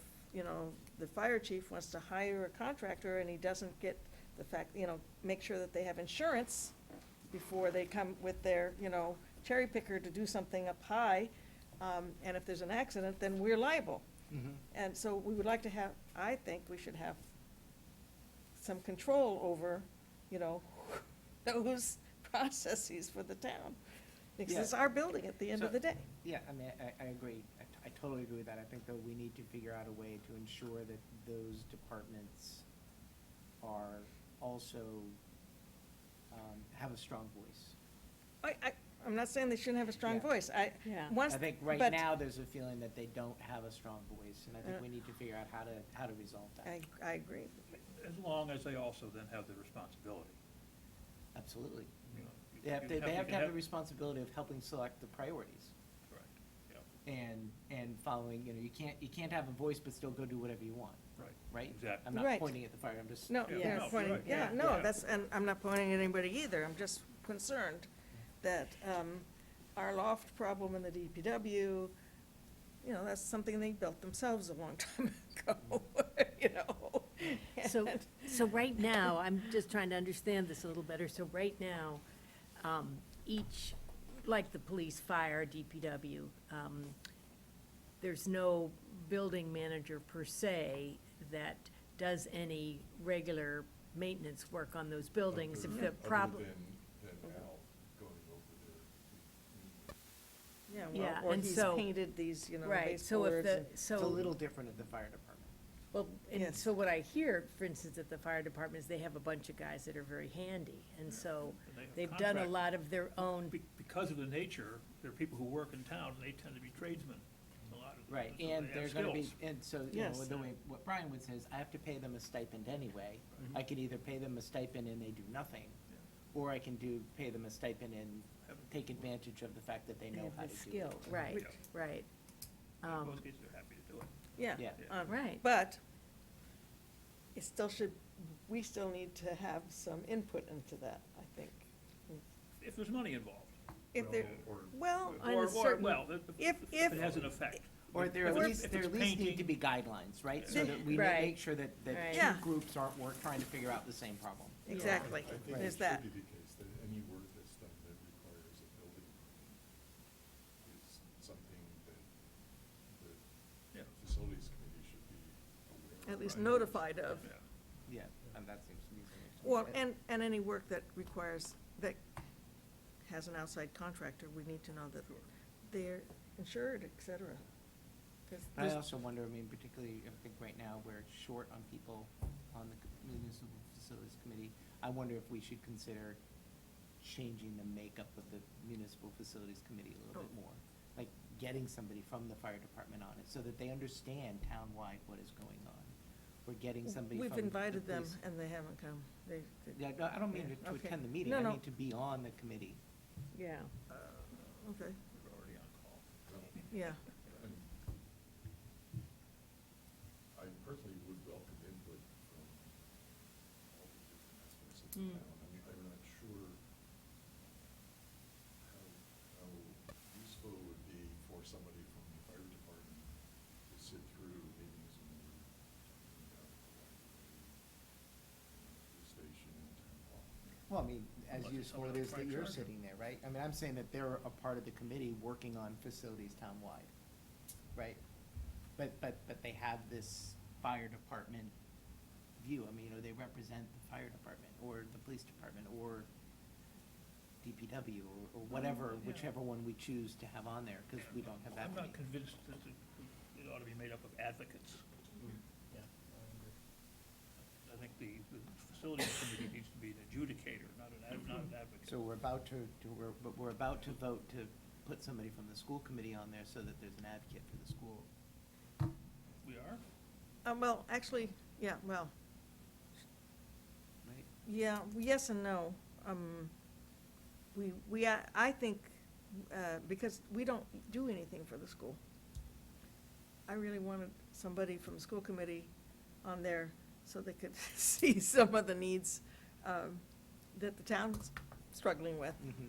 the fire chief wants to hire a contractor and he doesn't get the fact, make sure that they have insurance before they come with their, cherry picker to do something up high, and if there's an accident, then we're liable. And so we would like to have, I think we should have some control over, those processes for the town. Because it's our building at the end of the day. Yeah, I mean, I agree. I totally agree with that. I think, though, we need to figure out a way to ensure that those departments are also, have a strong voice. I'm not saying they shouldn't have a strong Yeah. voice. Yeah. Once, I think right but now, there's a feeling that they don't have a strong voice, and I think we need to figure out how to resolve that. I agree. As long as they also then have the responsibility. Absolutely. You know, you- They have you to, you they have to can have the responsibility of helping select the priorities. Correct, yeah, And following, you can't have a voice but still go do whatever you want, right. right? Exactly. I'm not Right. pointing at the fire, I'm just. No, Yeah, you're no, not pointing, right, yeah, yeah, no, yeah. and I'm not pointing at anybody either. I'm just concerned that our loft problem in the DPW, that's something they built themselves a long time ago, So right now, I'm just trying to understand this a little better. So right now, each, like the police, fire, DPW, there's no building manager per se that does any regular maintenance work on those buildings. If the problem, Other than Al going over there. Yeah, Yeah, or and he's so- painted these, right, so if baseboards the, and- It's a so, little different at the fire department. well, and Yes. so what I hear, for instance, at the fire department is they have a bunch of guys that are very handy. And so And they have they've done a contracts. lot of their own, Because of the nature, there are people who work in town, and they tend to be tradesmen, a lot of them. Right, so and they have they're gonna be, skills. and so, Yes. the way, what Brian would say is, I have to pay them a stipend anyway. Right. I could either pay them a stipend and they do nothing, Yeah. or I can pay them a stipend and Have a- take advantage of the fact that they they know have how the to do it. skill, right, Yeah. right. In Um, most cases, they're happy to do it. Yeah. Yeah. Right. But it still should, we still need to have some input into that, I think. If there's money involved. If there, Or- well, On a Or, certain- well, if- it has an effect. Or there If at it's- least, if there it's at least need to painting- be guidelines, right? So Yeah. that we Right. make sure that Right. Yeah. two groups aren't trying to figure out the same problem. exactly, I think there's it that. should be the case that any work that's done that requires a building permit is something that Yeah. the facilities committee should be aware of. At least Right. notified of. Yeah. Yeah, and that seems to be something. Well, and any work that requires, that has an outside contractor, we need to know that they're insured, et cetera. 'Cause I there's- also wonder, I mean, particularly, I think right now, we're short on people on the municipal facilities committee. I wonder if we should consider changing the makeup of the municipal facilities committee a little bit more. Like, getting somebody from the fire department on it, so that they understand townwide what is going on. Or getting somebody from We've the invited them, police. and they haven't come. They, Yeah, no, I don't mean Yeah, to okay. attend the meeting, No, I no. mean to be on the committee. Yeah. okay, We're already on call. yeah. And I personally would welcome input from all the different aspects of the Mm. town. I mean, I'm not sure how useful it would be for somebody from the fire department to sit through meetings when we're talking about the library, the station and town hall. Well, I mean, as Unless it's useful it someone is that trying to you're charge them. sitting there, right? I mean, I'm saying that they're a part of the committee working on facilities townwide, right? But they have this fire department view. I mean, you know, they represent the fire department or the police department or DPW or whatever, Yeah. whichever one we choose to have on there, because we don't have that I'm many. not convinced that it ought to be made up of advocates. Yeah, I agree. I think the facilities committee needs to be an adjudicator, not an advocate. So we're about we're about to vote to put somebody from the school committee on there so that there's an advocate for the school. We are? Well, actually, yeah, well, Right? yeah, yes and no. I think, because we don't do anything for the school. I really wanted somebody from the school committee on there so they could see some of the needs that the town's struggling with. Mm-hmm.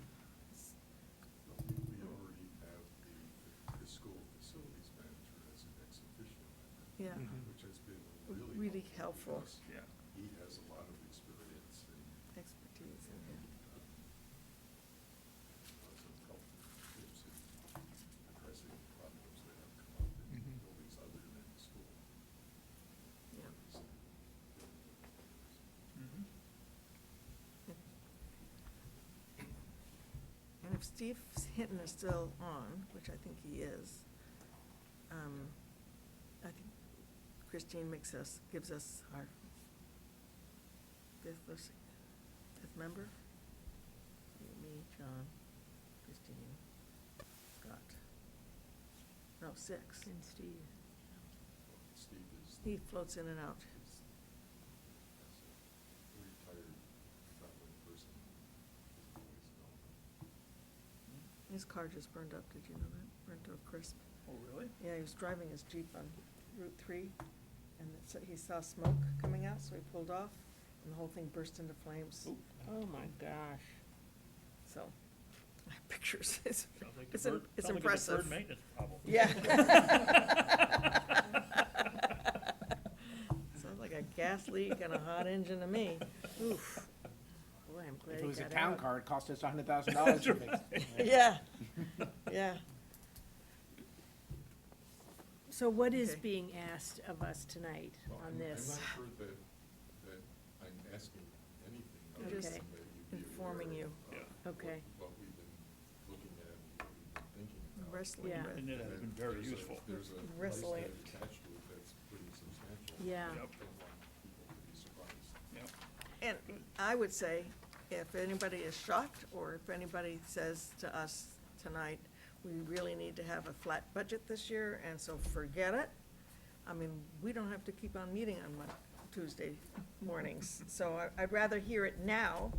We already have the school facilities manager as an ex officio member. Yeah. Mhm. Which has been Really really helpful. because Yeah. he has a lot of experience in Expertise in it. lots of help tips in addressing problems that have come up in Mhm. buildings other than the school. Yeah. Mhm. And if Steve Hinton is still on, which I think he is, I think Christine gives us our fifth member. Me, John, Christine, Scott. No, six. And Steve. Steve is. He floats in and out. is- as a retired traveling person, is always gone. His car just burned up, did you know that? Burnt to a crisp. Oh, really? Yeah, he was driving his Jeep on Route 3, and he saw smoke coming out, so he pulled off, and the whole thing burst into flames. Ooh. Oh, my gosh. So, I have pictures. It's Sounds like it's deferred- it's sounds like a impressive. deferred maintenance problem. Yeah. Sounds like a gas leak and a hot engine to me. Oof. Boy, I'm glad If he it was a got town out. car, it cost us $100,000 to fix it. Yeah, yeah. So what is Okay. being asked of us tonight Well, on this? I'm not sure that I'm asking anything I'm other just than that you be informing aware you. of Yeah. Okay. what we've been looking at and what we've been thinking about. Wrestling Yeah. with. And that has been very useful. There's a price Wrestling. tag attached to it that's pretty substantial. Yeah. Yep. I don't want people to be surprised. Yep. And I would say, if anybody is shocked, or if anybody says to us tonight, we really need to have a flat budget this year, and so forget it. I mean, we don't have to keep on meeting on Tuesday mornings, so I'd rather hear it now,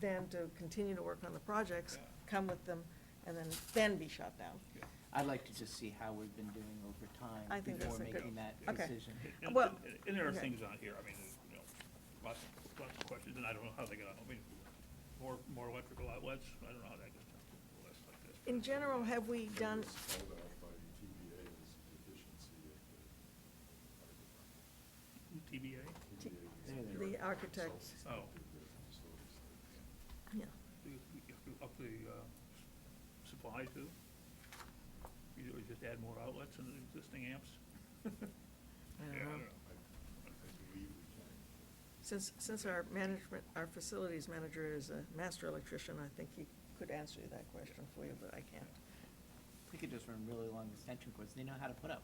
than to continue to work on the projects, Yeah. come with them, and then be shut down. Yeah. I'd like to just see how we've been doing over time I think before that's a good- making that okay. decision. And- Well, And there are okay. things on here, I mean, you know, lots of questions, and I don't know how they got, I mean, more electrical outlets, I don't know how that gets down to a list like this. In general, have we done, It was called out by TBA as a deficiency of the TBA? the architects? Oh. Yeah. You have to up the supply too? You just add more outlets in the existing amps? I Yeah, don't I know. don't know. I believe we can. Since our management, our facilities manager is a master electrician, I think he could answer that question for you, but I can't. We could just run really long extension cords, they know how to put out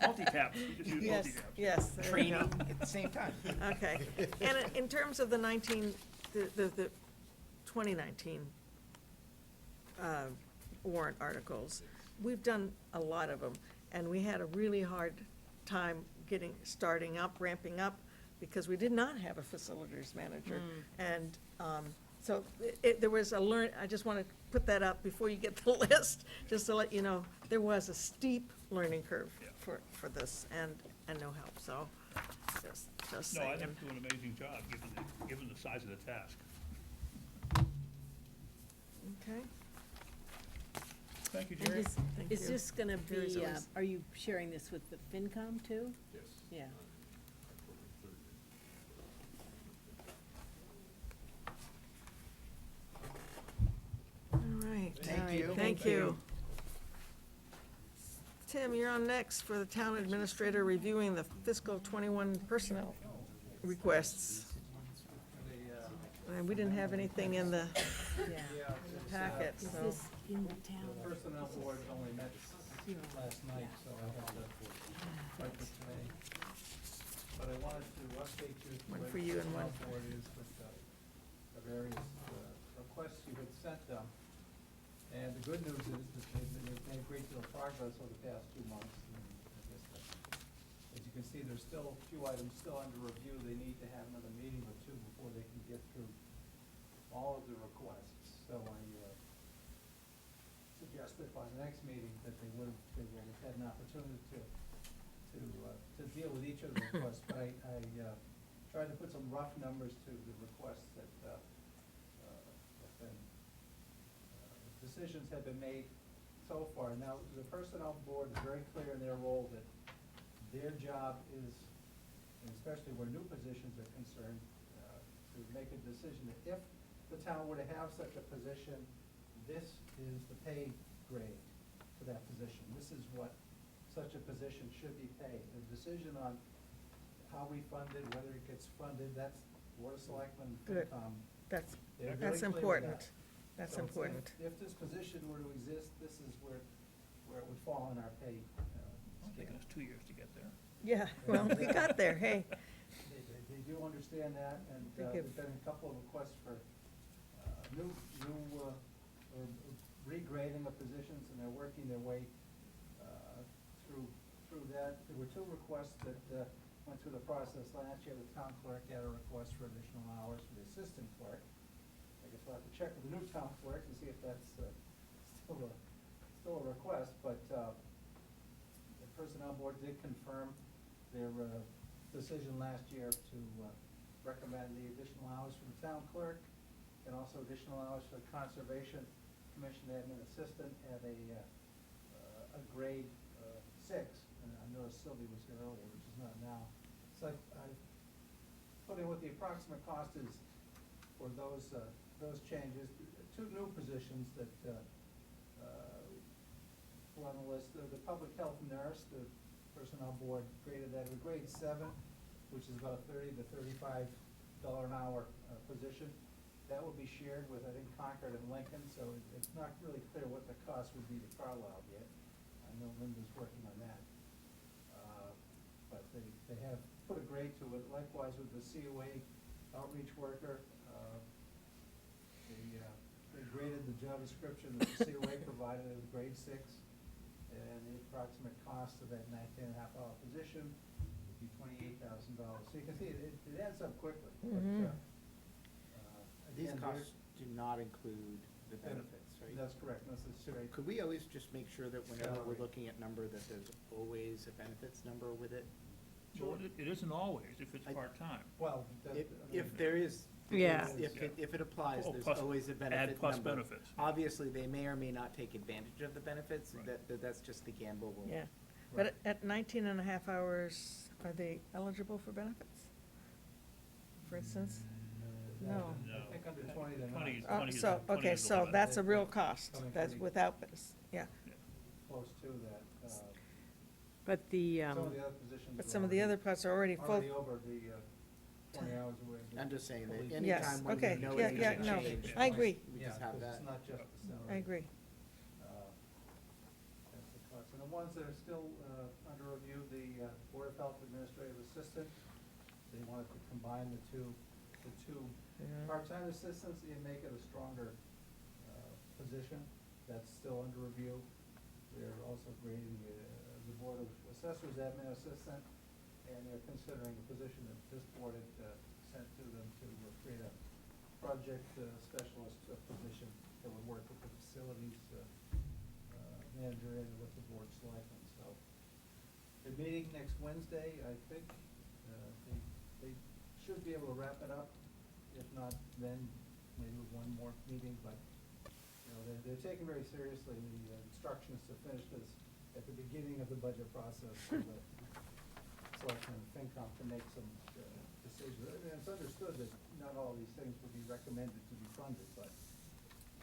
Multi-taps, we just use Yes, multi-taps. yes. there you training go. at the same time. Okay, and in terms of the 2019 warrant articles, we've done a lot of them, and we had a really hard time starting up, ramping up, because we did not have a facilities manager. And so there was I just want to put that up before you get the list, just to let you know, there was a steep learning curve Yeah. for this, and no help, so just No, I saying. think you do an amazing job, given the size of the task. Okay. Thank you, And Jerry. Thank is you. this gonna Jerry's be, always- are you sharing this with the FinCom too? Yes. Yeah. on October 30th. All right. Thank you. Thank you. Tim, you're on next for the town administrator reviewing the fiscal '21 personnel requests. And we didn't have anything in the Yeah. packet, Is so. this in the town? The personnel board only met last night, so I have to write this today. But I wanted to update you. to One where for the you and one personnel board is with the various requests you had sent them. And the good news is that they've made a great deal of progress over the past 2 months. And I guess as you can see, there's still a few items still under review. They need to have another meeting or two before they can get through all of the requests. So I suggested by the next meeting that they will have had an opportunity to deal with each of the requests. But I tried to put some rough numbers to the requests that have been, decisions have been made so far. Now, the personnel board is very clear in their role that their job is, and especially where new positions are concerned, to make a decision that if the town were to have such a position, this is the pay grade for that position. This is what such a position should be paid. The decision on how we fund it, whether it gets funded, that's Board of Selectmen, Good. FinCom. That's, They're very that's clear with important. that. That's So it's like, important. If this position were to exist, this is where it would fall in our pay It's taken us 2 years to get there. Yeah, well, we got there, hey. They do understand that, and They give- there's been a couple of requests for new or regrading of positions, and they're working their way through that. There were 2 requests that went through the process last year. The town clerk had a request for additional hours for the assistant clerk. I guess we'll have to check with the new town clerk and see if that's still a request, but the personnel board did confirm their decision last year to recommend the additional hours for the town clerk and also additional hours for the Conservation Commission admin assistant at a grade 6. And I noticed Sylvia was here earlier, which is not now. So I put in what the approximate cost is for those changes. 2 new positions that were on the list. The public health nurse, the personnel board graded that at a grade 7, which is about a $30 to $35 an hour position. That will be shared with, I think, Concord and Lincoln, so it's not really clear what the cost would be to Carlisle yet. I know Linda's working on that. But they have put a grade to it. Likewise with the COA outreach worker, they graded the job description that the COA provided as grade 6, and the approximate cost of that 19.5-hour position would be $28,000. So you can see it adds up quickly. But, Mhm. These again, costs do not include the benefits, right? That's correct, that's the straight. Could we always just make sure that whenever we're Salary. looking at number, that there's always a benefits number with it? Well, it isn't always, if it's I- part-time. Well, that, If there is, Yeah. if it applies, Oh, there's plus- always a benefit Add number. plus benefits. Obviously, they may or may not take advantage of the benefits, Right. that's just the gamble we'll. Yeah, but at 19 and a half hours, are they eligible for benefits? For instance? No. I think under 20 they're not. 20 Oh, 20 is so, 20 okay, is so 11. that's a real cost, Coming that's pretty- without, yeah. Close to that. But the, Some of the other positions. But are some of the already- other parts are already full. Already over the 20 hours a week. I'm just saying that Police- Yes, anytime when okay, you know yeah, it's yeah, gonna no, change. I agree. We Yeah, just have 'cause that. it's not just the salary. I agree. That's the cost. And the ones that are still under review, the Board of Health Administrative Assistant, they wanted to combine the two Yeah. part-time assistants and make it a stronger position. That's still under review. They're also grading the Board of Assessors Admin Assistant, and they're considering a position that this board had sent to them to create a project specialist position that would work with the facilities manager and with the board selectmen. So they're meeting next Wednesday, I think. They should be able to wrap it up. If not, then maybe with one more meeting, but, you know, they're taking very seriously the instructions to finish this at the beginning of the budget process, so that Selectmen and FinCom can make some decisions. And it's understood that not all these things would be recommended to be funded, but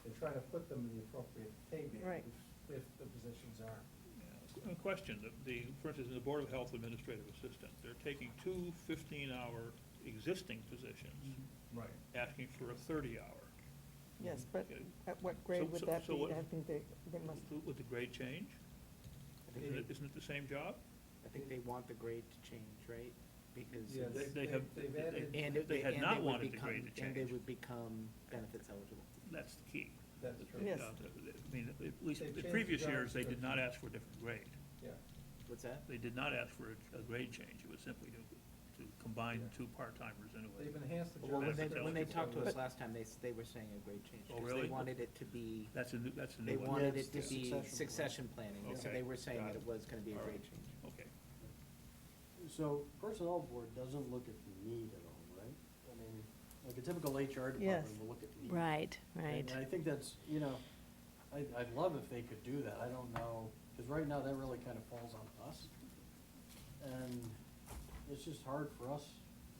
they try to put them in the appropriate pay band Right. if the positions are. A question, for instance, in the Board of Health Administrative Assistant, they're taking two 15-hour existing positions, Right. asking for a 30-hour. Yes, but Okay. at what grade would so- that so be? what- I think they must, Would the grade change? I think Isn't it the same job? I think they want the grade to change, right? Because. Yes. it's- They have, They've they- added- And they had and not would wanted the become- grade to And they change. would become benefits eligible. That's the key. That's true. Yes. I mean, at least They've in changed previous the job years, they did not description. ask for a different grade. Yeah. What's that? They did not ask for a grade change. It was simply to combine Yeah. two part-timers into They've a. enhanced the Well, job when they, description. when they talked to us But- last time, they were saying a grade change. Oh, 'cause really? They wanted it to be, That's a new they one. wanted it's it to the be succession succession planning, and so Okay, they were saying got that it it. was gonna be a All grade right. change. Okay. So Personnel Board doesn't look at the need at all, right? I mean, like a typical HR Yes. department will look at the need. right, right. And I think that's, you know, I'd love if they could do that. I don't know, because right now that really kind of falls on us. And it's just hard for us.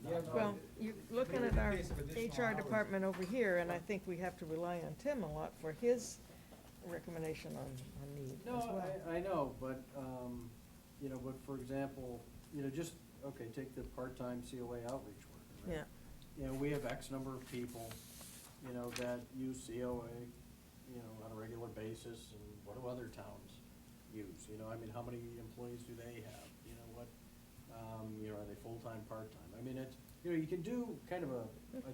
not Yeah, to- no, well, you're looking Maybe at in our case of additional HR hours. department over here, and I think we have to rely on Tim a lot for his recommendation on need No, as well. I know, but, you know, but for example, you know, just, okay, take the part-time COA outreach worker, right? Yeah, You know, we have X number of people, you know, that use COA, you know, on a regular basis, and what do other towns use? You know, I mean, how many employees do they have? You know, what, you know, are they full-time, part-time? I mean, it's, you know, you can do kind of a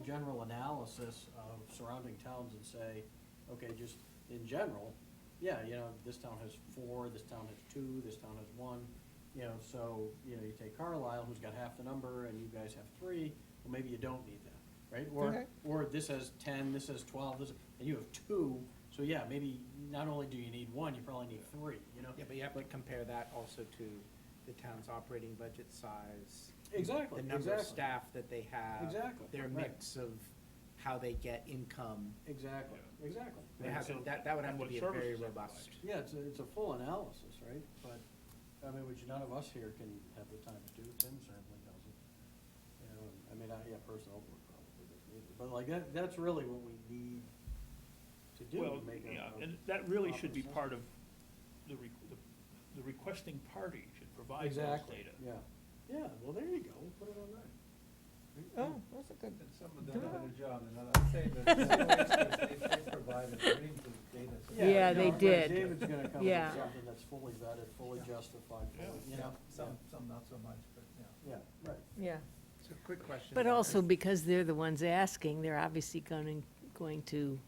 general analysis of surrounding towns and say, okay, just in general, yeah, you know, this town has 4, this town has 2, this town has 1, you know, so, you know, you take Carlisle, who's got half the number, and you guys have 3, well, maybe you don't need that, right? Okay. Or this has 10, this has 12, and you have 2, so yeah, maybe not only do you need 1, you probably need 3, you know? Yeah, but you have to compare that also to the town's operating budget size. Exactly, The number of exactly. staff that they have. Exactly, Their right. mix of how they get income. Exactly, exactly. It has to- that would have to What be a very services they robust. Yeah, it's a full analysis, right? But, I mean, which none of us here can have the time to do, Tim certainly doesn't. You know, I mean, yeah, personnel board probably doesn't either, but like, that's really what we need to do, Well, to make a. yeah, a and that really should be proper part of the requesting party should provide those Exactly, data. yeah. Yeah, well, there you go, put it on there. oh, that's a good, And some of them have done a good job, and I'd say that they provided range of data. Yeah, they no, right, did. David's gonna come Yeah. with something that's fully vetted, fully Yeah. justified, fully, you Yeah, know? some not so much, but, yeah. Yeah, right. yeah. So quick question. But about also this. because they're the ones asking, they're obviously going to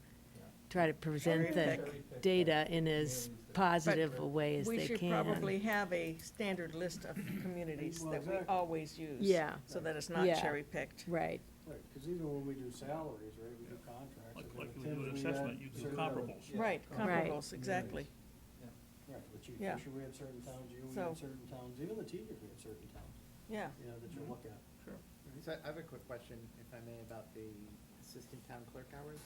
try to present the Cherry-pick. data in as positive a way as We they should can. probably have a standard list of communities Well, that we exactly. always use. Yeah. So that it's not Yeah. cherry-picked. Right, Right, because even when we do salaries, right, we do contracts. Like, okay, like with you do Tim's, an we assessment, had you do certain- comparables. yeah, Right, Right. comparables, exactly. Right, with Chief Yeah. Fisher, we had certain towns, you, we So- had certain towns, even the teachers, we had certain towns, Yeah. you know, that you look at. Sure. So I have a quick question, if I may, about the assistant town clerk hours.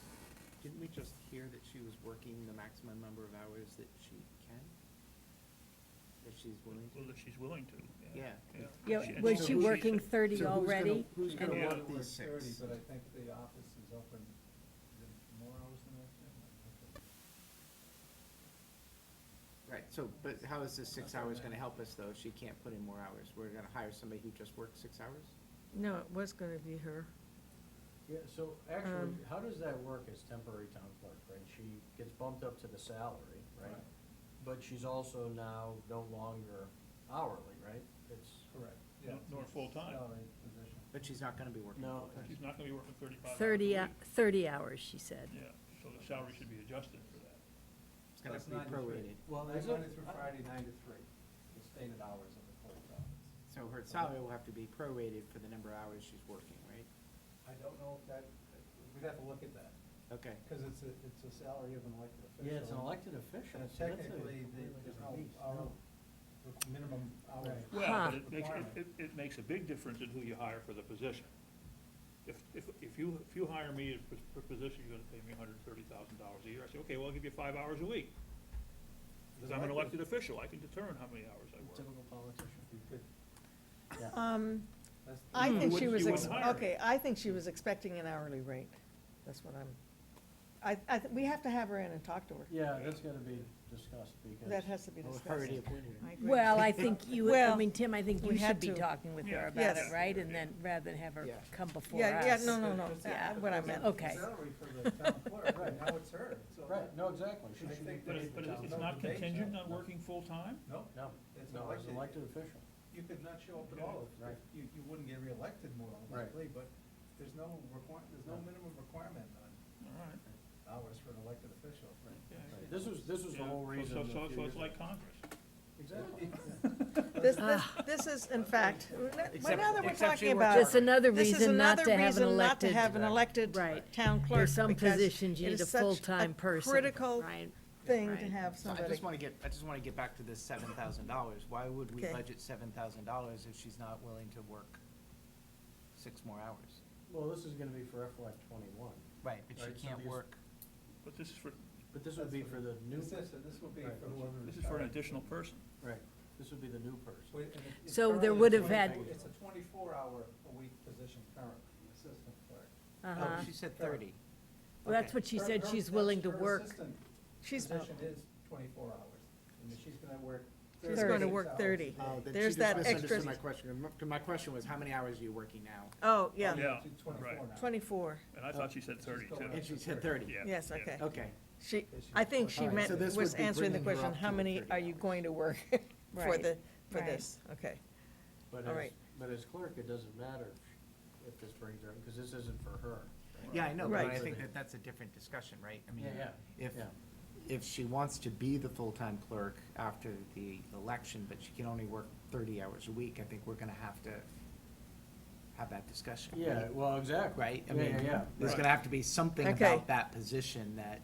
Didn't we just hear that she was working the maximum number of hours that she can? That she's willing Well, to? if she's willing to, yeah. Yeah. yeah, She- was so she who's- working 30 so who's gonna- already? who's gonna Yeah. work these six? 30, but I think the office is open, is it more hours than that, Jim? Right, so, but how is this 6 hours gonna help us, though, if she can't put in more hours? We're gonna hire somebody who just worked 6 hours? No, it was gonna be her. Yeah, so actually, Um, how does that work as temporary town clerk, right? She gets bumped up to the salary, right? Right. But she's also now no longer hourly, right? It's, Correct, yeah. Nor it's full-time. Salary position. But she's not gonna be working No. full-time. She's not gonna be working 35 hours a 30, week. 30 hours, she said. Yeah, so the salary should be adjusted for that. It's gonna That's be 9 to 3. prorated. well, That's is it? Monday through Friday, 9 to 3, the stated hours of the clerk's office. So her salary will have to be prorated for the number of hours she's working, right? I don't know if that, we'd have to look at that, Okay. because it's a salary of an elected official. Yeah, it's an elected official. And so that's a technically, really there's different no beast. hour, minimum hours. Right. Well, Huh. but it makes a big difference in who you hire for the position. If you hire me for a position, you're gonna pay me $130,000 a year, I say, okay, well, I'll give you 5 hours a week. Because I'm an elected official, I can determine how many hours I work. Typical politician. You could, Yeah. that's. I You think she wouldn't- was, you wouldn't hire her. okay, I think she was expecting an hourly rate. That's what we have to have her in and talk to her. Yeah, that's gotta be discussed because. That has to be Well, discussed. already appointed her. I agree. Well, I think you, I Well, mean, Tim, I think we you had should be to. talking with Yeah. her about Yes. it, right? And then, rather than have her Yeah. come before us. Yeah, no, no, no, Yeah. what I meant. Okay. Salary for the town clerk, right, now it's her, so. Right, no, exactly. She I should be think But paid it- for but town it's clerk. not No, contingent no. on working full-time? No, No, it's no, as elected. an elected official. You could not show up at Okay. all, if Right. you wouldn't get reelected more Right. likely, but there's no minimum requirement on All right. hours for an elected official. Yeah. Right. This was the Yeah, whole so- reason. So, a so, few so years it's like ago. Congress. Exactly. This is, in fact, well, Except- now that we're except she talking works about. Just another this is reason not another to have an reason not to elected. have an elected Right. town clerk. There's some because positions you it need is a such full-time person. critical Right. thing to Right. have So I somebody. just wanna get back to this $7,000. Why would we Okay. budget $7,000 if she's not willing to work 6 more hours? Well, this is gonna be for FY '21, Right, but she Right, so can't because- work. But this is for, but this would be for the new. This would be Right. for whoever. this is for an additional person. Right, this would be the new person. So there would have had- It's a 24-hour-a-week position currently, assistant clerk. Uh-huh. Oh, she said 30. Well, that's Okay. what she Her- said, her- she's that's willing to her work. assistant She's, Position is 24 hours, and she's gonna work. she's going to 36 work hours 30. a day. Oh, then There's she just that misunderstood extra, my question. My question was, how many hours are you working now? oh, yeah, Yeah, To 24 right. now. 24, And I thought she said 30 too. And she said 30. Yeah, yes, yeah. okay. Okay. She, I think she All right, meant, so this was would be answering the bringing her question, up how to many 30 are you hours. going to work for Right, for right. this? Okay, But All as, right. but as clerk, it doesn't matter if this brings her, because this isn't for her. Yeah, I know, but Right. I think that that's a different discussion, right? I mean, Yeah, if, yeah. if she wants to be the full-time clerk after the election, but she can only work 30 hours a week, I think we're gonna have to have that discussion. Yeah, right? well, exactly. Right? I Yeah, mean, yeah, yeah. there's Right. gonna have to be something Okay. about that position that,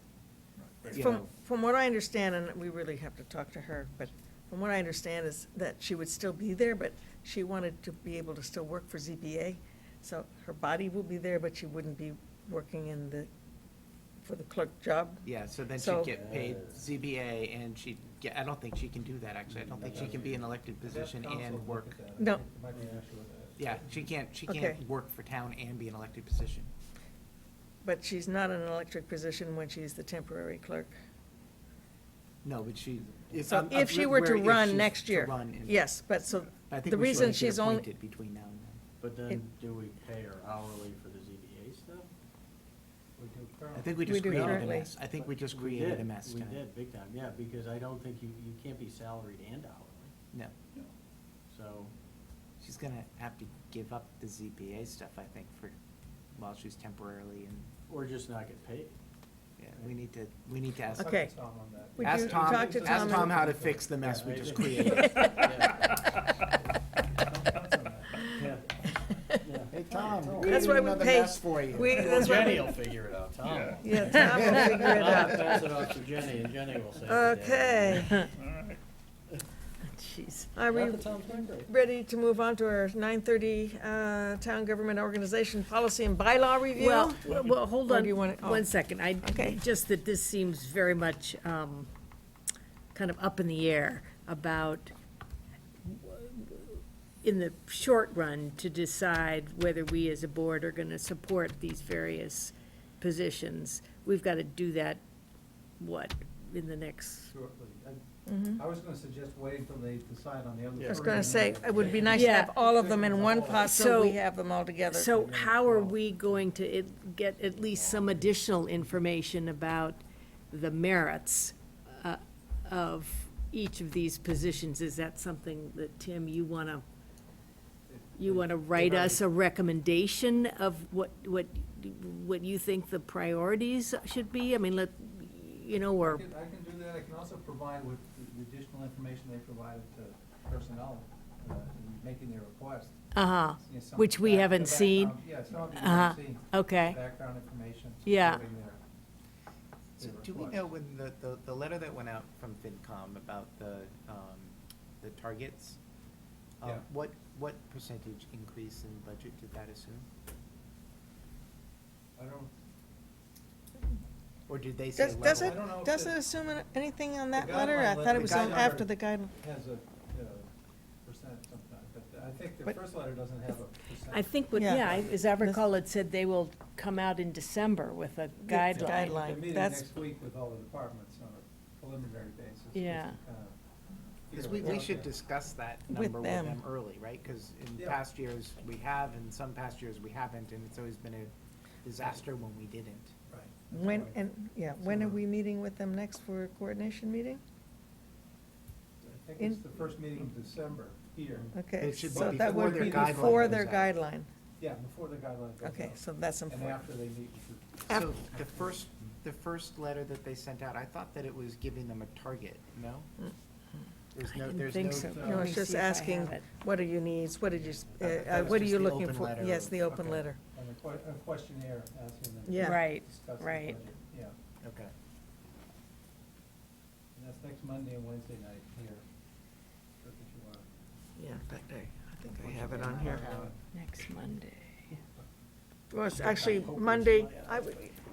you from, know, from what I understand, and we really have to talk to her, but from what I understand is that she would still be there, but she wanted to be able to still work for ZBA. So her body will be there, but she wouldn't be working for the clerk job. yeah, so then So- she'd get paid ZBA and she'd get, I don't think she can do that, actually. I don't think she can be in an elected position Council and look work. at that. No. There might be an issue with that. Yeah, she can't Okay. work for town and be in an elected position. But she's not in an electric position when she's the temporary clerk. No, but she. So if she were to run next year, yes, but so, I think the we should reason only get she's only, appointed between now and then. But then, It- do we pay her hourly for the ZBA stuff? We do I currently. think we We just do created a currently. mess. I think we just We created a did, mess We tonight. did, big time, yeah, because I don't think you can't be salaried and hourly, No, so, she's gonna have to give up the ZBA stuff, I think, while she's temporarily in. or just not get paid. Yeah, we need to ask. Talk Okay. to Tom on that. Would Ask you Tom, talk to Tom ask and- Tom how to fix the mess we Yeah, just I- created. Yeah. Hey, Tom, Tom. we That's created why we another pay- mess for you. That's why Jenny we- will figure it out, Tom. Yeah, Tom will figure it I'll out. pass it off to Jenny, and Jenny will say. it. Okay. All right. Jeez. Are we Not that Tom's doing great. ready to move on to our 9:30 town government organization policy and bylaw review? Well, hold Or on do you wanna- oh. one second. Okay. Just that this seems very much kind of up in the air about, in the short run, to decide whether we as a board are going to support these various positions. We've got to do that, what, in the next? Shortly. Mhm. I was gonna suggest waiting till they decide on the other. I was three gonna and say, then- it would be nice to Yeah. have all of them in one pot, so we So- have them all together. So how are we going to get at least some additional information about the merits of each of these positions? Is that something that, Tim, you want to write us a recommendation of what you think the priorities should be? I mean, or, I can do that. I can also provide with the additional information they provided to personnel, in making their request. uh-huh, You know, some which we back- haven't the seen. background- Yeah, some of you Uh-huh. haven't seen. Okay. Background information. Yeah. supporting their So do we request. know when the letter that went out from FinCom about the targets, Yeah. what percentage increase in budget did that assume? I don't, Or did they say level? Does I it, don't know if does the- it assume anything on that the letter? I guideline thought it letter- was the on guideline after letter the guideline. has a percent sometimes, but I think the But- first letter doesn't have a percent. I think, Yeah. as I recall, it said they will come out in December with a guideline. guideline. They're meeting That's- next week with all the departments on a preliminary basis. just to Yeah. kind of Because figure we it out should there. discuss that With number with them. them early, right? Because in Yeah. past years, we have, and some past years, we haven't, and it's always been a disaster when we didn't. Right. That's When, why when are we meeting with them next for a coordination meeting? I think in- it's the first meeting in December here. Okay, It should so be that before would their be guideline before goes their out. guideline. Yeah, before the guideline goes Okay, out. so that's And important. after they meet with Af- So the first letter that they sent out, I thought that it was giving them a target, no? There's I no, didn't there's think no. so. No, Let it's me just see if I asking, have it. what are your needs, what did you, that was what are just you the looking open for? letter Yes, of- the open okay. letter. and a questionnaire asking them. Yeah. Right, Discuss the right. budget, yeah. Okay. And that's next Monday and Wednesday night here. That's what you want. Yeah, in fact, I think I have it on here. Next Monday. Well, it's actually Monday,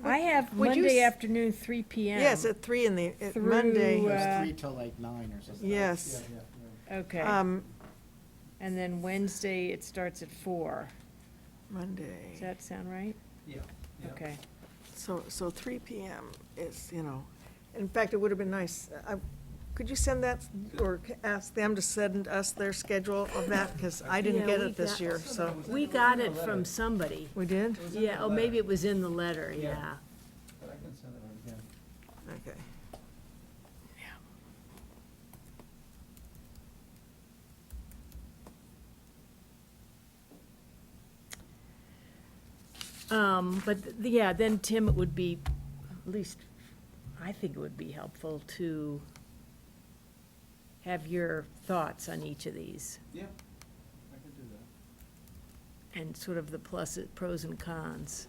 I have Would you Monday s- afternoon, 3 PM. yes, at 3 in the, Through, Monday. It was Uh, 3 till like 9 or something. Yes. Yeah, yeah. Okay, and then Wednesday, it starts at 4. Monday. Does that sound right? Yeah, yeah. Okay. So 3 PM is, in fact, it would have been nice, could you send that, or ask them to send us their schedule of that, because I didn't Yeah, get we it this got- year, so. We got it from somebody. We did? It was in the Yeah, oh, letter, maybe it was in the letter, Yeah. yeah. But I can send it out again. Okay. Yeah, then Tim, it would be, at least, I think it would be helpful to have your thoughts on each of these Yeah, I can do that. and sort of the pros and cons.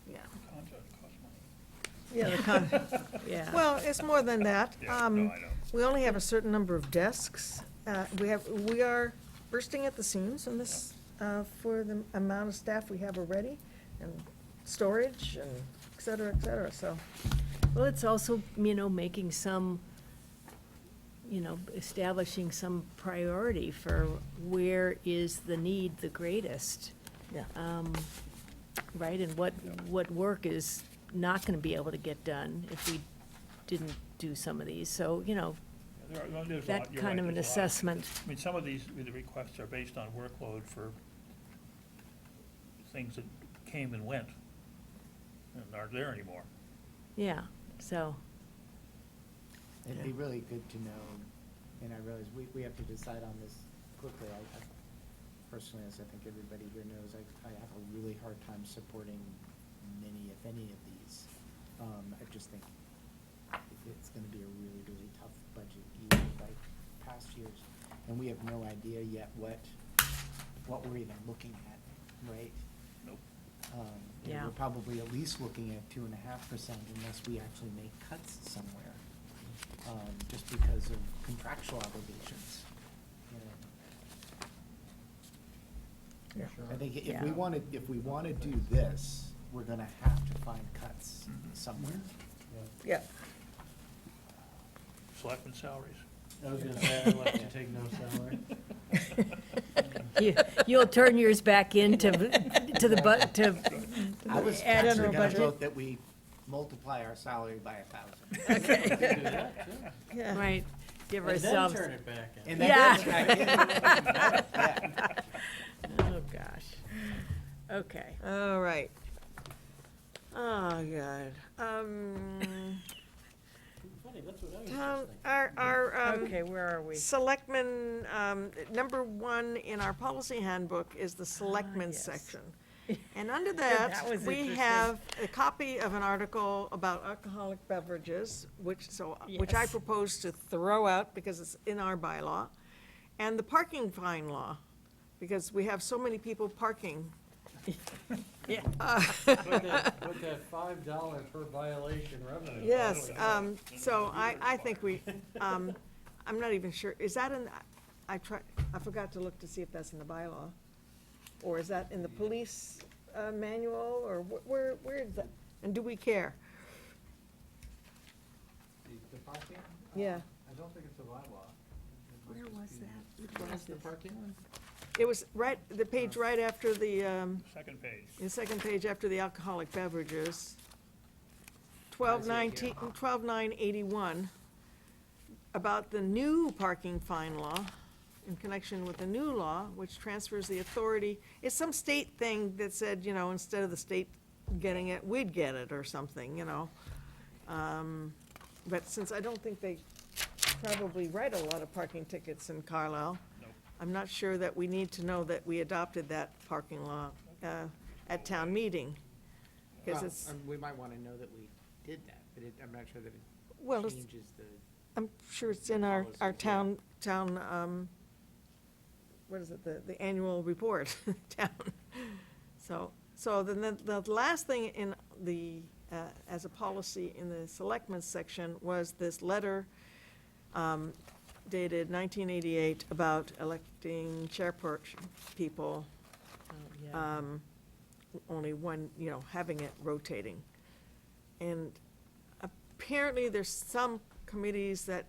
Yeah. Contract costs money. Yeah, Yeah. well, it's more than that. Yeah, no, I know. We only have a certain number of desks. We are bursting at the seams in this, for the amount of staff we have already, and storage, and et cetera, so. Well, it's also, making some, establishing some priority for where is the need the greatest. Yeah. Right, and what work is not gonna be able to get done if we didn't do some of these, so, There's a that lot- you're kind right, of an there's a lot. assessment. I mean, some of these, the requests are based on workload for things that came and went and aren't there anymore. Yeah, so, It'd be really good to know, and I realize we have to decide on this quickly. I personally, as I think everybody here knows, I have a really hard time supporting many, if any, of these. I just think it's gonna be a really, really tough budget year like past years. And we have no idea yet what we're even looking at, right? Nope. Yeah. We're probably at least looking at 2.5% unless we actually make cuts somewhere, just because of contractual obligations, you know. Sure. I think if Yeah. we wanna do this, we're gonna have to find cuts somewhere. Yeah. Selectmen salaries. I was gonna say, I'd like to take no salary. You'll turn yours back into, to the, to I was add actually general gonna budget. vote that we multiply our salary by 1,000. We could do that, too. Yeah. Right, give And then ourselves. turn it back in. And then Yeah. put it back in. Yeah. Oh, gosh. Okay. All right. Oh, God. Funny, that's what I was just Town, thinking. our, Okay, where are we? Selectmen, number one in our policy handbook is the Selectmen's yes. section. And under That that, was we interesting. have a copy of an article about alcoholic beverages, which I Yes. propose to throw out because it's in our bylaw, and the parking fine law, because we have so many people parking. Yeah. Put that $5 per violation revenue. Yes, so I think we, I'm not even sure, is that in, I forgot to look to see if that's in the bylaw. Or is that in the police manual, or where is that? And do we care? The parking? Yeah. I don't think it's a bylaw. Where was that? Which one What's is the this? parking one? It was the page right after the, Second page. the second page after the alcoholic beverages. I see it here. 12-981, about the new parking fine law, in connection with the new law, which transfers the authority. It's some state thing that said, instead of the state getting it, we'd get it, or something, But since I don't think they probably write a lot of parking tickets in Carlisle, Nope. I'm not sure that we need to know that we adopted that parking law at town meeting. Because Well, it's, we might wanna know that we did that, but I'm not sure that well, it it's, changes the. I'm sure it's in our Policy, yeah. town, what is it, the annual report, town. So then the last thing in the, as a policy in the selectmen's section was this letter dated 1988 about electing chairperson people, Oh, yeah. only one, having it rotating. And apparently, there's some committees that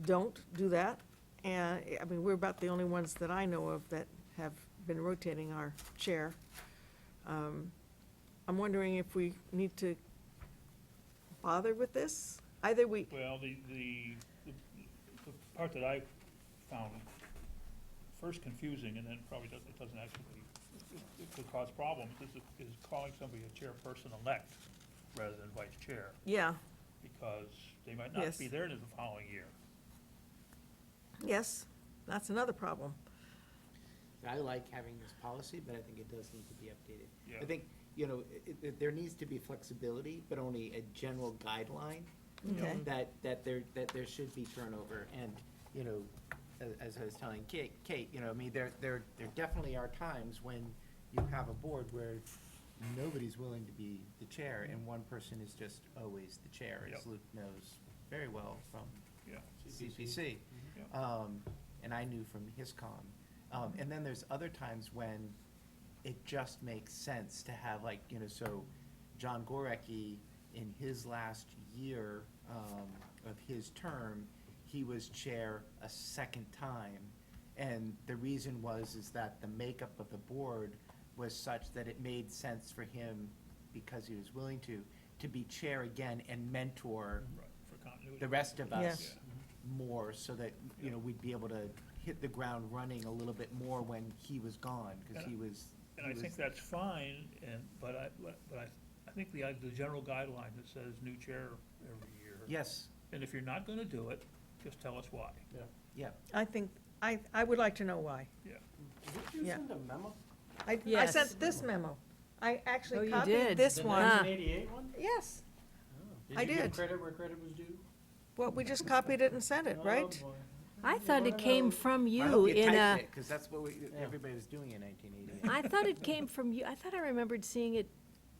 don't do that. And, we're about the only ones that I know of that have been rotating our chair. I'm wondering if we need to bother with this? Either we, Well, the part that I found first confusing, and then probably it doesn't actually, it could cause problems, is calling somebody a chairperson-elect rather than vice chair, yeah, because they might Yes. not be there the following year. yes, that's another problem. I like having this policy, but I think it does need to be updated. Yeah. I think, there needs to be flexibility, but only a general guideline Okay. that there should be turnover. And, as I was telling Kate, there definitely are times when you have a board where nobody's willing to be the chair, and one person is just always the chair, as Yep. Luke knows very well from Yeah. CPC. Yeah. And I knew from HISCOM. And then there's other times when it just makes sense to have, so John Gorecki, in his last year of his term, he was chair a second time. And the reason is that the makeup of the board was such that it made sense for him, because he was willing to be chair again and mentor Right, for continuity. the rest of Yeah. us more, so that, we'd be able to hit the ground running a little bit more when he was gone, because he was. And I think that's fine, but I think the general guideline that says new chair every year. Yes, And if you're not gonna do it, just tell us why. yeah. I think, I would like to know why. Yeah. Did you Yeah. send a memo? I Yes. sent this memo. I Oh, actually you copied did. this The one. 1988 one? Yes, I you give did. credit where credit was due? Well, we just copied it and sent it, right? Oh, boy. I thought it came from I you hope you in a, typed it, cause that's what Yeah. everybody was doing in 1988. I thought it came from you, I thought I remembered seeing it,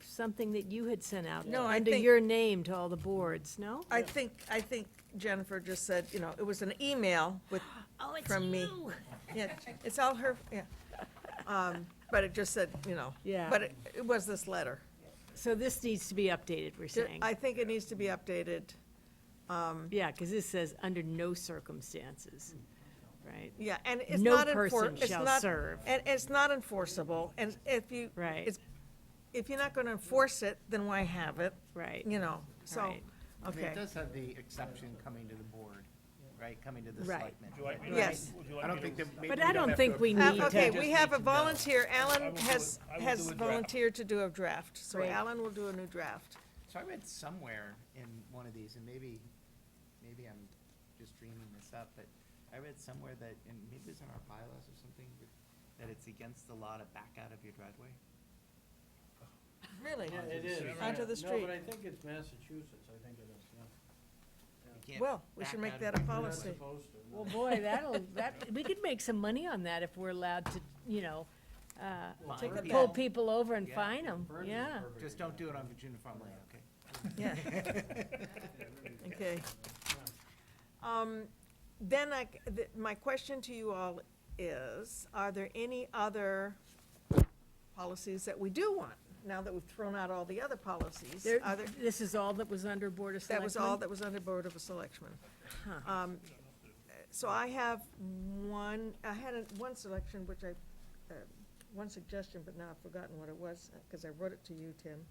something that you had sent out. No, I under think- your name to all the boards, no? I think Jennifer just said, it was an email with, Oh, it's from me. you. yeah, it's all her, yeah. But it just said, Yeah. but it was this letter. So this needs to be updated, we're saying. I think it needs to be updated. Yeah, because this says under no circumstances, right? Yeah, and it's No not person it's shall not- serve. And it's not enforceable, and Right. if you're not gonna enforce it, then why have it, Right. so, Right. I mean, okay. it does have the exception coming to the board, right, coming to the Right. selectmen. Would you like me to? Yes. would you like I don't me think to- that maybe But we I don't don't have think to we approve need it. Okay, to- we Just have need a to know. volunteer, I Alan will do has it. I will do a draft. volunteered to do a draft, so Great. Alan will do a new draft. So I read somewhere in one of these, and maybe I'm just dreaming this up, but I read somewhere that, and maybe it's in our bylaws or something, that it's against the law to back out of your driveway. Really? Yeah, it is. Onto the No, street. but I think it's Massachusetts, I think it is, yeah. You can't Well, we should back make out that of a your You're not policy. supposed to, no. Well, boy, we could make some money on that if we're allowed to, Fine pull people. people over and Yeah. fine them, Burns is a yeah. perfect Just don't do it example. on Virginia Farm Lane, okay? Yeah, okay. Then my question to you all is, are there any other policies that we do want? Now that we've thrown out all the other policies, There, are there, this is all that was under Board of that Selectmen? was all that was under Board of Selectmen. Huh. So I have one selection, which one suggestion, but now I've forgotten what it was, because I wrote it to you, Tim.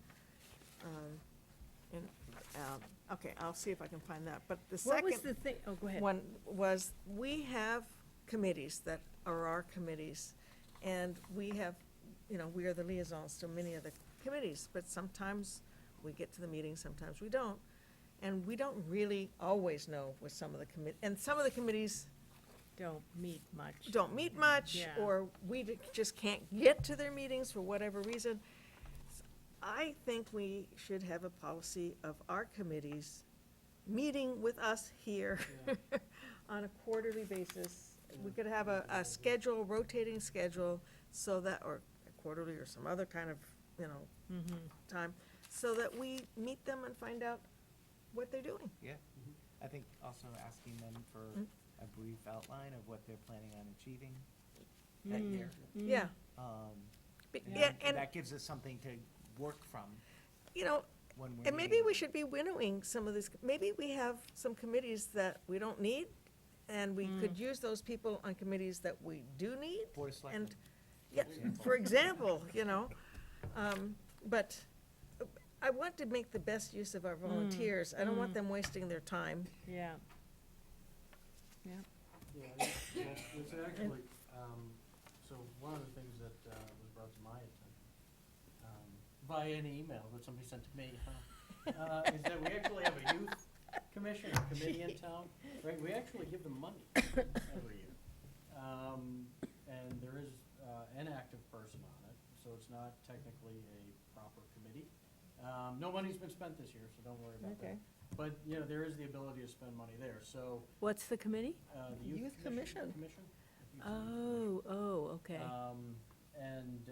Okay, I'll see if I can find that, but the What was second the thing, oh, go ahead. one was, we have committees that are our committees, and we have, we are the liaisons to many of the committees, but sometimes we get to the meeting, sometimes we don't. And we don't really always know with some of the and some of the committees Don't meet much. don't meet much, Yeah. or we just can't get to their meetings for whatever reason. I think we should have a policy of our committees meeting with us here on a quarterly basis. We could have a schedule, rotating schedule, so that, or quarterly or some other kind of, time, so that we meet them and find out what they're doing. Yeah, I think also asking them for a brief outline of what they're planning on achieving that year. Yeah. Be- yeah, and, That gives us something to work from when we're and maybe meeting. we should be winnowing some of this, maybe we have some committees that we don't need, and we could use those people on committees that we do need. Board of Selectmen, And, yeah, for example, but I want to make the best use of our volunteers. I don't want them wasting their time. Yeah. Yeah, it's actually, so one of the things that was brought to my attention, via an email that somebody sent to me, is that we actually have a youth commission, or committee in town, right? We actually give them money every year. And there is an active person on it, so it's not technically a proper committee. No money's been spent this year, so don't worry about that. Okay. But, there is the ability to spend money there, so, What's the committee? the Youth Commission. Commission? I think it's Okay. And,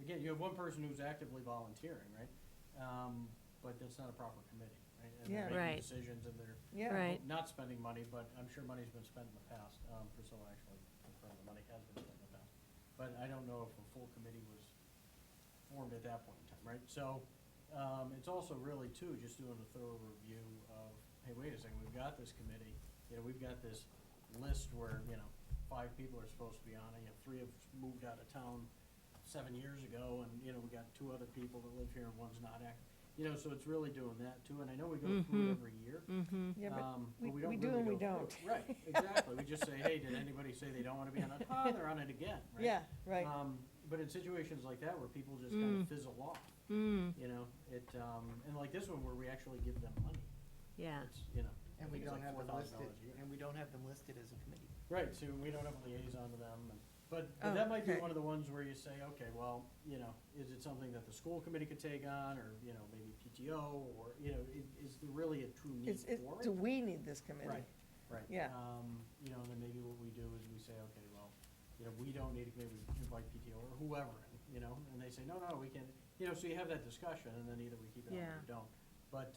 again, you have one person who's actively volunteering, right? But that's not a proper committee, right? And Yeah. they're Right. making decisions and they're Yeah. Right. not spending money, but I'm sure money's been spent in the past. Priscilla actually confirmed the money has been spent in the past. But I don't know if a full committee was formed at that point in time, right? So, it's also really too, just doing a thorough review of, hey, wait a second, we've got this committee, we've got this list where, 5 people are supposed to be on it, 3 have moved out of town 7 years ago, and, we got 2 other people that live here and one's not active. So it's really doing that too, and I know we go through it every year. Yeah, but But we don't do really and we go don't. through it. Right, exactly. We just say, hey, did anybody say they don't wanna be on it? Oh, they're on it again, right? Yeah, right. But in situations like that where people just kind of fizzle off, and like this one where we actually give them money, Yeah. it's, and we I think it's don't like have them $4,000 listed, a year. and we don't have them listed as a committee. Right, so we don't have a liaison to them, and, But Oh, that might be okay. one of the ones where you say, okay, well, you know, is it something that the school committee could take on, or, you know, maybe PTO, or, you know, is there really a true need for it? Do we need this committee? Right, right. Yeah. You know, and then maybe what we do is we say, okay, well, you know, we don't need a committee, we invite PTO or whoever, in, you know, and they say, no, we can, you know, so you have that discussion, and then either we keep it on or Yeah. we don't. But,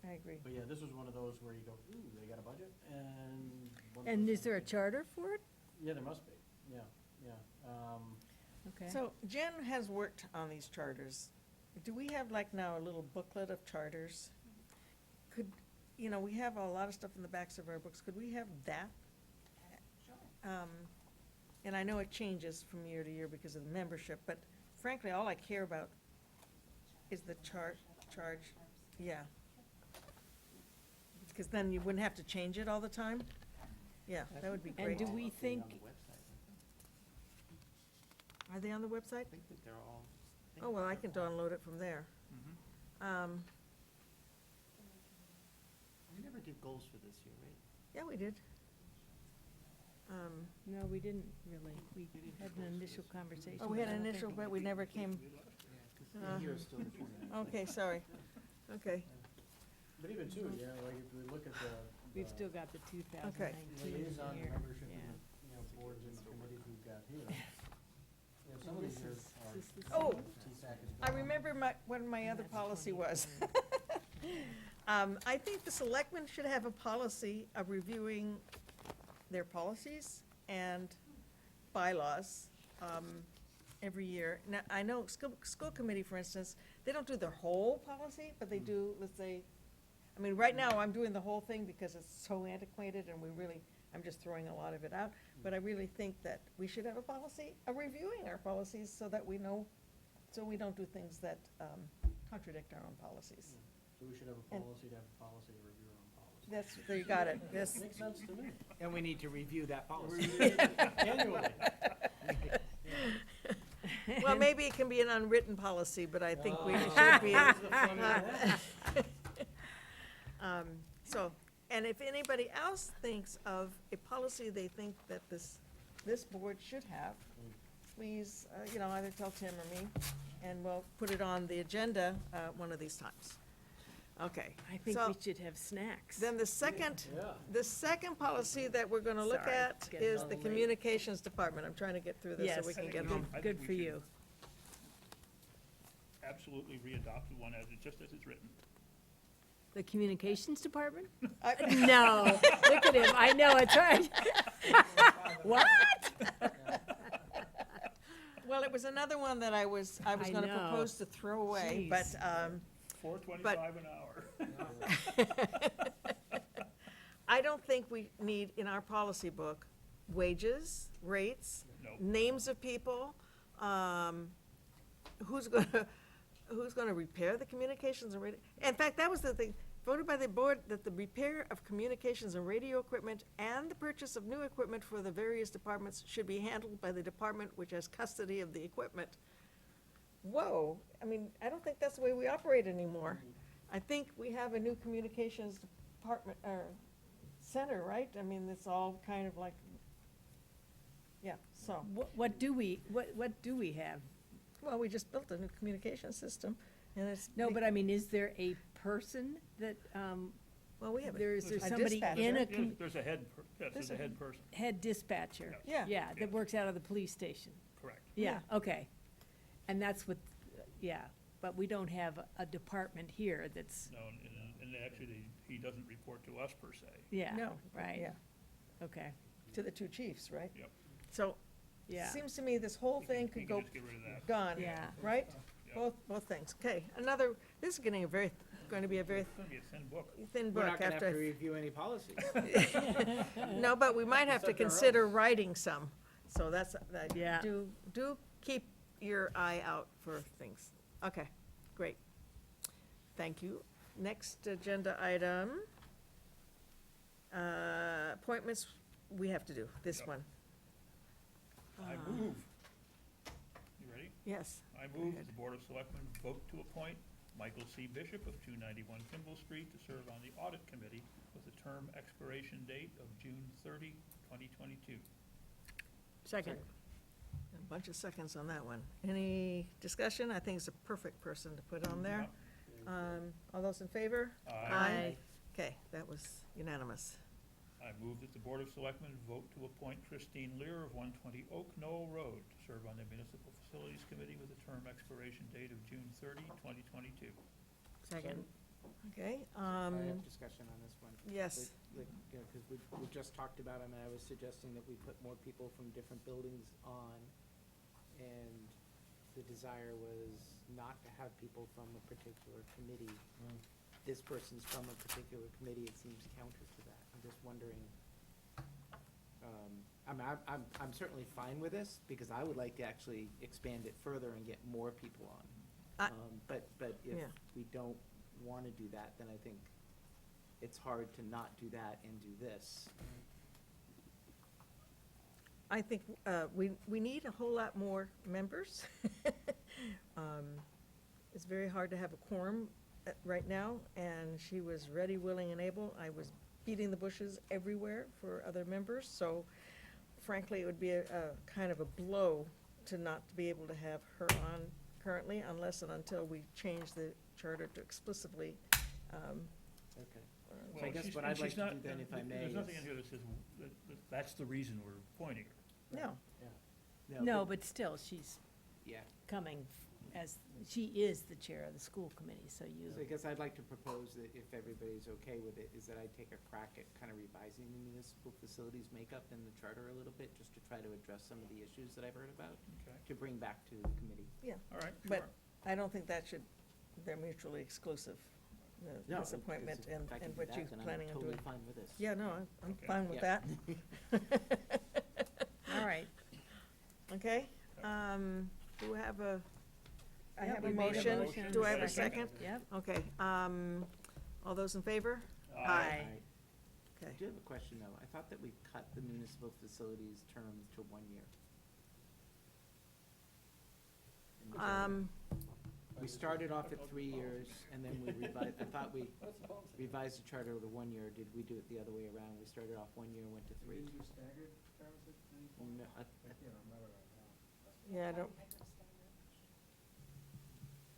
I agree. but yeah, this was one of those where you go, ooh, they got a budget, and. one And is person- there a charter for it? Yeah, there must be, yeah. Okay. So Jen has worked on these charters. Do we have like now a little booklet of charters? Could, you know, we have a lot of stuff in the backs of our books. Could we have that? And I know it changes from year to year because of the membership, but frankly, all I care about is the charge, yeah. Because then you wouldn't have to change it all the time. Yeah, that would be And great. do we think, Are they on the website? I think that they're all. Oh, well, I can download it from there. We never did goals for this year, right? Yeah, we did. no, we didn't really. We had an initial conversation. Oh, we had but I an don't initial, think- but we never came, Yeah, here is still the 29th. okay, sorry. Okay, But even too, yeah, like if we look at the. We've still got the 2019 Liaison here. membership Yeah. and, you know, boards and committees we've got here. Yeah, some of This these are. is- this is- Oh, TSAC is I gone. remember what my other That's policy was. 2021. I think the selectmen should have a policy of reviewing their policies and bylaws every year. Now, I know school committee, for instance, they don't do their whole policy, but they do, let's say, I mean, right now, I'm doing the whole thing because it's so antiquated and I'm just throwing a lot of it out. But I really think that we should have a policy of reviewing our policies so that we know, so we don't do things that contradict our own policies. So we should have a And- policy to have a policy to review our own policy. That's, there you got it, yes. Makes sense to me. And we need to review that We policy. review it annually. Well, maybe it can be an unwritten policy, but I think we Oh, should be. where's the fun in that? So, and if anybody else thinks of a policy they think that this board should have, please, you know, either tell Tim or me, and we'll put it on the agenda one of these times. Okay. I think so we should have snacks. Then the second policy that we're gonna look Sorry, at it's getting a is the little late. communications department. I'm trying to get through this so Yes, we can I get think home. I good think for we should- you. Absolutely re-adopt the one as it, just as it's written. The communications department? I- No, look at him, I know, it's right. What? Well, it was another one that I was I gonna know. propose to throw away, but, Jeez. $4.25 an hour. I don't think we need in our policy book wages, rates, No. names of people, who's gonna repair the communications and radio. In fact, that was the thing, voted by the board that the repair of communications and radio equipment and the purchase of new equipment for the various departments should be handled by the department which has custody of the equipment. Whoa, I mean, I don't think that's the way we operate anymore. I think we have a new communications department, or center, right? I mean, it's all kind of like, yeah, so, What do we have? well, we just built a new communication system, and it's. No, but I mean, is there a person that, Well, we have is there a somebody in a dispatcher. There's a head, yes, there's a There's a- head person, head dispatcher? Yeah. Yeah, that works out of the police station. correct. Yeah, okay. And that's what, yeah, but we don't have a department here that's, No, and actually, he doesn't report to us per se. yeah, No, right, yeah, okay, to the two chiefs, right? Yep. So, yeah. seems to me this whole We thing can could go just get rid of that. gone, Yeah. right? Yeah. Both things. Okay, this is going to be a very It's gonna be a thin book. thin We're book not gonna have to after. review any policies. No, but we might have to Except our consider writing some, so that's, Yeah. do keep your eye out for things. Okay, great. Thank you. Next agenda item. Appointments, we have to do, this Yep. one. I move. You ready? Yes. I move that the Board of Selectmen vote to appoint Michael C. Bishop of 291 Kimball Street to serve on the Audit Committee with a term expiration date of June 30, 2022. Second. bunch of seconds on that one. Any discussion? I think it's a perfect person to put on there. All those in favor? Aye. Okay, that was unanimous. I move that the Board of Selectmen vote to appoint Christine Lear of 120 Oak Knoll Road to serve on the Municipal Facilities Committee with a term expiration date of June 30, 2022. Second. Okay, I have discussion on this one. yes. Like, you know, because we just talked about, I mean, I was suggesting that we put more people from different buildings on, and the desire was not to have people from a particular committee. This person's from a particular committee, it seems counter to that. I'm just wondering, I'm certainly fine with this, because I would like to actually expand it further and get more people on. But if Yeah. we don't want to do that, then I think it's hard to not do that and do this. I think we need a whole lot more members. It's very hard to have a quorum right now, and she was ready, willing, and able. I was beating the bushes everywhere for other members, so frankly, it would be a kind of a blow to not be able to have her on currently, unless and until we change the charter to explicitly. Okay. So Well, I guess she's- what and I'd like she's to not- do then, if I may, There's nothing is- in here that says that's the reason we're appointing her. No, No, but still, she's Yeah. coming as, she is the chair of the school committee, so you. So I guess I'd like to propose that if everybody's okay with it, is that I take a crack at kind of revising the municipal facilities makeup in the charter a little bit, just to try to address some of the issues that I've heard about, Okay, to bring back to the committee. yeah, all right, but sure. I don't think that should, they're mutually exclusive, No, this appointment because if I can and do what that, you're then I'm planning on doing. Totally fine with this. Yeah, no, I'm Okay. fine with Yeah. that. All right. Okay, do I have a, I Yep, have a we made a motion. motion. Do I have a Second. second? Yep. Okay, all those in favor? Aye. I Okay. do have a question, though. I thought that we cut the municipal facilities term to 1 year. In the charter. We started off at 3 years, and then we revised, I thought we revised the charter to 1 year. Did we do it the other way around? We started off 1 year and went to 3? staggered terms at any point? No, I can't remember right now. Yeah,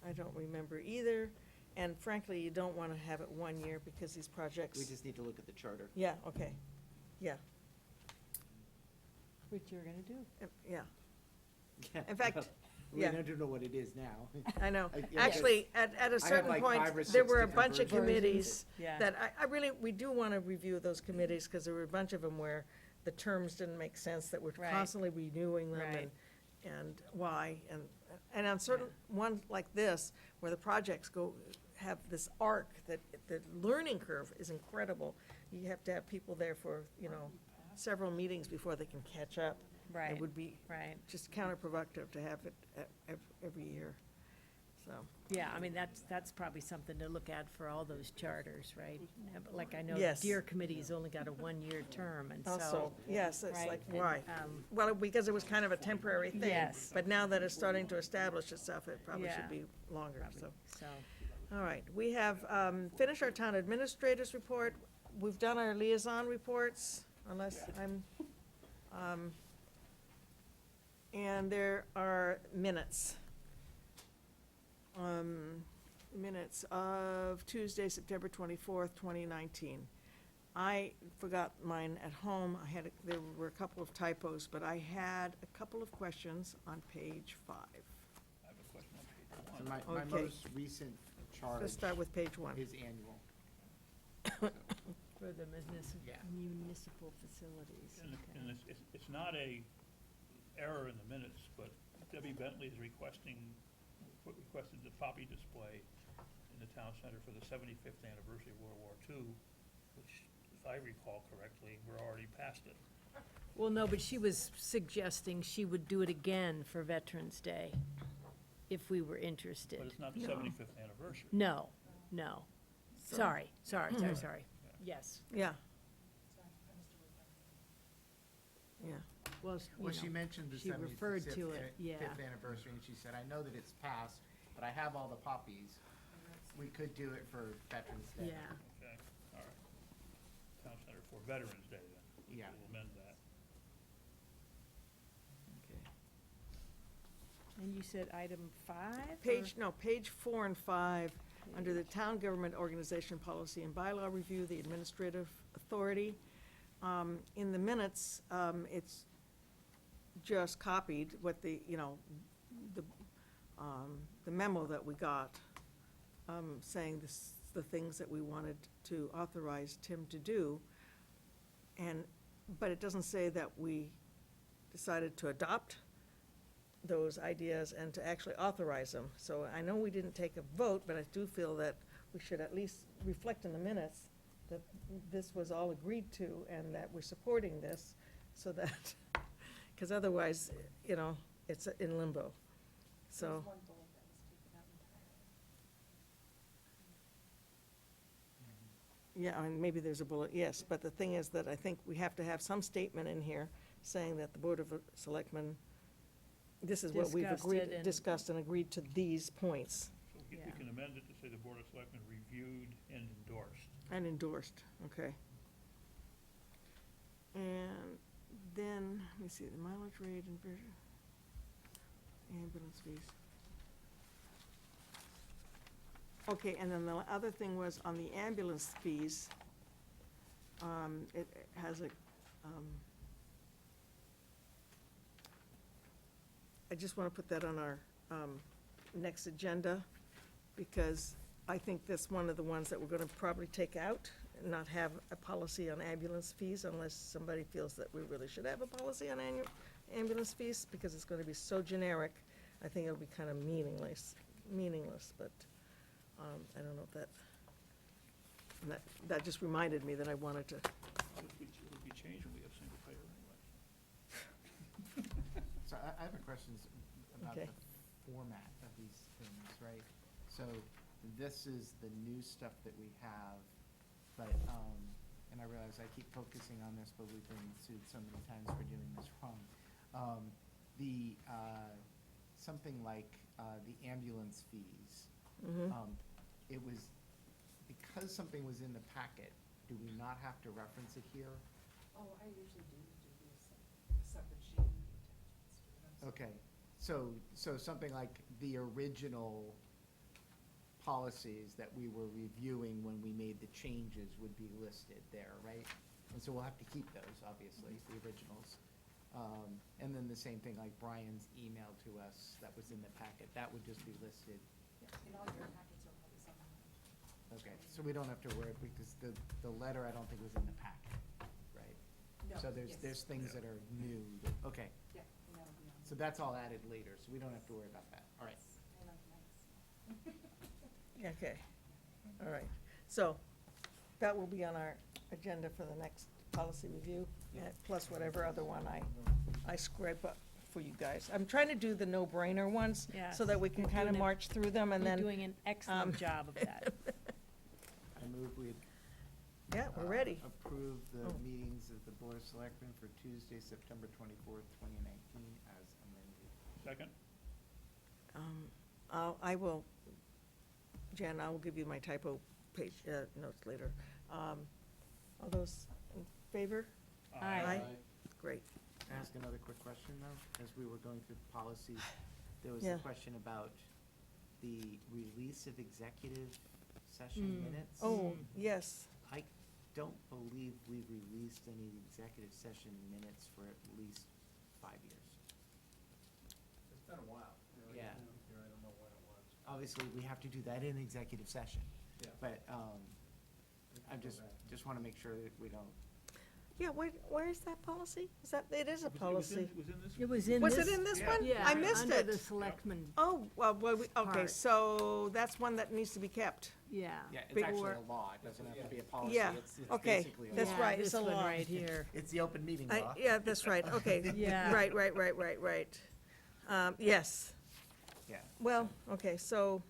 I don't remember either, and frankly, you don't want to have it 1 year because these projects. We just need to look at the charter. Yeah, okay, yeah, What you're gonna do. yeah, Yeah, In fact, well, yeah. We don't know what it is now. I know. Yeah, Actually, at a have certain like point, 5 or there 6 were a different bunch of versions. committees Yeah. that I really, we do want to review those committees, because there were a bunch of them where the terms didn't make sense, that we're Right. constantly renewing them, Right. and why, and on certain ones like this, where the projects have this arc, that the learning curve is incredible. You have to have people there for, several meetings before they can catch up. Right, It would be right. just counterproductive to have it every year, so. Yeah, I mean, that's probably something to look at for all those charters, right? Like, I know Yes. Deer Committee's only got a 1-year term, and Also, so. yes, it's right, like, and, why? Well, because it was kind of a temporary thing. Yes. But now that it's starting to establish itself, it probably Yeah. should be longer, Probably, so. so, All right, we have finished our town administrator's report. We've done our liaison reports, unless I'm, and there are minutes. Minutes of Tuesday, September 24th, 2019. I forgot mine at home. There were a couple of typos, but I had a couple of questions on page 5. I have a question on page So one. my Okay. most recent charge Let's start with page 1. is annual. for the Yeah. municipal facilities, And okay. and it's not a error in the minutes, but Debbie Bentley is requested the poppy display in the town center for the 75th anniversary of World War II, which, if I recall correctly, we're already past it. Well, no, but she was suggesting she would do it again for Veterans Day, if we were interested. But it's not the 75th anniversary. No, no. So- Sorry. Yes. Yeah. Yeah. Well, Well, she mentioned the she referred to it, yeah. 75th anniversary, and she said, I know that it's passed, but I have all the poppies. We could do it for Veterans Day. Yeah. Okay, all right. Town center for Veterans Day then. Yeah. We'll amend that. Okay. And you said item 5? Page 4 and 5, under the Town Government Organization Policy and Bylaw Review, the Administrative Authority. In the minutes, it's just copied what the memo that we got, saying the things that we wanted to authorize Tim to do. But it doesn't say that we decided to adopt those ideas and to actually authorize them. So I know we didn't take a vote, but I do feel that we should at least reflect in the minutes that this was all agreed to and that we're supporting this, so that, because otherwise, it's in limbo. So. There's one bullet that was taken out entirely. Yeah, and maybe there's a bullet, yes, but the thing is that I think we have to have some statement in here saying that the Board of Selectmen, this is what we've discussed and agreed to these points. So we Yeah. can amend it to say the Board of Selectmen reviewed and endorsed. And endorsed, okay. And then, let me see, the mileage rate and ambulance fees. Okay, and then the other thing was on the ambulance fees, it has a, I just want to put that on our next agenda, because I think that's one of the ones that we're going to probably take out, and not have a policy on ambulance fees unless somebody feels that we really should have a policy on ambulance fees, because it's going to be so generic, I think it'll be kind of meaningless, but I don't know if that just reminded me that I wanted to. It would be changed when we have single payer anyway. So I have a question about Okay. the format of these things, right? So this is the new stuff that we have, but, and I realize I keep focusing on this, but we've been sued so many times for doing this wrong. Something like the ambulance fees. Mhm. It was, because something was in the packet, do we not have to reference it here? Oh, I usually do a separate sheet with the attachments to it. Okay, so something like the original policies that we were reviewing when we made the changes would be listed there, right? And so we'll have to keep those, obviously, the originals. And then the same thing like Brian's email to us that was in the packet, that would just be listed. In all your packets are probably something. Okay, so we don't have to worry, because the letter I don't think was in the packet, right? No, So yes. there's things that are new, okay, Yeah, and that'll be on. so that's all added later, so we don't have to worry about that, all right. I like nice. Okay, all right. So that will be on our agenda for the next policy review, plus whatever other one I scrape up for you guys. I'm trying to do the no-brainer ones, so that we can You're kind of doing it- march through them and You're then. doing an excellent job of that. I move we Yeah, we're ready. approve the Oh. meetings of the Board of Selectmen for Tuesday, September 24th, 2019, as amended. Second? I will, Jen, I will give you my typo page, notes later. All those in favor? Aye. Great. Can I ask another quick question, though? As we were going through policies, there was Yeah. a question about the release of executive session minutes. Oh, yes. I don't believe we've released any executive session minutes for at least 5 years. It's been a while. Yeah. I don't know when it was. Obviously, we have to do that in executive session. Yeah. But We I can go just back. want to make sure that we don't. Yeah, where is that policy? it is a policy. It was in this? It was in Was this. it in this Yeah. one? Yeah, I missed under the it. selectmen, Oh, okay, Part. so that's one that needs to be kept. yeah. Yeah, it's Big actually or- a law. It doesn't have to be a policy. Yeah, It's okay, basically a that's law. right, Yeah, it's a this one law. right here. It's the open meeting law. Yeah, that's right, okay. Yeah. Right. Yes, Yeah. well, okay, so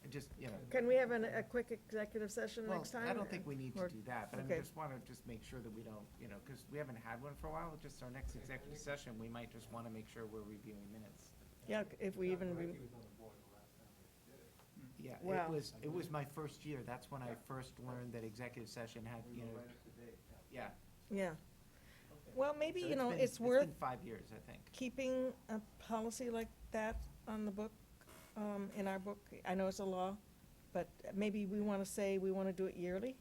And just, can we have a quick executive session well, next time? I don't think we need to Or- do that, but I okay. just want to just make sure that we don't, because we haven't had one for a while. Just our next executive session, we might just want to make sure we're reviewing minutes. Yeah, if we even, He was on the board the last time we did it. Yeah, Wow. it was my first year. That's when I first learned that executive session had, We were right up to date, yeah. yeah. yeah. Well, maybe, So you know, been- it's worth been 5 years, I think. keeping a policy like that on the book, in our book. I know it's a law, but maybe we want to say we want to do it yearly.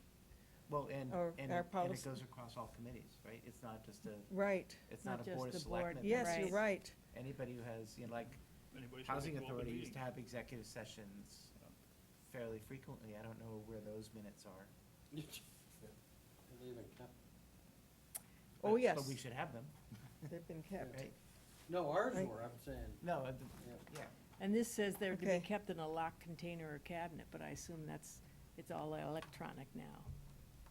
Well, and, Or and our it policy. goes across all committees, right? It's not just a, Right. it's Not not a just board of the board. selectmen. Yes, Right. you're right. Anybody who has, you know, like, Anybody should Housing make open Authority used meetings. to have executive sessions fairly frequently. I don't know where those minutes are. They even kept, Oh, yes. But we should have them, They've been kept. right? no, ours Right. were, I'm saying. No, Yeah. yeah. And this says they're to be Okay. kept in a locked container or cabinet, but I assume it's all electronic now.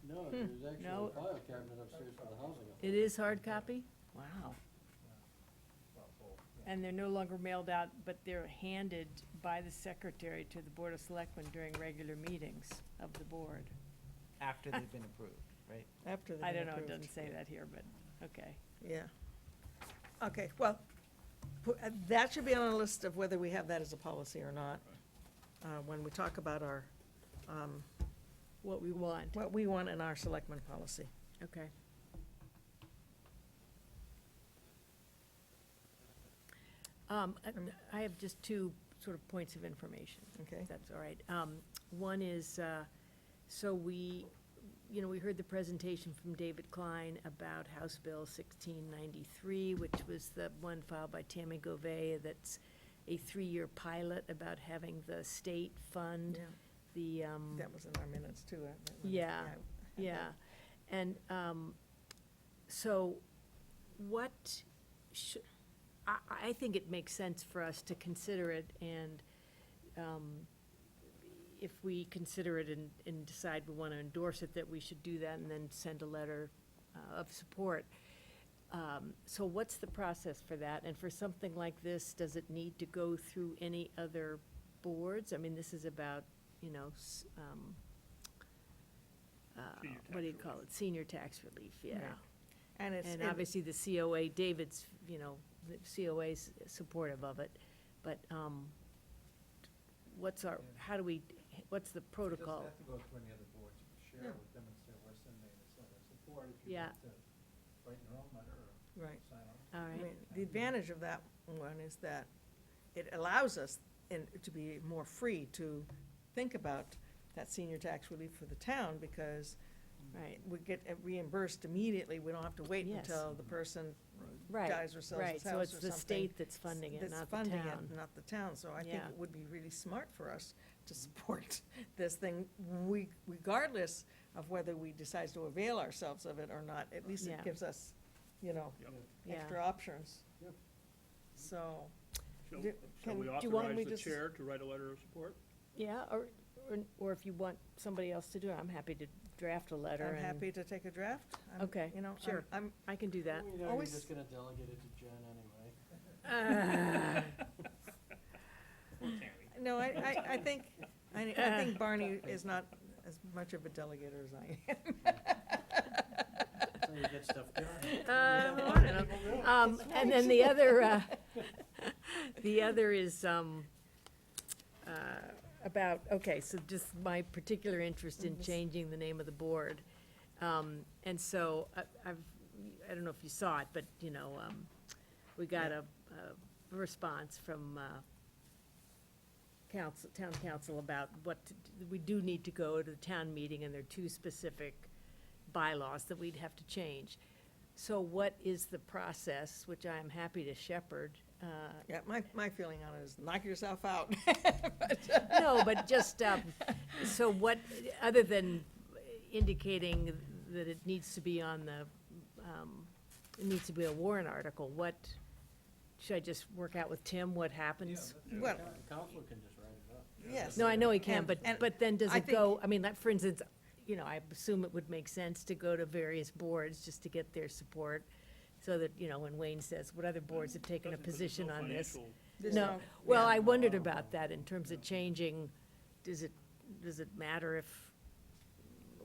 No, there's actually No. a file cabinet upstairs for the housing. It is hard copy? Wow. And they're no longer mailed out, but they're handed by the secretary to the Board of Selectmen during regular meetings of the board. After they've been approved, right? After they've I been don't know, it approved. doesn't say that here, but, okay. Yeah. Okay, well, that should be on a list of whether we have that as a policy or not, when we talk about our, What we want, what we want in our selectmen policy. okay. I have just two sort of points of information. Okay. If that's all right. One is, so we heard the presentation from David Klein about House Bill 1693, which was the one filed by Tammy Govey, that's a 3-year pilot about having the state fund Yeah. the, That was in our minutes too. Yeah, yeah. And so what should, I think it makes sense for us to consider it, and if we consider it and decide we want to endorse it, that we should do that and then send a letter of support. So what's the process for that? And for something like this, does it need to go through any other boards? I mean, this is about, Senior what do you tax call it? Senior tax relief, yeah. Right. And it's. And obviously, the COA, David's, the COA's supportive of it, but what's the protocol? It doesn't have to go to any other boards. You can share No. it with them and say, we're sending this letter of support. If you Yeah. want to write your own letter or Right. sign on. All I right, mean, the advantage of that one is that it allows us to be more free to think about that senior tax relief for the town, because right, we get it reimbursed immediately. We don't have to wait Yes. until the person right, dies or sells right. his So house it's or the something. state that's funding it, That's not the funding it, town. not the town. So I think Yeah. it would be really smart for us to support this thing, regardless of whether we decide to avail ourselves of it or not. At least Yeah. it gives us, Yep. Yeah. extra options. Yep. So, Shall Do- shall we do you want me authorize the to chair to write a letter of support? Yeah, or if you want somebody else to do it, I'm happy to draft a letter. I'm and happy to take a draft. I'm- Okay, You know, sure. I'm, I can do that. You know, you're always- just gonna delegate it to Jen anyway. no, I think, I think Barney is not as much of a delegator as I am. So you get stuff done. I don't know. And then the other is, about, okay, so just my particular interest in changing the name of the board. And so I don't know if you saw it, but, we got a response from, town council about we do need to go to the town meeting, and there are 2 specific bylaws that we'd have to change. So what is the process, which I am happy to shepherd? Yeah, my feeling on it is knock yourself out. No, but just, so what, other than indicating that it needs to be on the, it needs to be a warrant article, what, should I just work out with Tim what happens? Well, The council can just write it up. yes. No, I know he can, And- but then does I it go, I mean, like, for instance, I assume it would make sense to go to various boards just to get their support, so that, when Wayne says, what other boards have taken a Doesn't- 'cause there's position no on this? financial- There's No, no- well, yeah. I wondered about that in terms of changing, does it matter if,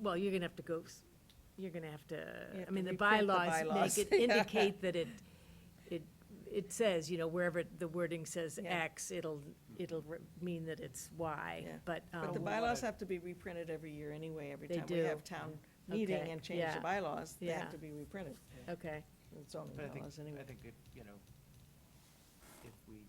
well, you're gonna have to go, You I have mean, to the reprint the bylaws bylaws. make it indicate that it says, wherever the wording says Yeah. X, it'll mean that it's Y, Yeah. but, But the bylaws have to be reprinted every year anyway, every They time we do. have town meeting Okay, and change yeah. the bylaws, they Yeah. have to be reprinted. okay, zoning But I think, bylaws anyway. I think that, you know, if we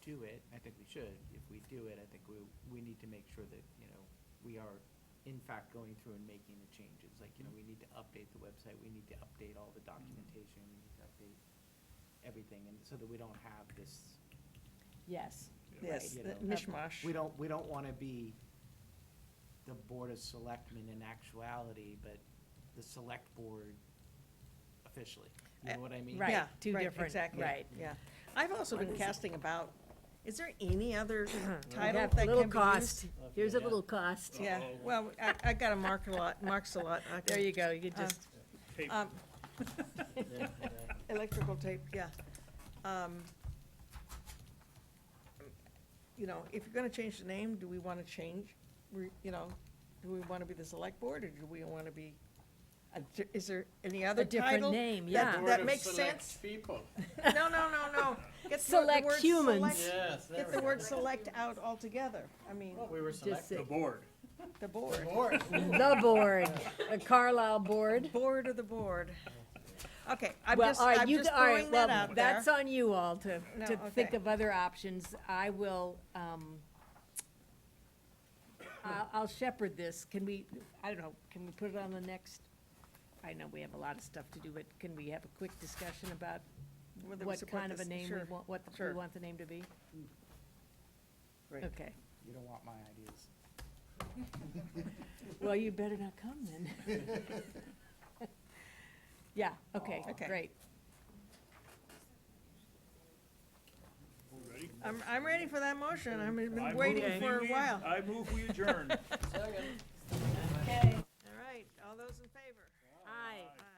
do it, I think we should, if we do it, I think we need to make sure that, you know, we are in fact going through and making the changes. Like, you know, we need to update the website, we need to update all the documentation, we need to update everything, and so that we don't have this, Yes. Yes, you the know, mishmash. we don't wanna be the Board of Selectmen in actuality, but the Select Board officially. You know what I mean? Right, Yeah, two right, different- exactly, right. Yeah. I've also been casting about, is there any other We title have that can be little used? cost. Here's a little cost. Yeah, well, I got a mark a lot, marks a lot. I There can- you go, you just, Tape. Electrical tape, yeah. You know, if you're gonna change the name, do we wanna change, you know, do we wanna be the select board, or do we wanna be, is there any other a different title? name, that- yeah. That makes sense? People. No. Get the Select word humans. select- Yes, Get the word select out altogether. I mean, Well, we were Just selected. The board. the board. the board, the Carlisle board. Board of the board. Okay, I'm Well, just, all right, I'm you- just all right, throwing that well, out there. That's on you all to No, think okay. of other options. I will, I'll shepherd this. Can we, I don't know, can we put it on the next? I know we have a lot of stuff to do, but can we have a quick discussion about Whether we what support kind of a this. name we Sure. want, what we Sure. want the name to be? Great. Okay. You don't want my ideas. Well, you better not come then. Yeah, okay, Okay. great. Ready? I'm ready for that motion. I've I been move waiting for a we- while. I move we adjourn. Okay. All right, all those in favor? Aye. Aye.